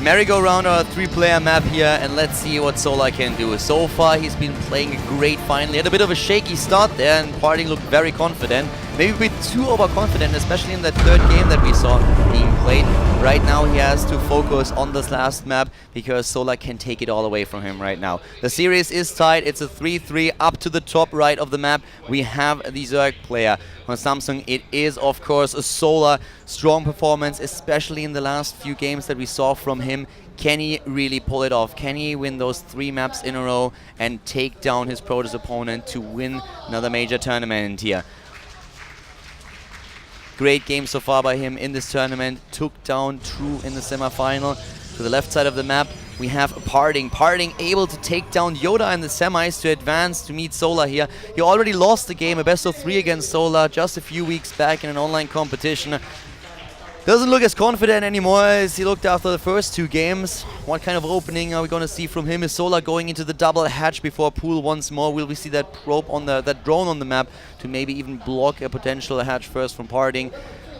Merry-Go-Round, our 3-player map here, and let's see what Solar can do. So far, he's been playing great finally. Had a bit of a shaky start there, and Parting looked very confident. Maybe a bit too overconfident, especially in that 3rd game that we saw being played. Right now, he has to focus on this last map, because Solar can take it all away from him right now. The series is tied. It's a 3-3 up to the top right of the map. We have the Zerg player. On Samsung, it is, of course, a Solar. Strong performance, especially in the last few games that we saw from him. Can he really pull it off? Can he win those 3 maps in a row and take down his Protoss opponent to win another major tournament here? Great game so far by him in this tournament. Took down True in the semi-final. To the left side of the map, we have Parting. Parting able to take down Yoda in the semis to advance to meet Solar here. He already lost the game, a best of 3 against Solar, just a few weeks back in an online competition. Doesn't look as confident anymore as he looked after the first 2 games. What kind of opening are we going to see from him? Is Solar going into the double hatch before pool once more? Will we see that probe on that drone on the map to maybe even block a potential hatch first from Parting?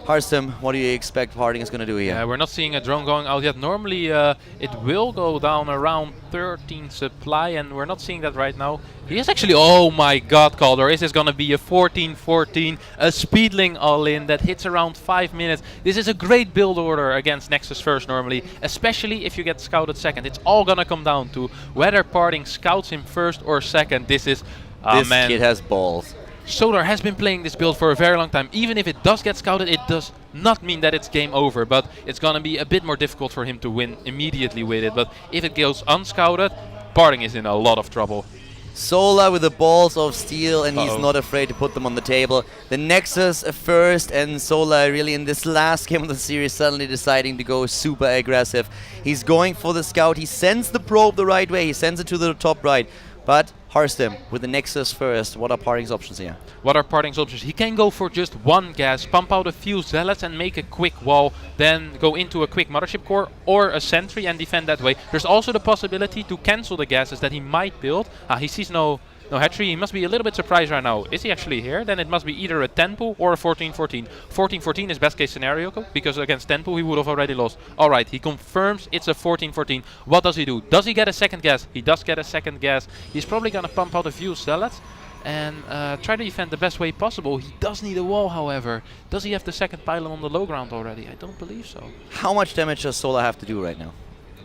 Harstim, what do you expect Parting is going to do here? Yeah, we're not seeing a drone going out yet. Normally it will go down around 13 supply, and we're not seeing that right now. He is actually, oh my god, Calder, is this going to be a 14-14, a speedling all-in that hits around 5 minutes. This is a great build order against Nexus first normally, especially if you get scouted second. It's all going to come down to whether Parting scouts him first or second. This is, this kid has balls. Solar has been playing this build for a very long time. Even if it does get scouted, it does not mean that it's game over, but it's going to be a bit more difficult for him to win immediately with it. But if it goes unscouted, Parting is in a lot of trouble. Solar with the balls of steel, and he's not afraid to put them on the table. The Nexus first, and Solar really in this last game of the series suddenly deciding to go super aggressive. He's going for the scout. He sends the probe the right way. He sends it to the top right. But Harstem with the Nexus first. What are Parting's options here? What are Parting's options? He can go for just one gas, pump out a few zealots and make a quick wall, then go into a quick mothership core or a sentry and defend that way. There's also the possibility to cancel the gases that he might build. He sees no hatchery. He must be a little bit surprised right now. Is he actually here? Then it must be either a 10 pool or a 14-14. 14-14 is best case scenario, because against 10 pool he would have already lost. Alright, he confirms it's a 14-14. What does he do? Does he get a second gas? He does get a second gas. He's probably gonna pump out a few zealots and try to defend the best way possible. He does need a wall, however. Does he have the second pylon on the low ground already? I don't believe so. How much damage does Solar have to do right now?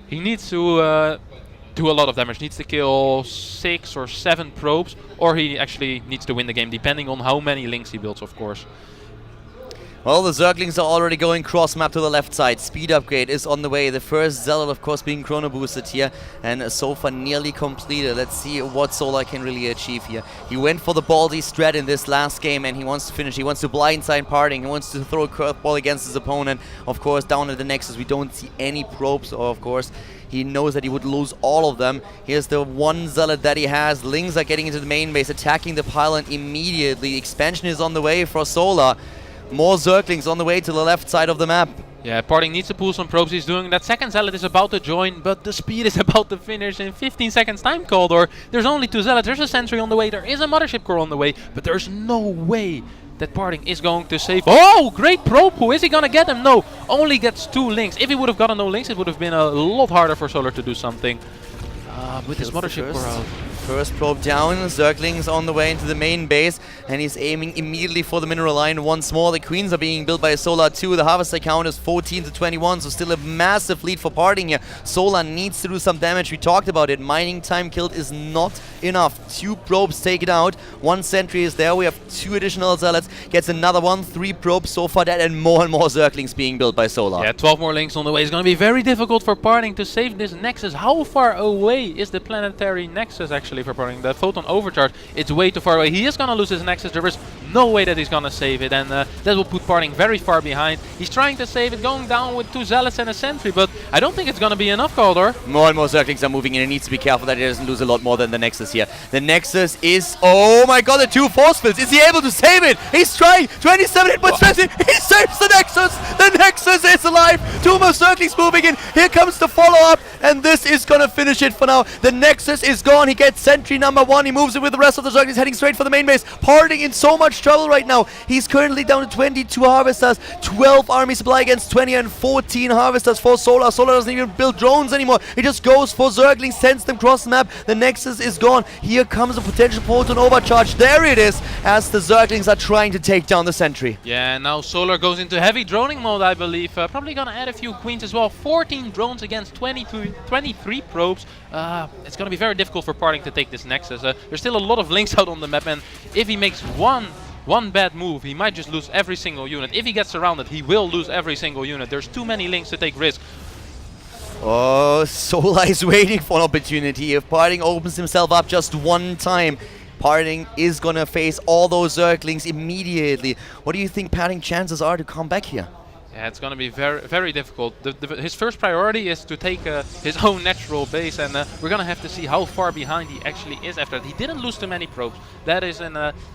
He needs to do a lot of damage. Needs to kill 6 or 7 probes, or he actually needs to win the game, depending on how many links he builds, of course. Well, the Zerglings are already going cross-map to the left side. Speed upgrade is on the way. The first Zealot, of course, being chrono boosted here, and so far nearly completed. Let's see what Solar can really achieve here. He went for the ballsy strat in this last game, and he wants to finish. He wants to blindside Parting. He wants to throw a curveball against his opponent. Of course, down at the Nexus, we don't see any probes, or of course, he knows that he would lose all of them. Here's the one Zealot that he has. Lings are getting into the main base, attacking the pylon immediately. Expansion is on the way for Solar. More Zerglings on the way to the left side of the map. Yeah, Parting needs to pull some probes. He's doing that. Second Zealot is about to join, but the speed is about to finish in 15 seconds time called. Or there's only 2 Zealots. There's a sentry on the way. There is a mothership core on the way, but there's no way that Parting is going to save. Oh, great probe pull. Is he gonna get him? No, only gets 2 links. If he would have gotten no links, it would have been a lot harder for Solar to do something. With his mothership core out. First probe down, Zerglings on the way into the main base, and he's aiming immediately for the mineral line once more. The queens are being built by Solar too. The harvester count is 14 to 21, so still a massive lead for Parting here. Solar needs to do some damage. We talked about it. Mining time killed is not enough. 2 probes taken out. 1 sentry is there. We have 2 additional zealots. Gets another one. 3 probes so far dead, and more Zerglings being built by Solar. Yeah, 12 more links on the way. It's going to be very difficult for Parting to save this Nexus. How far away is the planetary Nexus actually for Parting? The photon overcharge, it's way too far away. He is going to lose his Nexus. There is no way that he's going to save it, and that will put Parting very far behind. He's trying to save it, going down with 2 zealots and a sentry, but I don't think it's going to be enough, Caldor. More and more Zerglings are moving in. He needs to be careful that he doesn't lose a lot more than the Nexus here. The Nexus is, oh my god, the 2 force fields. Is he able to save it? He's trying. 27 hit points. He saves the Nexus. The Nexus is alive. 2 more Zerglings moving in. Here comes the follow-up, and this is going to finish it for now. The Nexus is gone. He gets sentry number 1. He moves it with the rest of the Zerglings, heading straight for the main base. Parting in so much trouble right now. He's currently down to 22 harvesters, 12 army supply against 20, and 14 harvesters for Solar. Solar doesn't even build drones anymore. He just goes for Zerglings, sends them cross the map. The Nexus is gone. Here comes a potential photon overcharge. There it is, as the Zerglings are trying to take down the sentry. Yeah, now Solar goes into heavy droning mode, I believe. Probably gonna add a few queens as well. 14 drones against 23 probes. It's gonna be very difficult for Parting to take this Nexus. There's still a lot of links out on the map, and if he makes one bad move, he might just lose every single unit. If he gets surrounded, he will lose every single unit. There's too many links to take risk. Oh, Solar is waiting for an opportunity. If Parting opens himself up just one time, Parting is gonna face all those Zerglings immediately. What do you think Parting's chances are to come back here? Yeah, it's going to be very, very difficult. His first priority is to take his own natural base, and we're going to have to see how far behind he actually is after that. He didn't lose too many probes. That is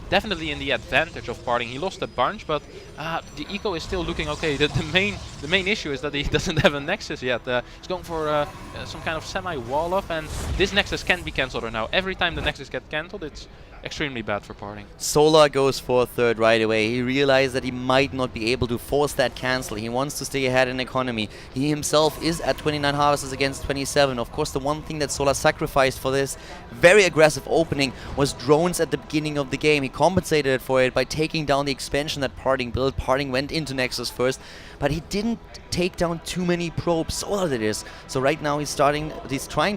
definitely in the advantage of Parting. He lost a bunch, but the eco is still looking okay. The main issue is that he doesn't have a Nexus yet. He's going for some kind of semi-wall off, and this Nexus can be cancelled right now. Every time the Nexus gets cancelled, it's extremely bad for Parting. Solar goes for a 3rd right away. He realized that he might not be able to force that cancel. He wants to stay ahead in economy. He himself is at 29 harvesters against 27. Of course, the one thing that Solar sacrificed for this very aggressive opening was drones at the beginning of the game. He compensated for it by taking down the expansion that Parting built. Parting went into Nexus first, but he didn't take down too many probes. Solar that is. So right now he's trying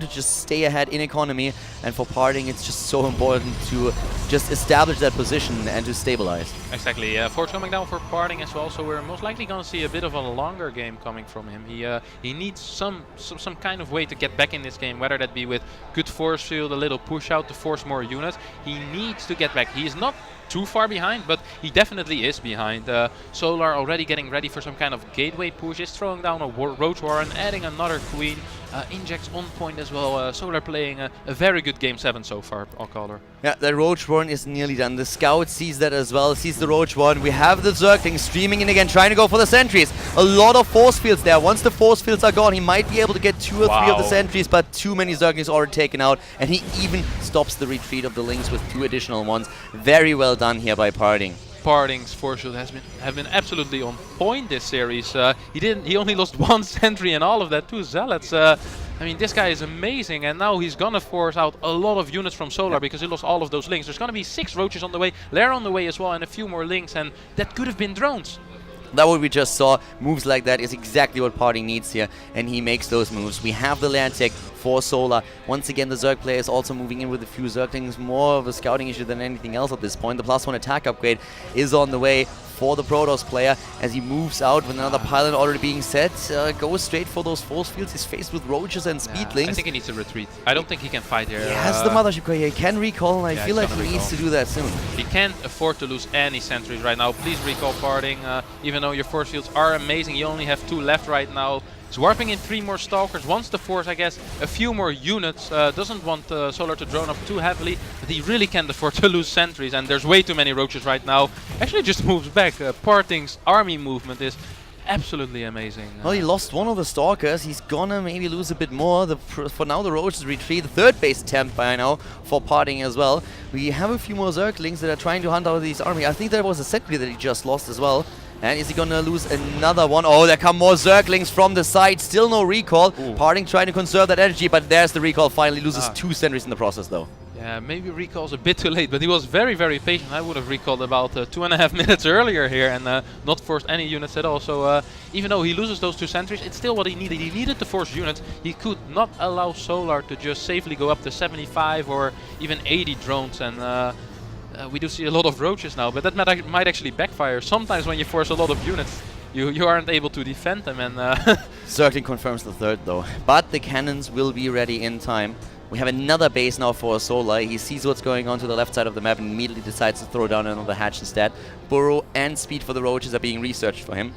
to just stay ahead in economy, and for Parting it's just so important to just establish that position and to stabilize. Exactly. Force coming down for Parting as well, so we're most likely going to see a bit of a longer game coming from him. He needs some kind of way to get back in this game, whether that be with good force field, a little push out to force more units. He needs to get back. He is not too far behind, but he definitely is behind. Solar already getting ready for some kind of gateway push, is throwing down a Roach Warren, adding another Queen. Injects on point as well. Solar playing a very good Game 7 so far, I'll call her. Yeah, the Roach Warren is nearly done. The Scout sees that as well, sees the Roach Warren. We have the Zergling streaming in again, trying to go for the sentries. A lot of force fields there. Once the force fields are gone, he might be able to get 2 or 3 of the sentries, but too many Zerglings already taken out, and he even stops the retreat of the Lynx with 2 additional ones. Very well done here by Parting. Parting's force field have been absolutely on point this series. He only lost 1 sentry and all of that, 2 zealots. I mean, this guy is amazing, and now he's gonna force out a lot of units from Solar because he lost all of those Lynx. There's gonna be 6 Roaches on the way, Lair on the way as well, and a few more Lynx, and that could have been drones. That what we just saw, moves like that is exactly what Parting needs here, and he makes those moves. We have the land tech for Solar. Once again, the Zerg player is also moving in with a few Zerglings, more of a scouting issue than anything else at this point. The +1 attack upgrade is on the way for the Protoss player as he moves out with another pylon already being set. Goes straight for those force fields. He's faced with Roaches and Speedlings. I think he needs to retreat. I don't think he can fight here. He has the Mothership core here. He can recall, and I feel like he needs to do that soon. He can't afford to lose any sentries right now. Please recall Parting. Even though your force fields are amazing, you only have 2 left right now. He's warping in 3 more Stalkers, wants to force, I guess, a few more units. Doesn't want Solar to drone up too heavily, but he really can't afford to lose sentries, and there's way too many Roaches right now. Actually just moves back. Parting's army movement is absolutely amazing. Well, he lost 1 of the Stalkers. He's gonna maybe lose a bit more. For now, the Roaches retreat. The 3rd base attempt by now for Parting as well. We have a few more Zerglings that are trying to hunt out these army. I think that was a sentry that he just lost as well. And is he gonna lose another one? Oh, there come more Zerglings from the side. Still no recall. Ooh. Parting trying to conserve that energy, but there's the recall. Finally loses 2 sentries in the process, though. Yeah, maybe recall's a bit too late, but he was very, very patient. I would have recalled about 2.5 minutes earlier here and not forced any units at all. So even though he loses those 2 sentries, it's still what he needed. He needed to force units. He could not allow Solar to just safely go up to 75 or even 80 drones, and we do see a lot of Roaches now, but that might actually backfire. Sometimes when you force a lot of units, you aren't able to defend them, and Zergling confirms the 3rd though. But the cannons will be ready in time. We have another base now for Solar. He sees what's going on to the left side of the map and immediately decides to throw down another hatch instead. Burrow and speed for the Roaches are being researched for him.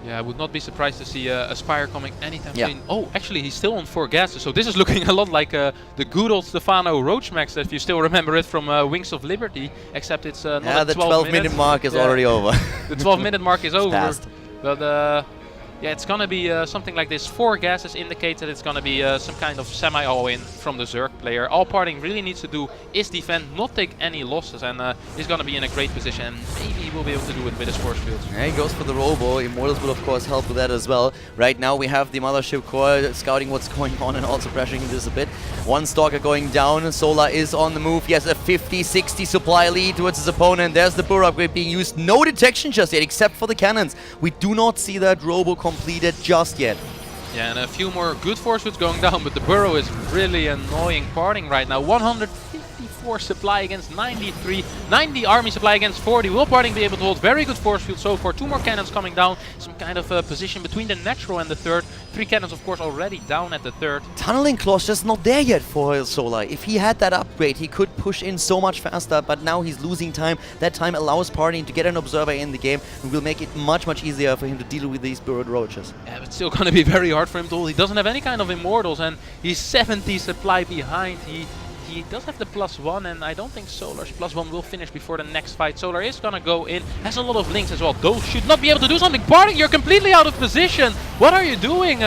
Yeah, I would not be surprised to see a Spire coming anytime soon. Oh, actually, he's still on 4 gases, so this is looking a lot like the good old Stefano Roach Max, if you still remember it from Wings of Liberty, except it's not the 12-minute mark is already over. The 12-minute mark is over. Passed. But yeah, it's gonna be something like this. 4 gases indicates that it's gonna be some kind of semi-all-in from the Zerg player. All Parting really needs to do is defend, not take any losses, and he's gonna be in a great position. Maybe he will be able to do it with his force fields. Yeah, he goes for the Robo. Immortals will of course help with that as well. Right now we have the Mothership core scouting what's going on and also pressuring this a bit. 1 Stalker going down. Solar is on the move. He has a 50-60 supply lead towards his opponent. There's the Burrow upgrade being used. No detection just yet, except for the cannons. We do not see that Robo completed just yet. Yeah, and a few more good force fields going down, but the Burrow is really annoying Parting right now. 154 supply against 93, 90 army supply against 40. Will Parting be able to hold very good force field so far? 2 more cannons coming down, some kind of position between the natural and the 3rd. 3 cannons, of course, already down at the 3rd. Tunneling clause just not there yet for Solar. If he had that upgrade, he could push in so much faster, but now he's losing time. That time allows Parting to get an observer in the game and will make it much, much easier for him to deal with these Burrowed Roaches. Yeah, but still gonna be very hard for him to hold. He doesn't have any kind of Immortals, and he's 70 supply behind. He does have the +1, and I don't think Solar's +1 will finish before the next fight. Solar is gonna go in, has a lot of Lynx as well. Those should not be able to do something. Parting, you're completely out of position. What are you doing?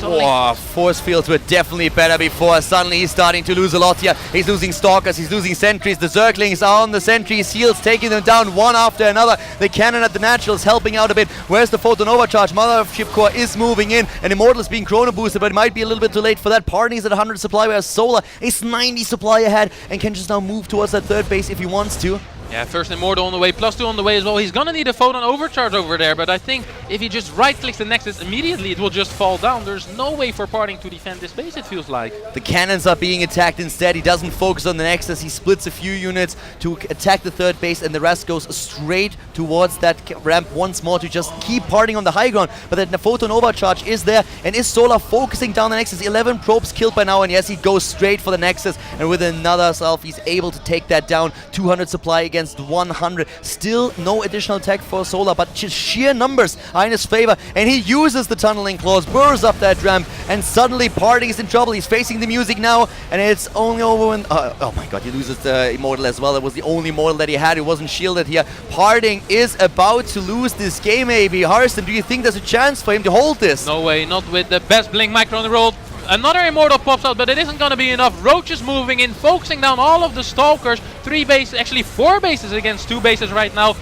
Oh, force fields were definitely better before. Suddenly he's starting to lose a lot here. He's losing Stalkers, he's losing sentries. The Zerglings are on the sentries, Seals taking them down one after another. The cannon at the naturals helping out a bit. Where's the photon overcharge? Mothership core is moving in, and Immortal is being chrono boosted, but it might be a little bit too late for that. Parting is at 100 supply, whereas Solar is 90 supply ahead and can just now move towards that 3rd base if he wants to. Yeah, first Immortal on the way, +2 on the way as well. He's gonna need a photon overcharge over there, but I think if he just right-clicks the Nexus immediately, it will just fall down. There's no way for Parting to defend this base, it feels like. The cannons are being attacked instead. He doesn't focus on the Nexus. He splits a few units to attack the 3rd base, and the rest goes straight towards that ramp once more to just keep Parting on the high ground. But then the photon overcharge is there, and is Solar focusing down the Nexus? 11 probes killed by now, and yes, he goes straight for the Nexus, and with another self, he's able to take that down. 200 supply against against 100. Still no additional tech for Solar, but just sheer numbers are in his favor, and he uses the tunneling claws, burrs up that ramp, and suddenly Parting is in trouble. He's facing the music now, and it's only over when... oh my god, he loses the Immortal as well. It was the only Immortal that he had. It wasn't shielded here. Parting is about to lose this game, maybe. Harston, do you think there's a chance for him to hold this? No way, not with the best Blink Micro on the roll. Another Immortal pops out, but it isn't going to be enough. Roach is moving in, focusing down all of the Stalkers. 3 bases, actually 4 bases against 2 bases right now.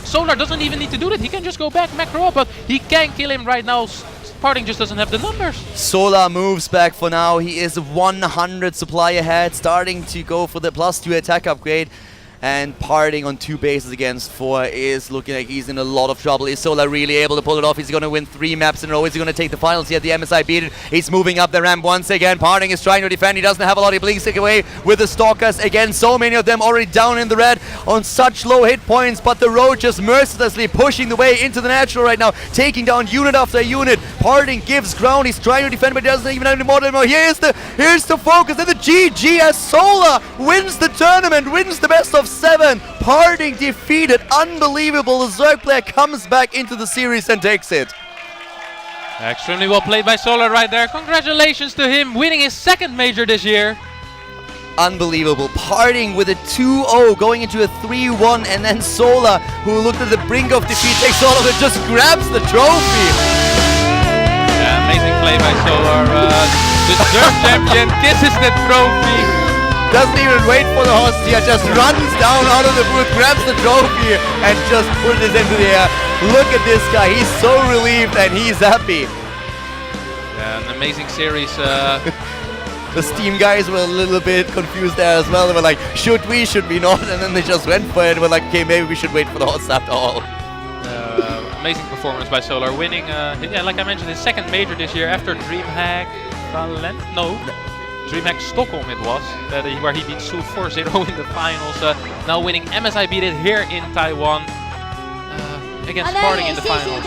Solar doesn't even need to do that. He can just go back macro up, but he can kill him right now. Parting just doesn't have the numbers. Solar moves back for now. He is 100 supply ahead, starting to go for the +2 attack upgrade. And Parting on 2 bases against 4 is looking like he's in a lot of trouble. Is Solar really able to pull it off? He's going to win 3 maps in a row. Is he going to take the finals here? The MSI beat it. He's moving up the ramp once again. Parting is trying to defend. He doesn't have a lot of blinks take away with the Stalkers. Again, so many of them already down in the red on such low hit points. But the Road just mercilessly pushing the way into the natural right now, taking down unit after unit. Parting gives ground. He's trying to defend, but he doesn't even have any more anymore. Here's the focus. And the GG as Solar wins the tournament, wins the best of 7. Parting defeated. Unbelievable. The Zerg player comes back into the series and takes it. Extremely well played by Solar right there. Congratulations to him, winning his 2nd major this year. Unbelievable. Parting with a 2-0, going into a 3-1, and then Solar, who looked at the brink of defeat, takes all of it, just grabs the trophy. Yeah, amazing play by Solar. The Zerg champion kisses the trophy. Doesn't even wait for the horse here, just runs down out of the booth, grabs the trophy, and just puts it into the air. Look at this guy, he's so relieved and he's happy. Yeah, an amazing series. The Steam guys were a little bit confused there as well. They were like, should we not? And then they just went for it and were like, okay, maybe we should wait for the horse after all. Amazing performance by Solar, winning, yeah, like I mentioned, his 2nd major this year after DreamHack Talent. No. DreamHack Stockholm it was, where he beat Su 4-0 in the finals. Now winning MSI beat it here in Taiwan against Parting in the finals.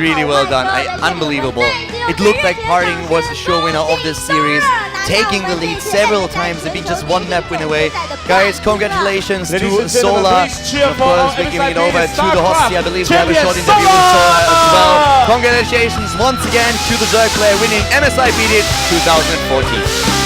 Really well done, unbelievable. It looked like Parting was the show winner of this series, taking the lead several times and being just 1 map win away. Guys, congratulations to Solar. Of course, we're giving it over to the host. I believe we have a short interview with Solar as well. Congratulations once again to the Zerg player winning MSI Beat It 2014.